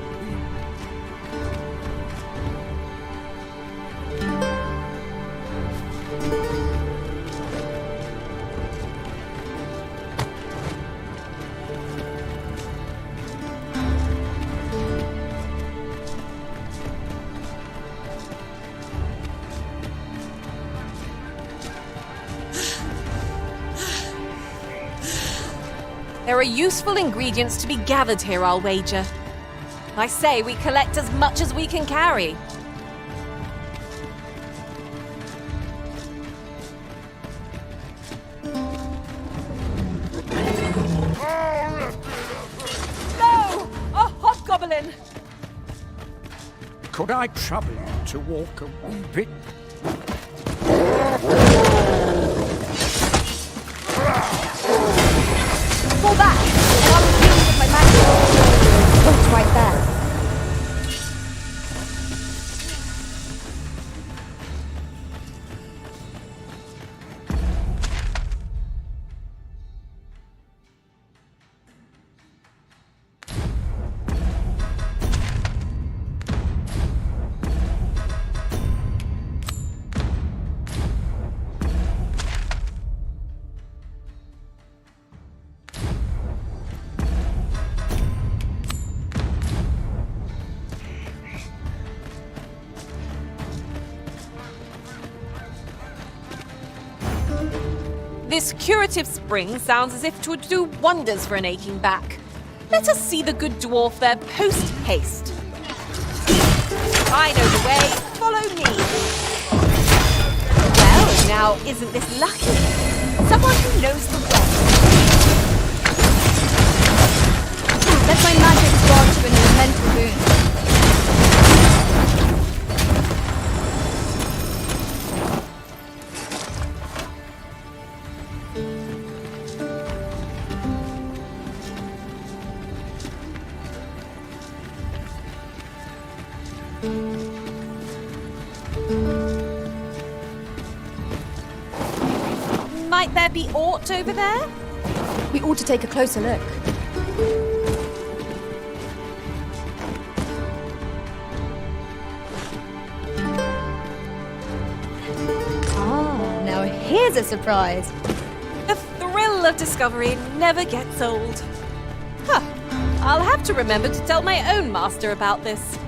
There are useful ingredients to be gathered here, I'll wager. I say we collect as much as we can carry. No! A hobgoblin! Could I trouble you to walk a wee bit? Fall back, and I will deal with my magic. Point right there. This curative spring sounds as if it would do wonders for an aching back. Let us see the good dwarf there post-haste. I know the way. Follow me. Well, now, isn't this lucky? Someone who knows the way. Let my magic grant you an elemental boon. Might there be aught over there? We ought to take a closer look. Ah, now here's a surprise. The thrill of discovery never gets old. Huh. I'll have to remember to tell my own master about this.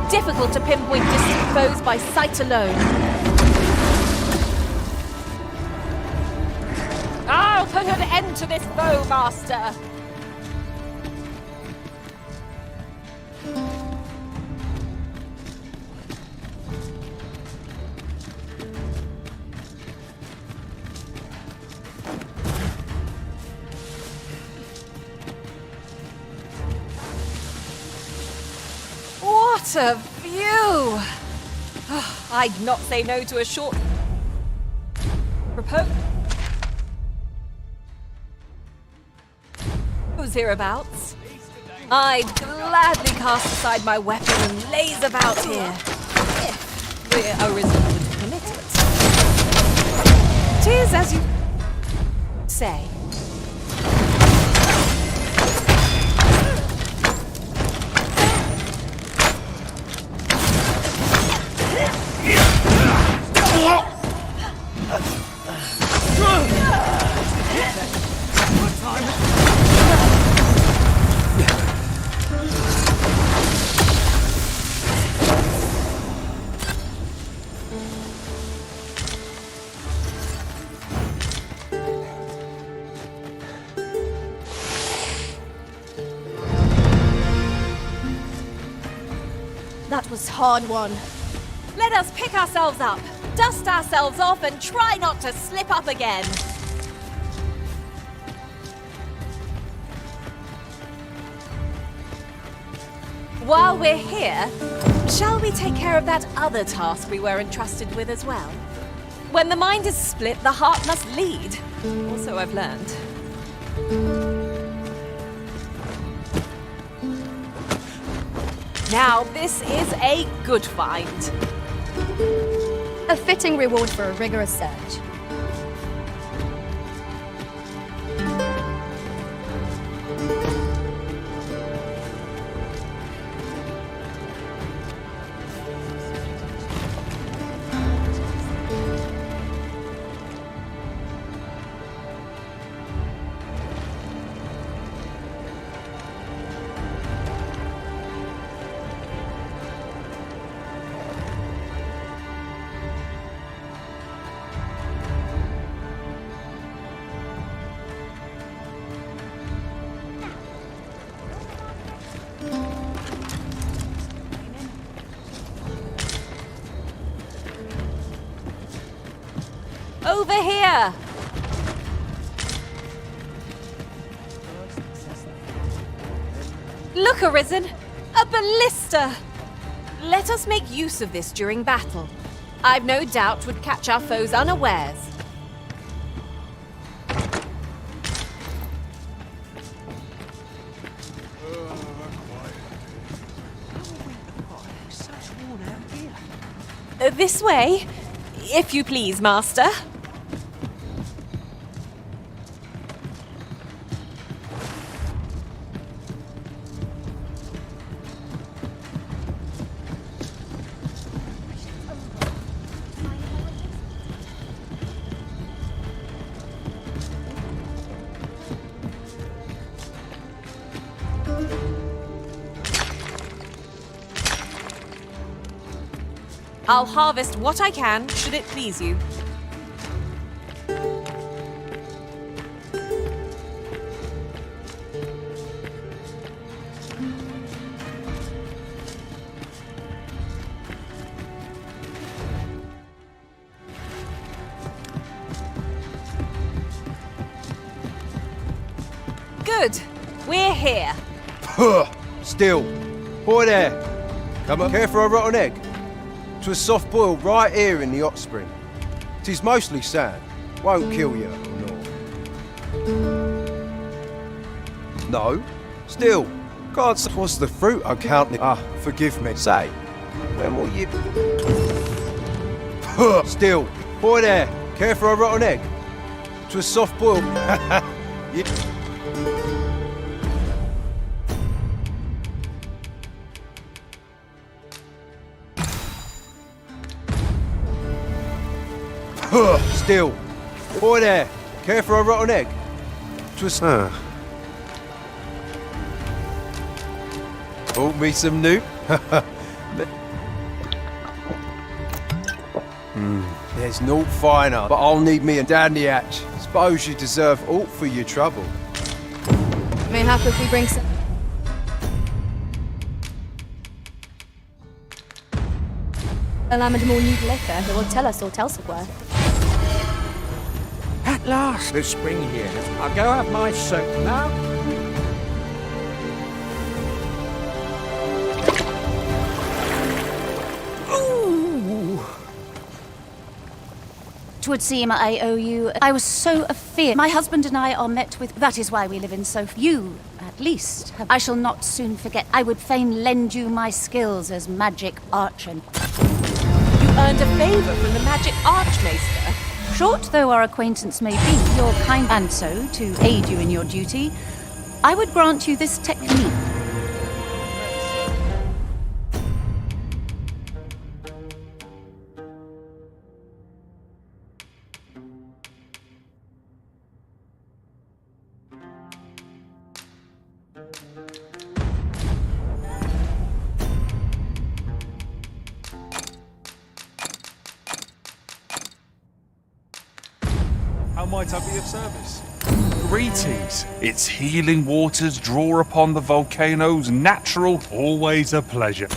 Difficult to pinpoint distant foes by sight alone. I'll put an end to this foe, Master! What a view! I'd not say no to a short propose hereabouts. I'd gladly cast aside my weapon and laze about here, if we're arisen would permit it. 'Tis as you say. was hard won. Let us pick ourselves up, dust ourselves off, and try not to slip up again. While we're here, shall we take care of that other task we were entrusted with as well? When the mind is split, the heart must lead. Also, I've learned. Now, this is a good find. A fitting reward for a rigorous search. Over here! Look, Arisen! A ballista! Let us make use of this during battle. I've no doubt would catch our foes unawares. This way, if you please, Master. I'll harvest what I can, should it please you. Good. We're here. Still. Boy there. Come on. Care for a rotten egg? 'Twas soft boiled right here in the hot spring. 'Tis mostly sand. Won't kill you, no. Still. God, what's the fruit I counted? Forgive me. Say, when will you... Still. Boy there. Care for a rotten egg? 'Twas soft boiled... you... Still. Boy there. Care for a rotten egg? 'Twas... Bought me some new... There's naught finer, but I'll need me a dandy hatch. Suppose you deserve aught for your trouble. Mayhap if we bring some... a lamad more new liquor that will tell us all elsewhere. At last, the spring here. I'll go have my soak now. Ooh. 'Twould seem I owe you. I was so afeard. My husband and I are met with. That is why we live in so. You, at least. I shall not soon forget. I would fain lend you my skills as magic archer. You earned a favor from the magic archmaester. Short though our acquaintance may be, you're kind, and so, to aid you in your duty, I would grant you this technique. How might I be of service? Greetings. Its healing waters draw upon the volcano's natural. Always a pleasure.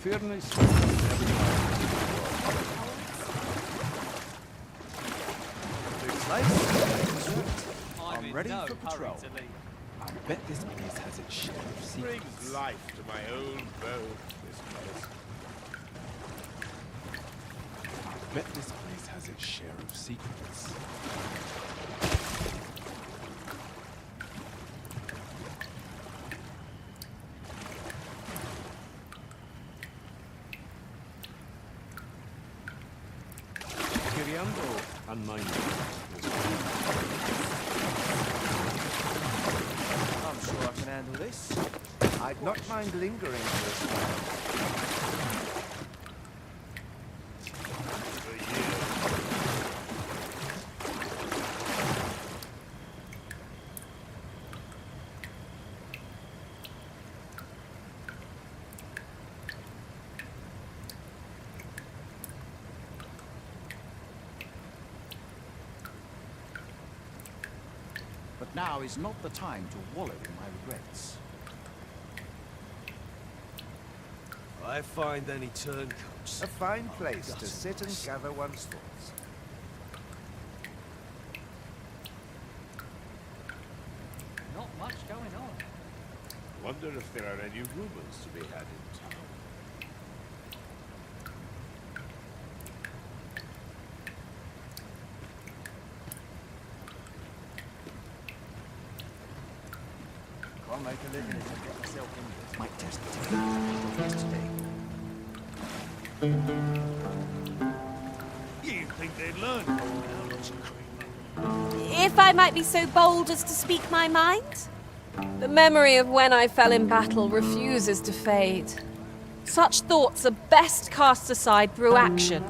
fairness, I'm ready for patrol. I bet this place has its share of secrets. Brings life to my old boat, this place. I bet this place has its share of secrets. Queriendo unmind. I'm sure I can handle this. I'd not mind lingering for a while. But now is not the time to wallow in my regrets. I find any turncoats. A fine place to sit and gather one's thoughts. Not much going on. Wonder if there are any rumors to be had in town. Can't make a living if I get myself in this. My destiny yesterday. You think they'd learn? Now, lots of creep. If I might be so bold as to speak my mind? The memory of when I fell in battle refuses to fade. Such thoughts are best cast aside through action.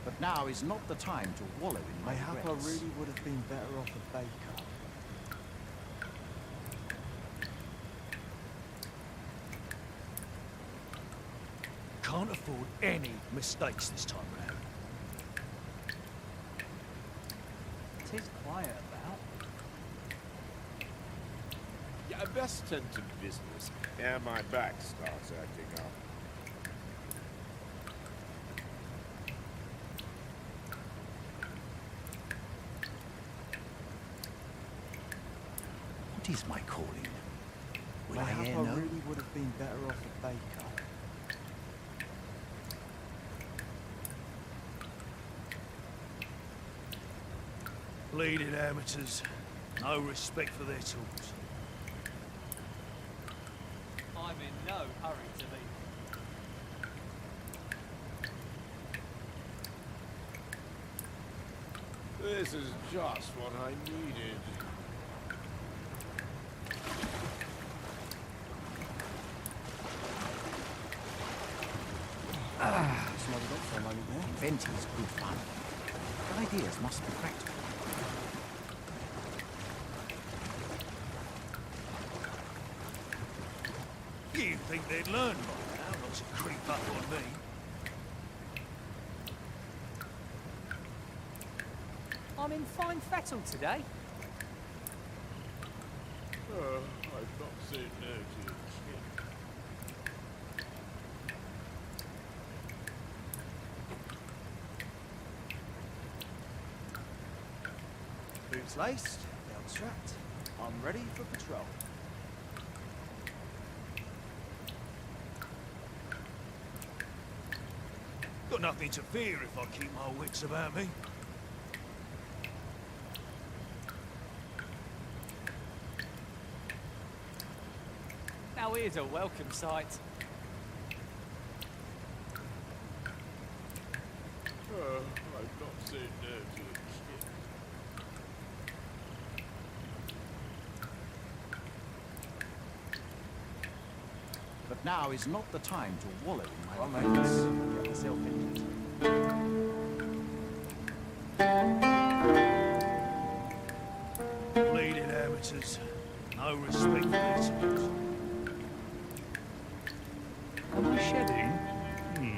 But now is not the time to wallow in my Mayhap I regrets. really would have been better off a baker. Can't afford any mistakes this time round. It is quiet about. Yeah, I best tend to business. Yeah, my back starts acting up. What is my calling? Will I Mayhap hear I no? really would have been better off a baker. Bleeding amateurs. No respect for their tools. I'm in no hurry to leave. This is just what I needed. Slowed up for a moment there. Inventing is good fun. Ideas must be practical. You think they'd learn by now not to creep up on me? I'm in fine fettle today. I've not said no to it. Boots laced, belt strapped. I'm ready for patrol. Got nothing to fear if I keep my wits about me. Now here's a welcome sight. I've not said no to it. But now is not the time to wallow in my I'll make regrets. a living and get myself injured. Bleeding amateurs. No respect for their tools. Am I shedding?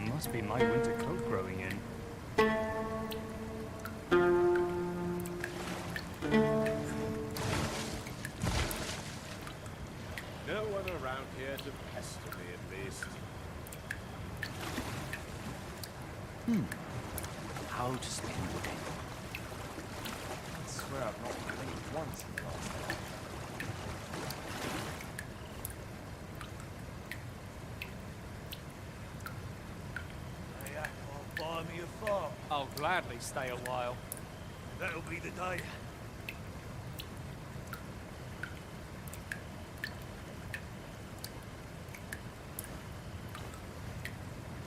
Must Must be my winter coat growing in. No one around here to pester me, at least. How to spend the day. I swear I've not blinked once in the last hour. Hey, I can't buy me a farm. I'll gladly stay a while. That'll be the day.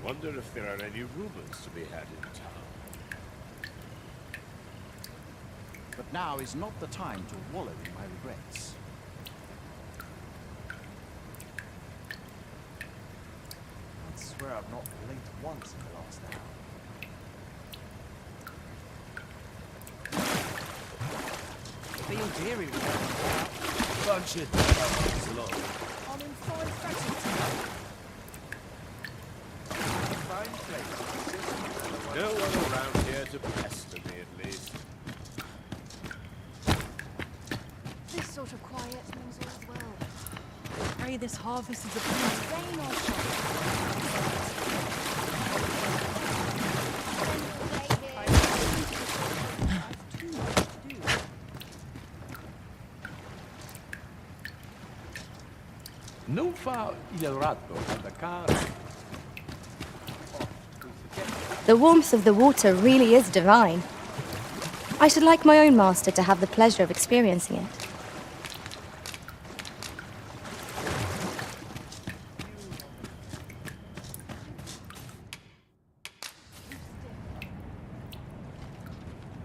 Wonder if there are any rumors to be had in town. But now is not the time to wallow in my regrets. I swear I've not blinked once in the last hour. Feel deary with that. Bunch of thanks a lot. I'm in fine fashion. Fine place. No one around here to pester me, at least. This sort of quiet means all's well. Pray this harvest is a pure rain or shine. Non fa il ratto alla cara. The warmth of the water really is divine. I should like my own master to have the pleasure of experiencing it.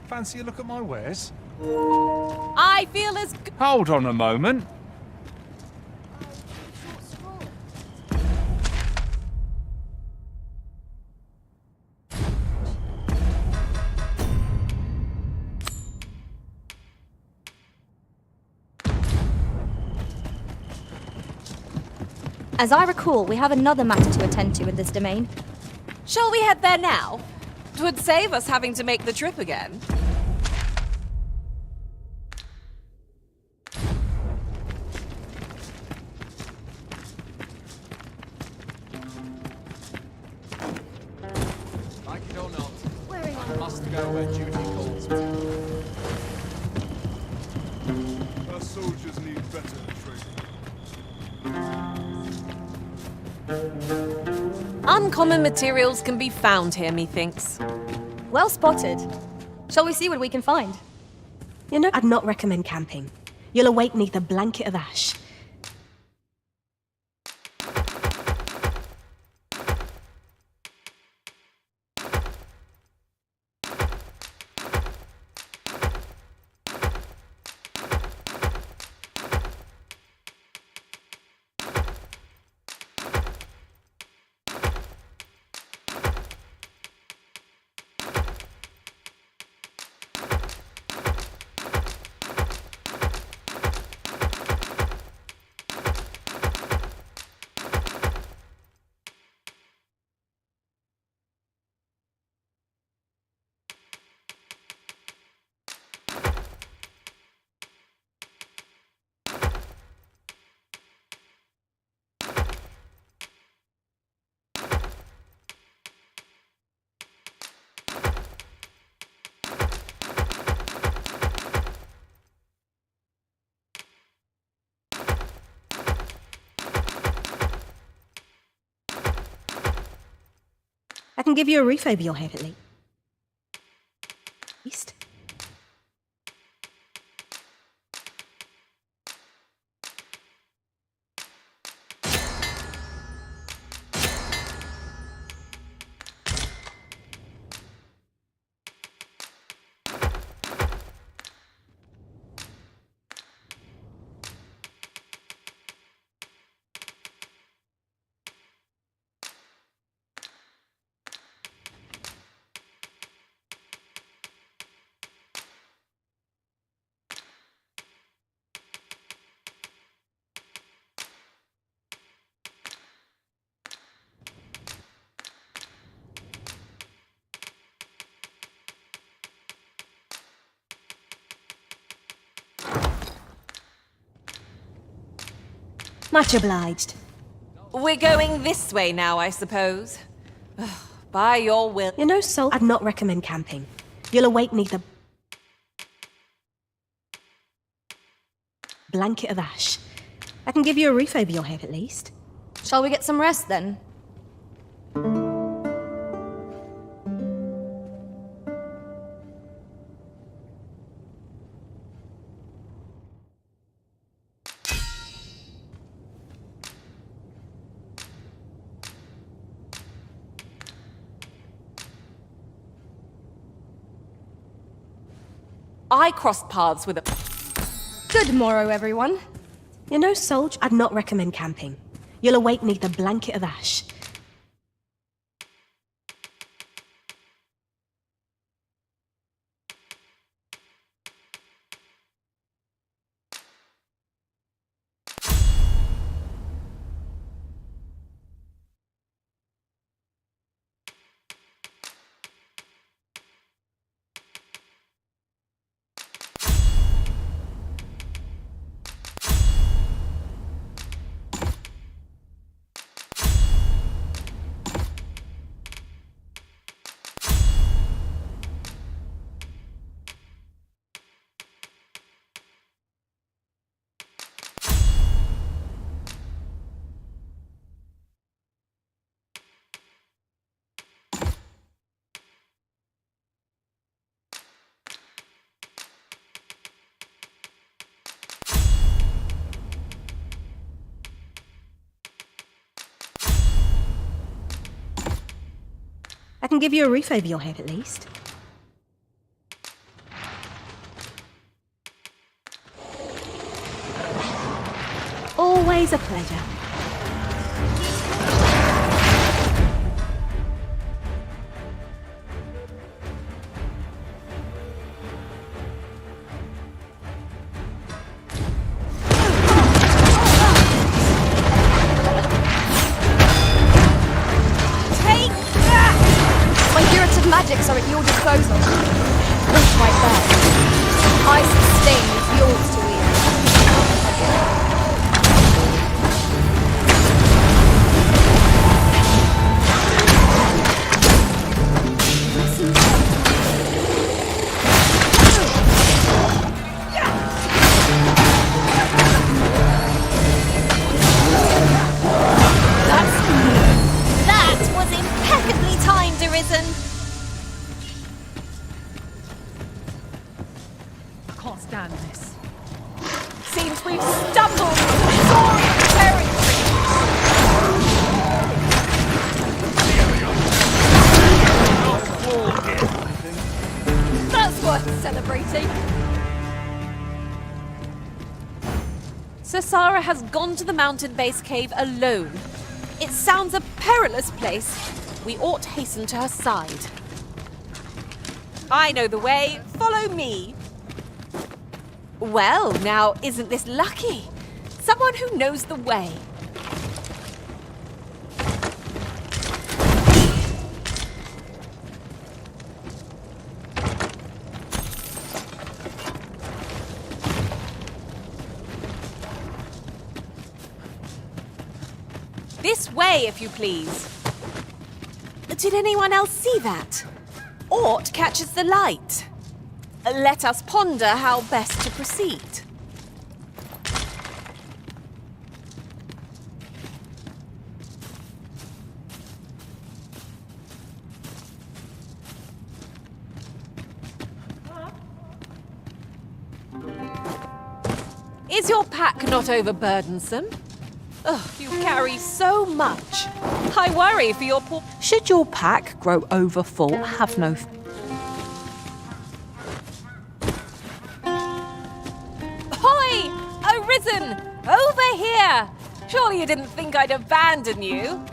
Fancy a look at my wares? I feel as Hold on a moment. As I recall, we have another matter to attend to in this domain. Shall we head there now? 'Twould save us having to make the trip again. Like it or not, I must go where duty calls me. Our soldiers need better training. Uncommon materials can be found here, methinks. Well spotted. Shall we see what we can find? You know, I'd not recommend camping. You'll awake neath a blanket of ash. I can give you a roof over your head at least. Much obliged. We're going this way now, I suppose. Ugh, by your will. You know, Sol, I'd not recommend camping. You'll awake neither blanket of ash. I can give you a roof over your head at least. Shall we get some rest then? I crossed paths with a... Good morrow, everyone. You know, Sol, I'd not recommend camping. You'll awake neither blanket of ash. I can give you a roof over your head at least. Always a pleasure. Magics are at your disposal. Look right there. Ice stain is yours to wield. That was impeccably timed, Arisen. Stand this. Seems we've stumbled into soaring territory. That's worth celebrating. Sir Sarah has gone to the mountain base cave alone. It sounds a perilous place. We ought hasten to her side. I know the way. Follow me. Well, now, isn't this lucky? Someone who knows the way. This way, if you please. Did anyone else see that? Aught catches the light. Let us ponder how best to proceed. Is your pack not overburdensome? Ugh, you carry so much. I worry for your poor... Should your pack grow over full, have no... Hoi! Arisen! Over here! Surely you didn't think I'd abandon you?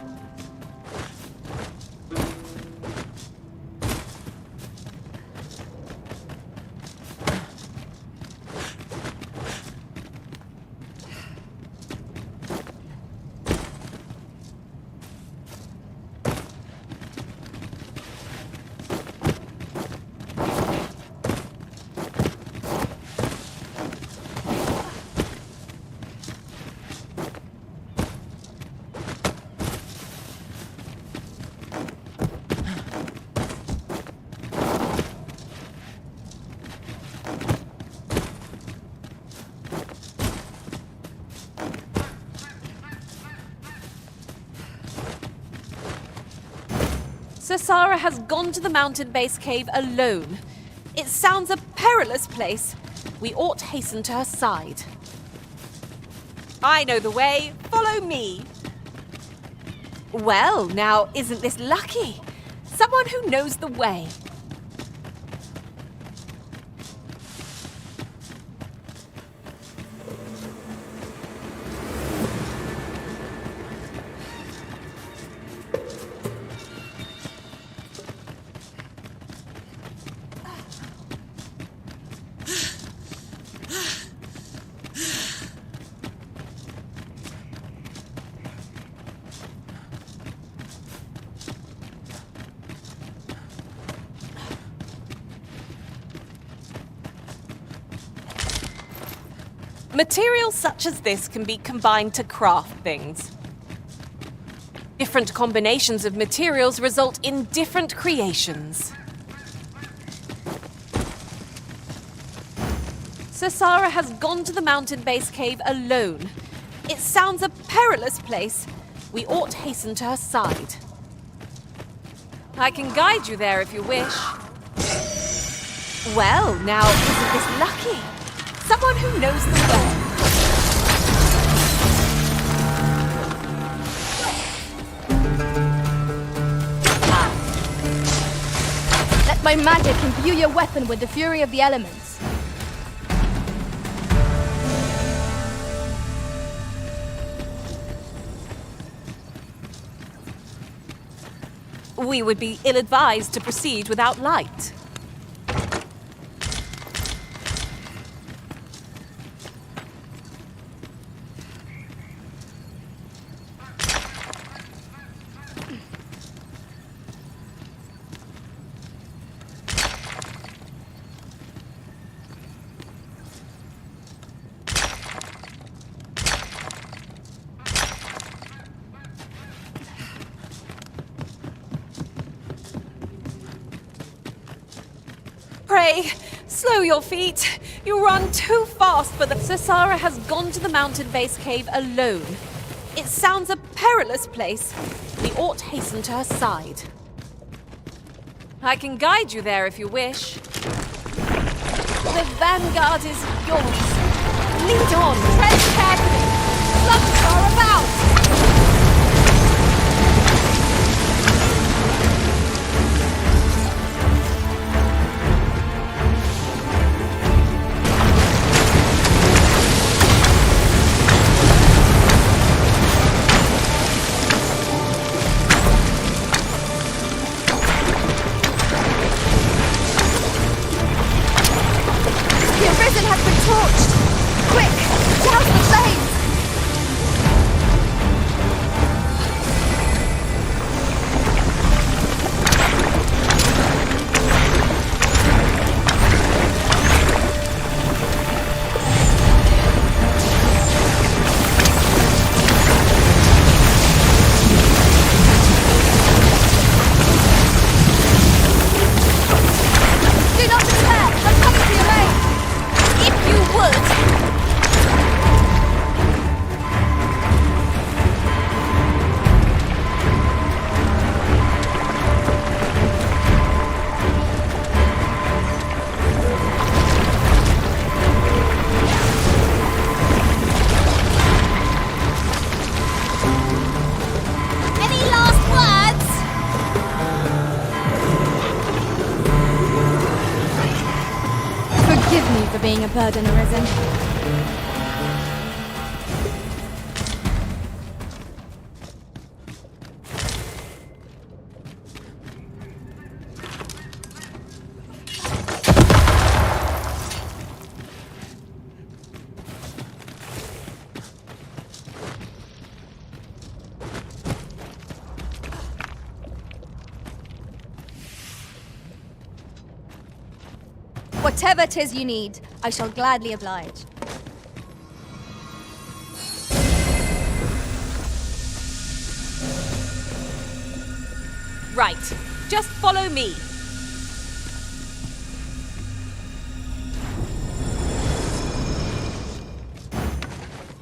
Sasara has gone to the mountain base cave alone. It sounds a perilous place. We ought hasten to her side. I know the way. Follow me. Well, now, isn't this lucky? Someone who knows the way. Materials such as this can be combined to craft things. Different combinations of materials result in different creations. Sasara has gone to the mountain base cave alone. It sounds a perilous place. We ought hasten to her side. I can guide you there if you wish. Well, now, isn't this lucky? Someone who knows the way. Let my magic imbue your weapon with the fury of the elements. We would be ill-advised to proceed without light. Pray, slow your feet. You run too fast for the... Sasara has gone to the mountain base cave alone. It sounds a perilous place. We ought hasten to her side. I can guide you there if you wish. The vanguard is yours. Lead on, tread carefully. Slugs are about. Being a burden arisen. Whatever 'tis you need, I shall gladly oblige. Right, just follow me.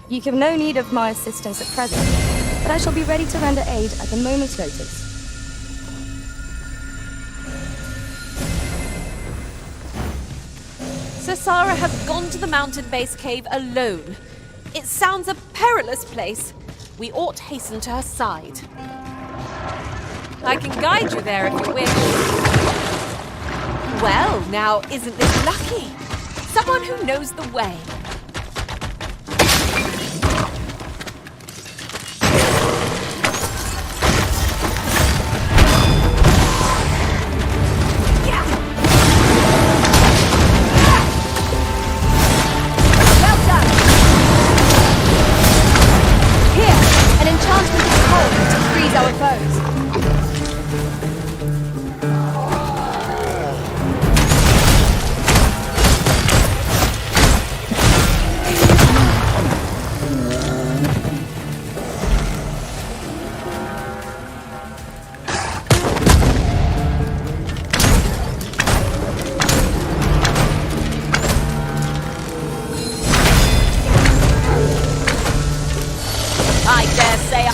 You have no need of my assistance at present, but I shall be ready to render aid at a moment's notice. Sarah has gone to the mountain base cave alone. It sounds a perilous place. We ought hasten to her side. I can guide you there if you wish. Well, now, isn't this lucky? Someone who knows the way.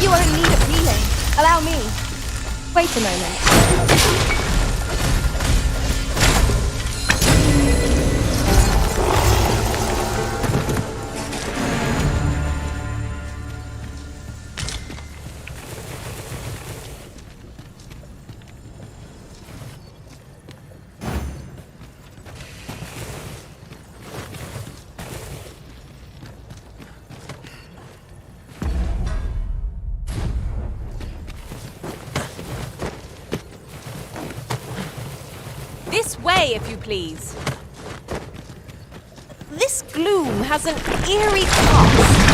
You are in need of healing. Allow me. Wait a moment. This way, if you please. This gloom has an eerie cast.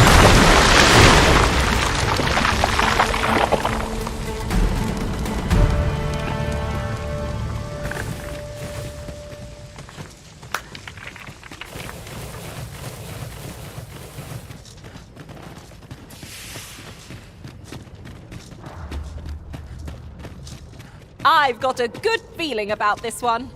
I've got a good feeling about this one.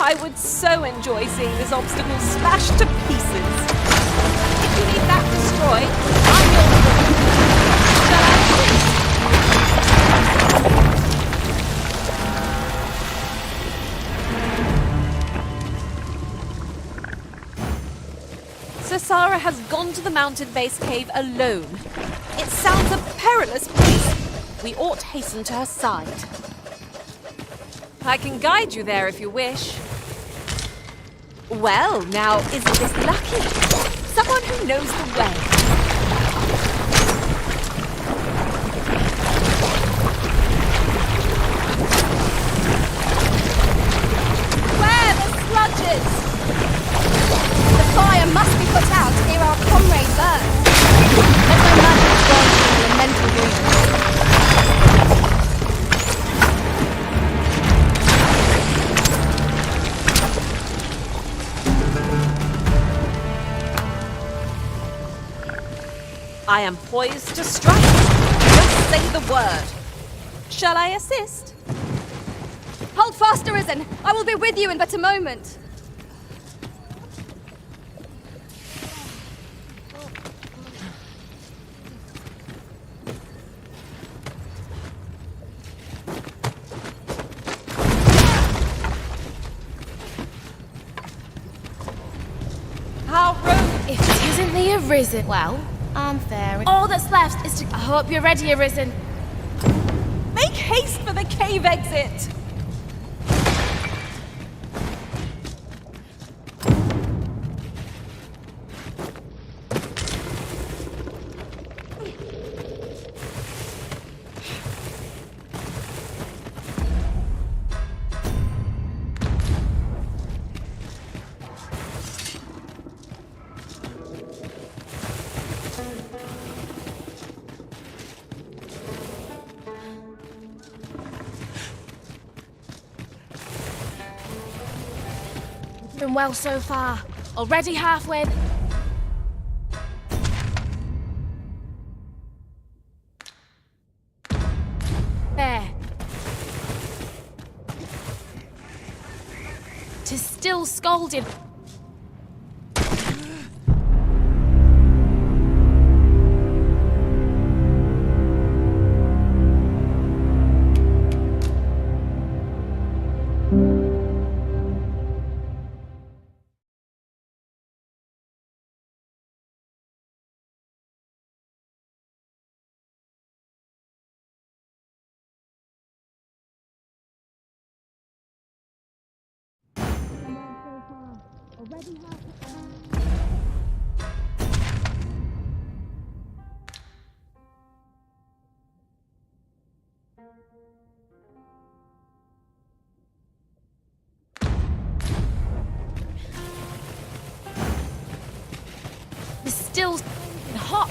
I would so enjoy seeing this obstacle smashed to pieces. If you need that destroyed, I will. Shall I? Sarah has gone to the mountain base cave alone. It sounds a perilous place. We ought hasten to her side. I can guide you there if you wish. Well, now, isn't this lucky? Someone who knows the way. Where the sludges? The fire must be put out to hear our comrade burn. Let my magic grant you a mental dream. I am poised to strike. Just say the word. Shall I assist? Hold fast, Arisen. I will be with you in but a moment. If it isn't the Arisen, well, I'm fair. All that's left is to... I hope you're ready, Arisen. Make haste for the cave exit! Been well so far. Already halfway. There. 'Tis still scalded. It's still hot.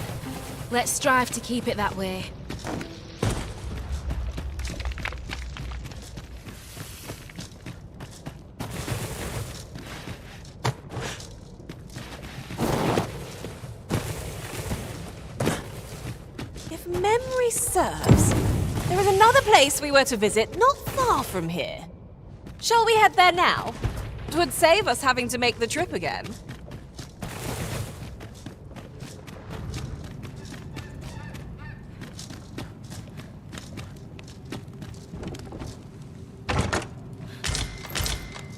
Let's strive to keep it that way. If memory serves, there is another place we were to visit not far from here. Shall we head there now? It would save us having to make the trip again.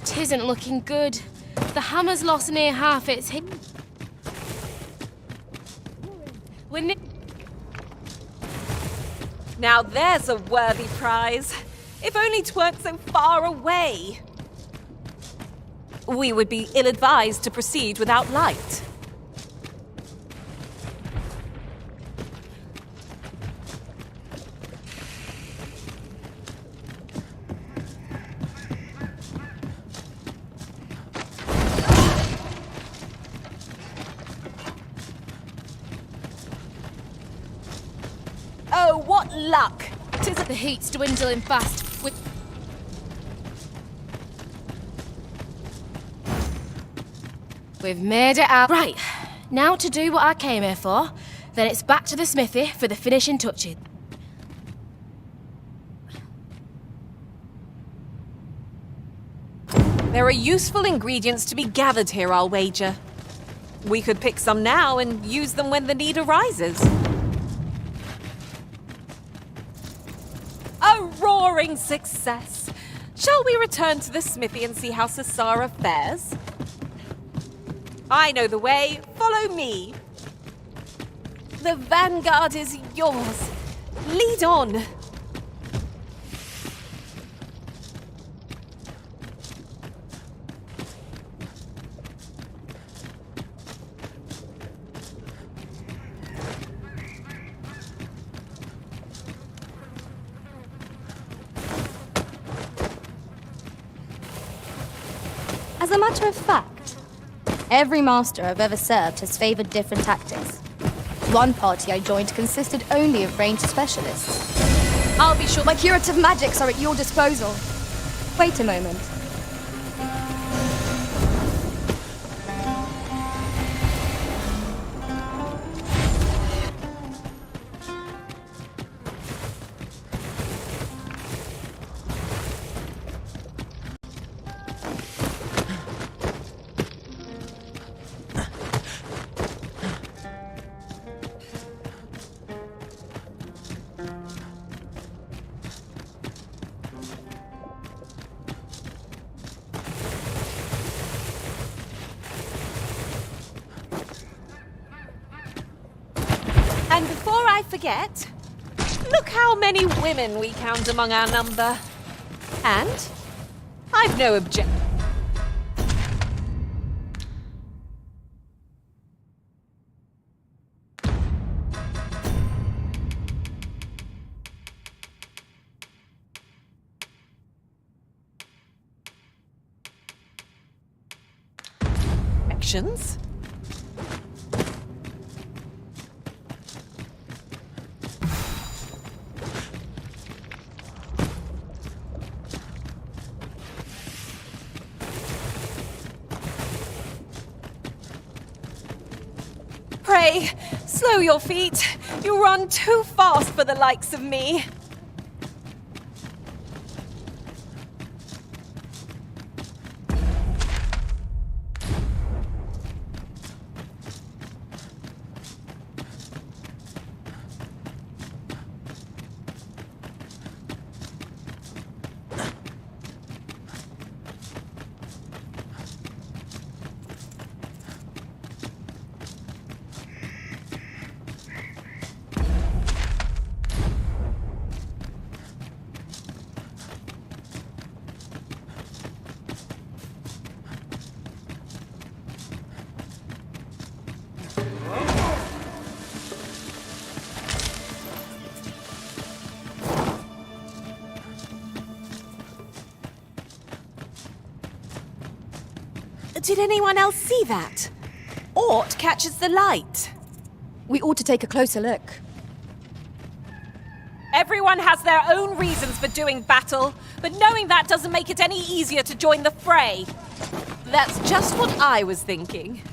Tisn't looking good. The hammer's lost near half its hit. Now there's a worthy prize. If only 'tweren't so far away. We would be ill-advised to proceed without light. Oh, what luck! 'Tis The heat's dwindling fast. We've made it out. Right, now to do what I came here for. Then it's back to the smithy for the finishing touches. There are useful ingredients to be gathered here, I'll wager. We could pick some now and use them when the need arises. A roaring success! Shall we return to the smithy and see how Sasara fares? I know the way. Follow me. The vanguard is yours. Lead on. As a matter of fact, every master I've ever served has favored different tactics. One party I joined consisted only of ranged specialists. I'll be sure my curative magics are at your disposal. Wait a moment. And before I forget, look how many women we count among our number. And I've no objection. Actions? Pray, slow your feet. You run too fast for the likes of me. Did anyone else see that? Ort catches the light. We ought to take a closer look. Everyone has their own reasons for doing battle, but knowing that doesn't make it any easier to join the fray. That's just what I was thinking.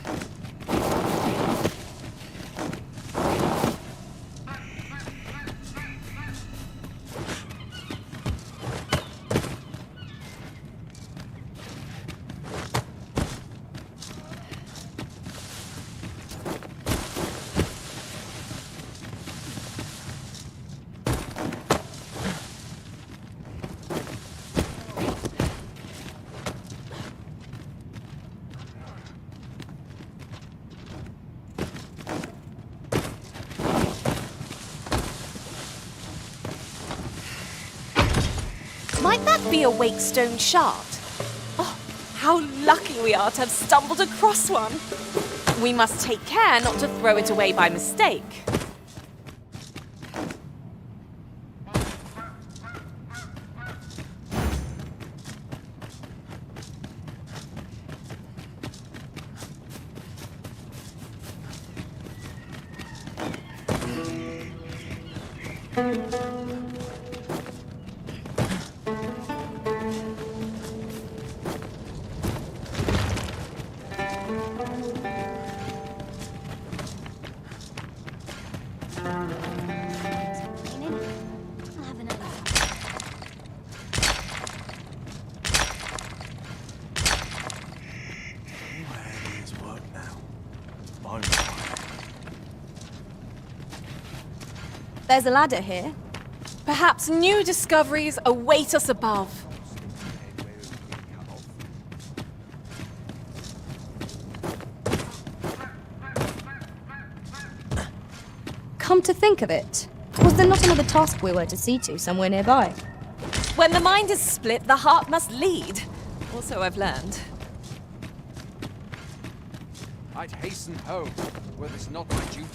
Might that be a Wakestone shard? Oh, how lucky we are to have stumbled across one. We must take care not to throw it away by mistake. There's a ladder here. Perhaps new discoveries await us above. Come to think of it, was there not another task we were to see to somewhere nearby? When the mind is split, the heart must lead. Also, I've learned. I'd hasten home, were this not my duty.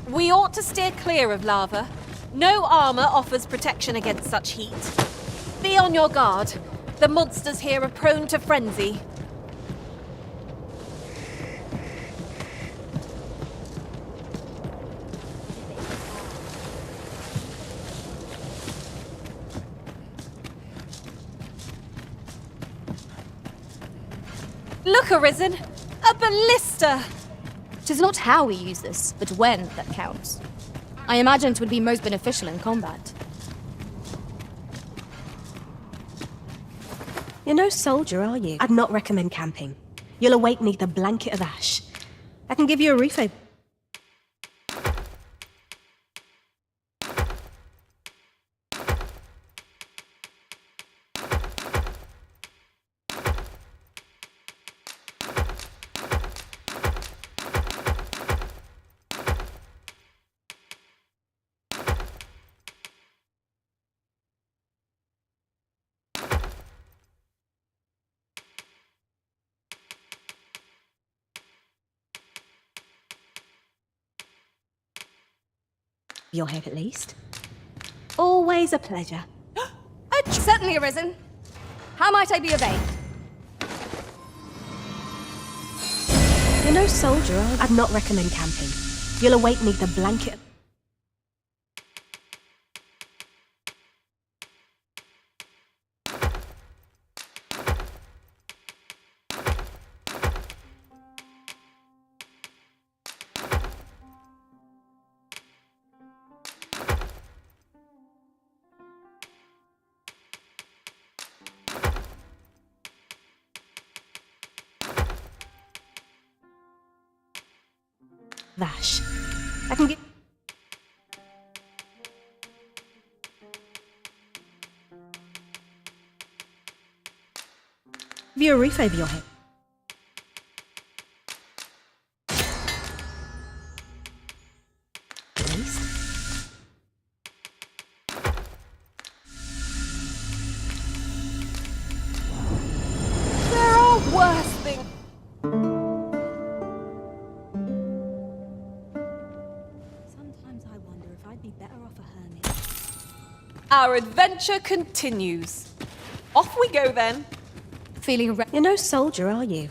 We ought to steer clear of lava. No armor offers protection against such heat. Be on your guard. The monsters here are prone to frenzy. Look, Arisen! A ballista! 'Tis not how we use this, but when that counts. I imagine it would be most beneficial in combat. You're no soldier, are you? I'd not recommend camping. You'll await neath a blanket of ash. I can give you a refill. Your head, at least. Always a pleasure. Certainly, Arisen. How might I be of aid? You're no soldier, are you? I'd not recommend camping. You'll await neath a blanket. Vash. I can give... you a roof over your head. At least. There are worse things. Our adventure continues. Off we go then. Feeling You're no soldier, are you?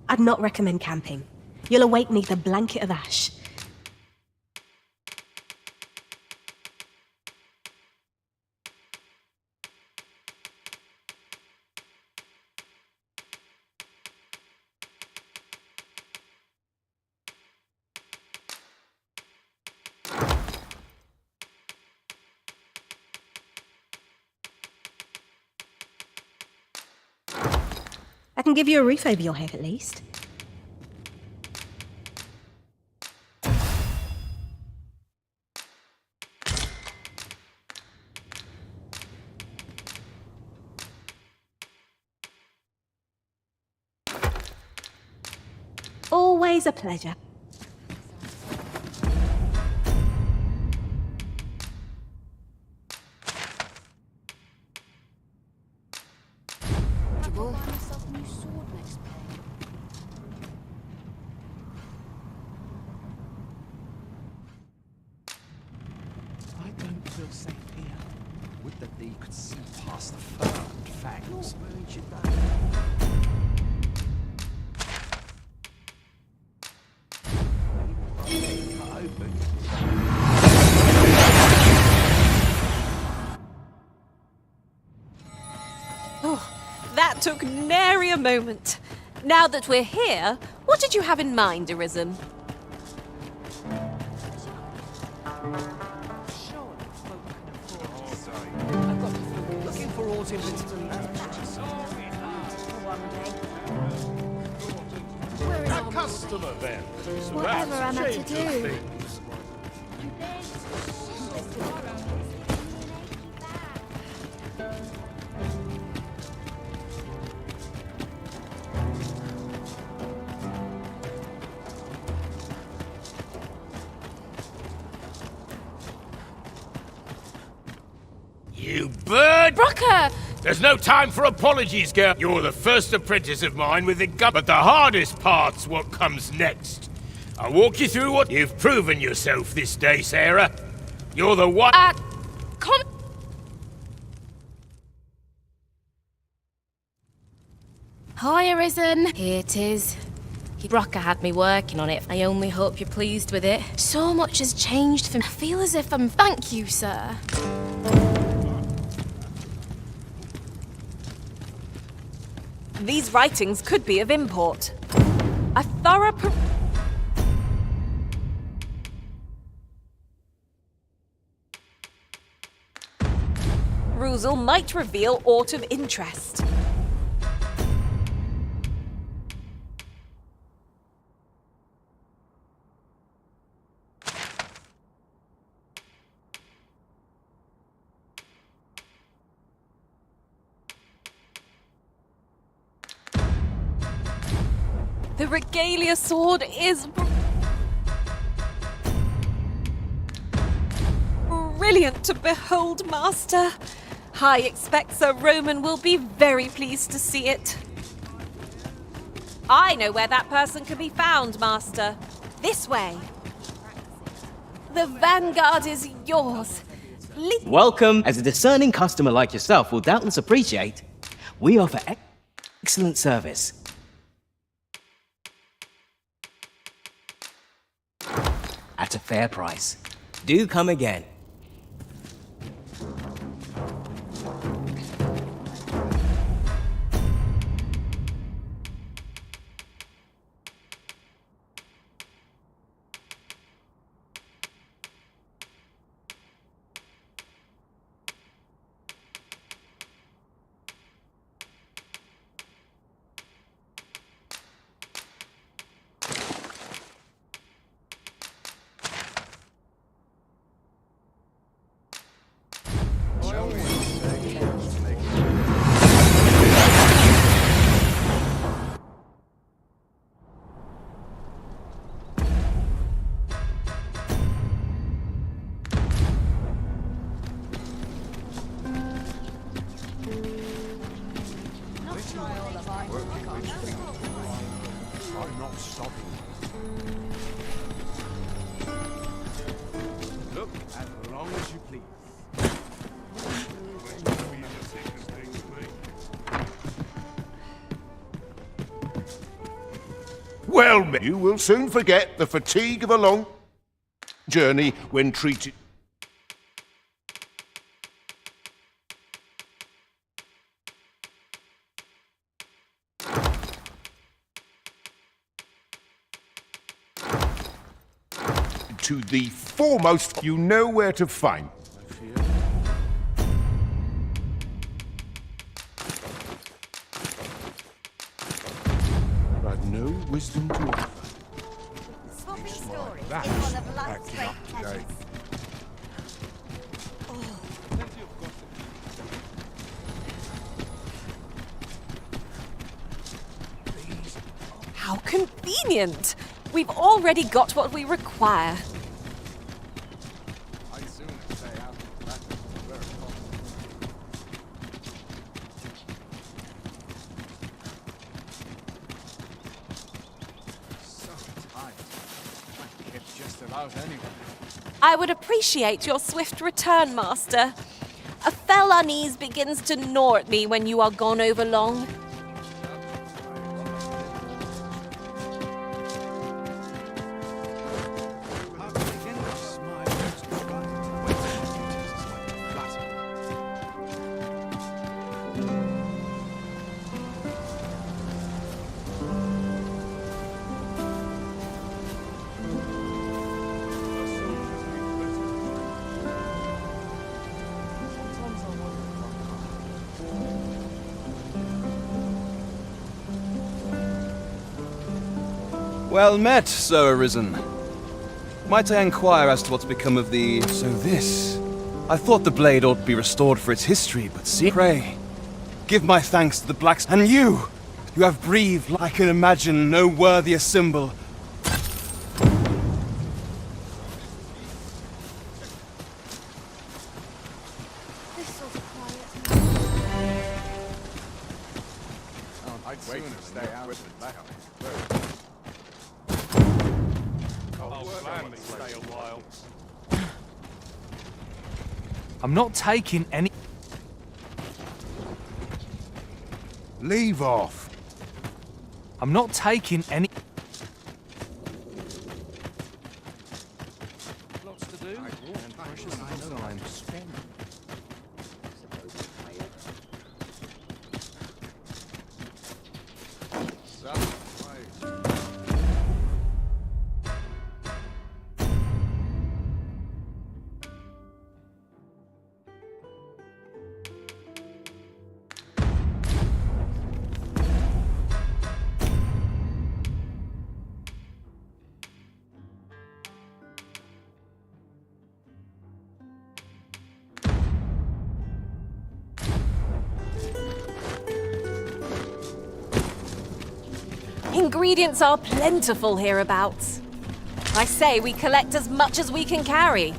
I'd not recommend camping. You'll awake neath a blanket of ash. I can give you a roof over your head at least. Always a pleasure. I don't feel safe here. Would that thee could see past the fur and fangs. Oh, that took nary a moment. Now that we're here, what did you have in mind, Arisen? Looking for autumn A customer then. So Whatever that's I'm at to changed do. things. You bird! Brocker! There's no time for apologies, girl. You're the first apprentice of mine with the gun, but the hardest part's what comes next. I'll walk you through what you've proven yourself this day, Sarah. You're the one. Hi, Arisen. Here it is. Brocker had me working on it. I only hope you're pleased with it. So much has changed for me. I feel as if I'm... Thank you, sir. These writings could be of import. A thorough perusal might reveal aught of interest. The regalia sword is brilliant to behold, Master. I expect Sir Roman will be very pleased to see it. I know where that person can be found, Master. This way. The vanguard is yours. Welcome. As a discerning customer like yourself will doubtless appreciate, we offer excellent service. At a fair price. Do come again. I'm not stopping. Look as long as you please. Well, you will soon forget the fatigue of a long journey when treated. To the foremost, you know where to find. But no wisdom to offer. Swapping stories is That's one of life's acting great up to pleasures. date. How convenient! We've already got what we require. I'd sooner stay out of the battle where possible. So tight. I can get just about anywhere. I would appreciate your swift return, Master. A fell unease begins to gnaw at me when you are gone over long. Well met, Sir Arisen. Might I inquire as to what's become of the... So this... I thought the blade ought to be restored for its history, but see... Pray, give my thanks to the blacks... And you! You have breathed, I can imagine, no worthier symbol. I'd sooner stay out of the battle. Stay a while. I'm not taking any... Leave off. I'm not taking any... Lots to do, and precious little time to spend. Ingredients are plentiful hereabouts. I say we collect as much as we can carry.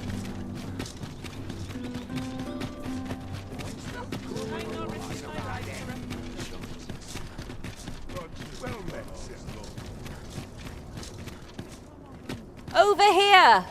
Over here!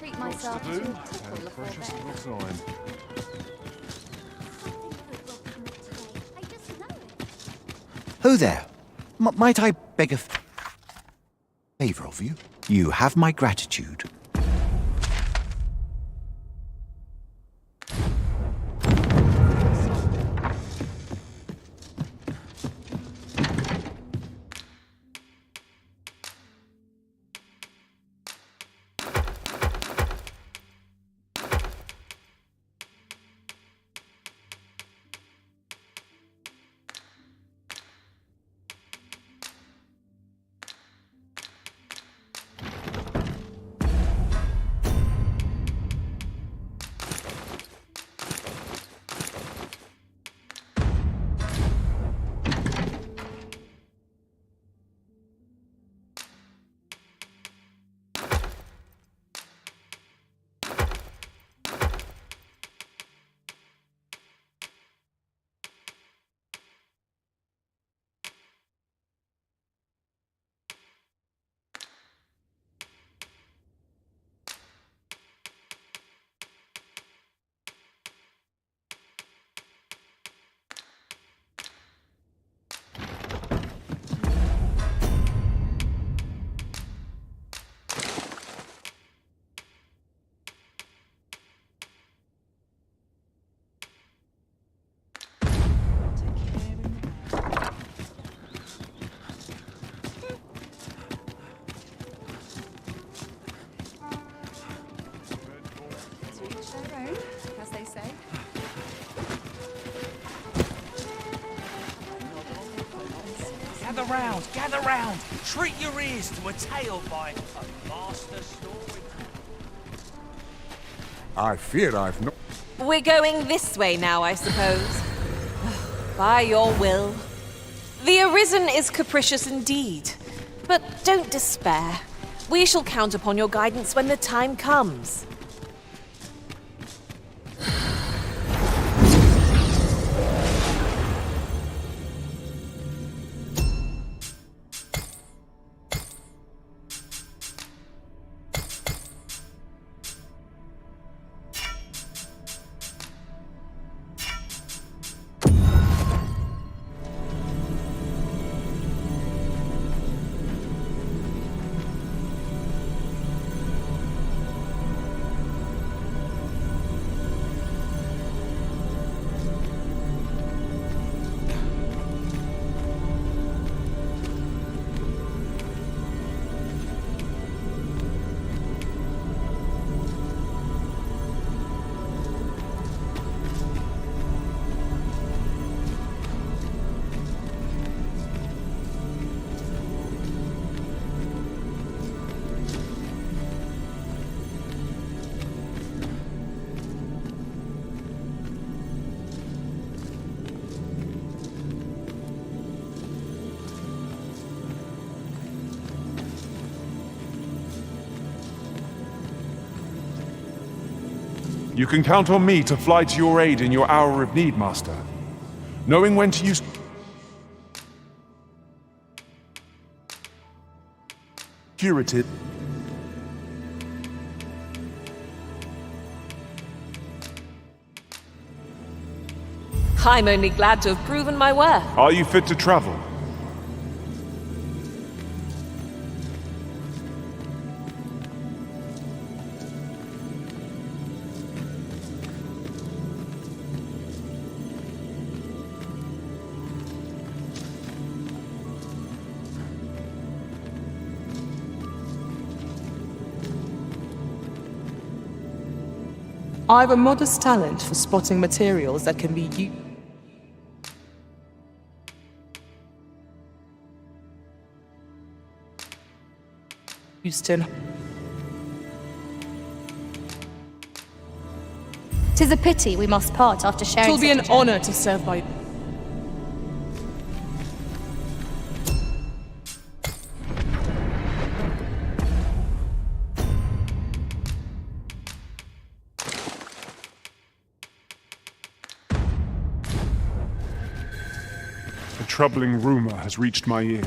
treat myself to a tickle before Precious bed. little time. Who there? Might I beg a favor of you? You have my gratitude. To each their own, as they say. Gather round! Treat your ears to a tale by a master story. I fear I've not. We're going this way now, I suppose. By your will. The Arisen is capricious indeed. But don't despair. We shall count upon your guidance when the time comes. You can count on me to fly to your aid in your hour of need, Master. Knowing when to use curative. I'm only glad to have proven my worth. Are you fit to travel? I've a modest talent for spotting materials that can be used in. 'Tis a pity we must part after sharing. It'll be an such a journey. honor to serve by. A troubling rumor has reached my ear.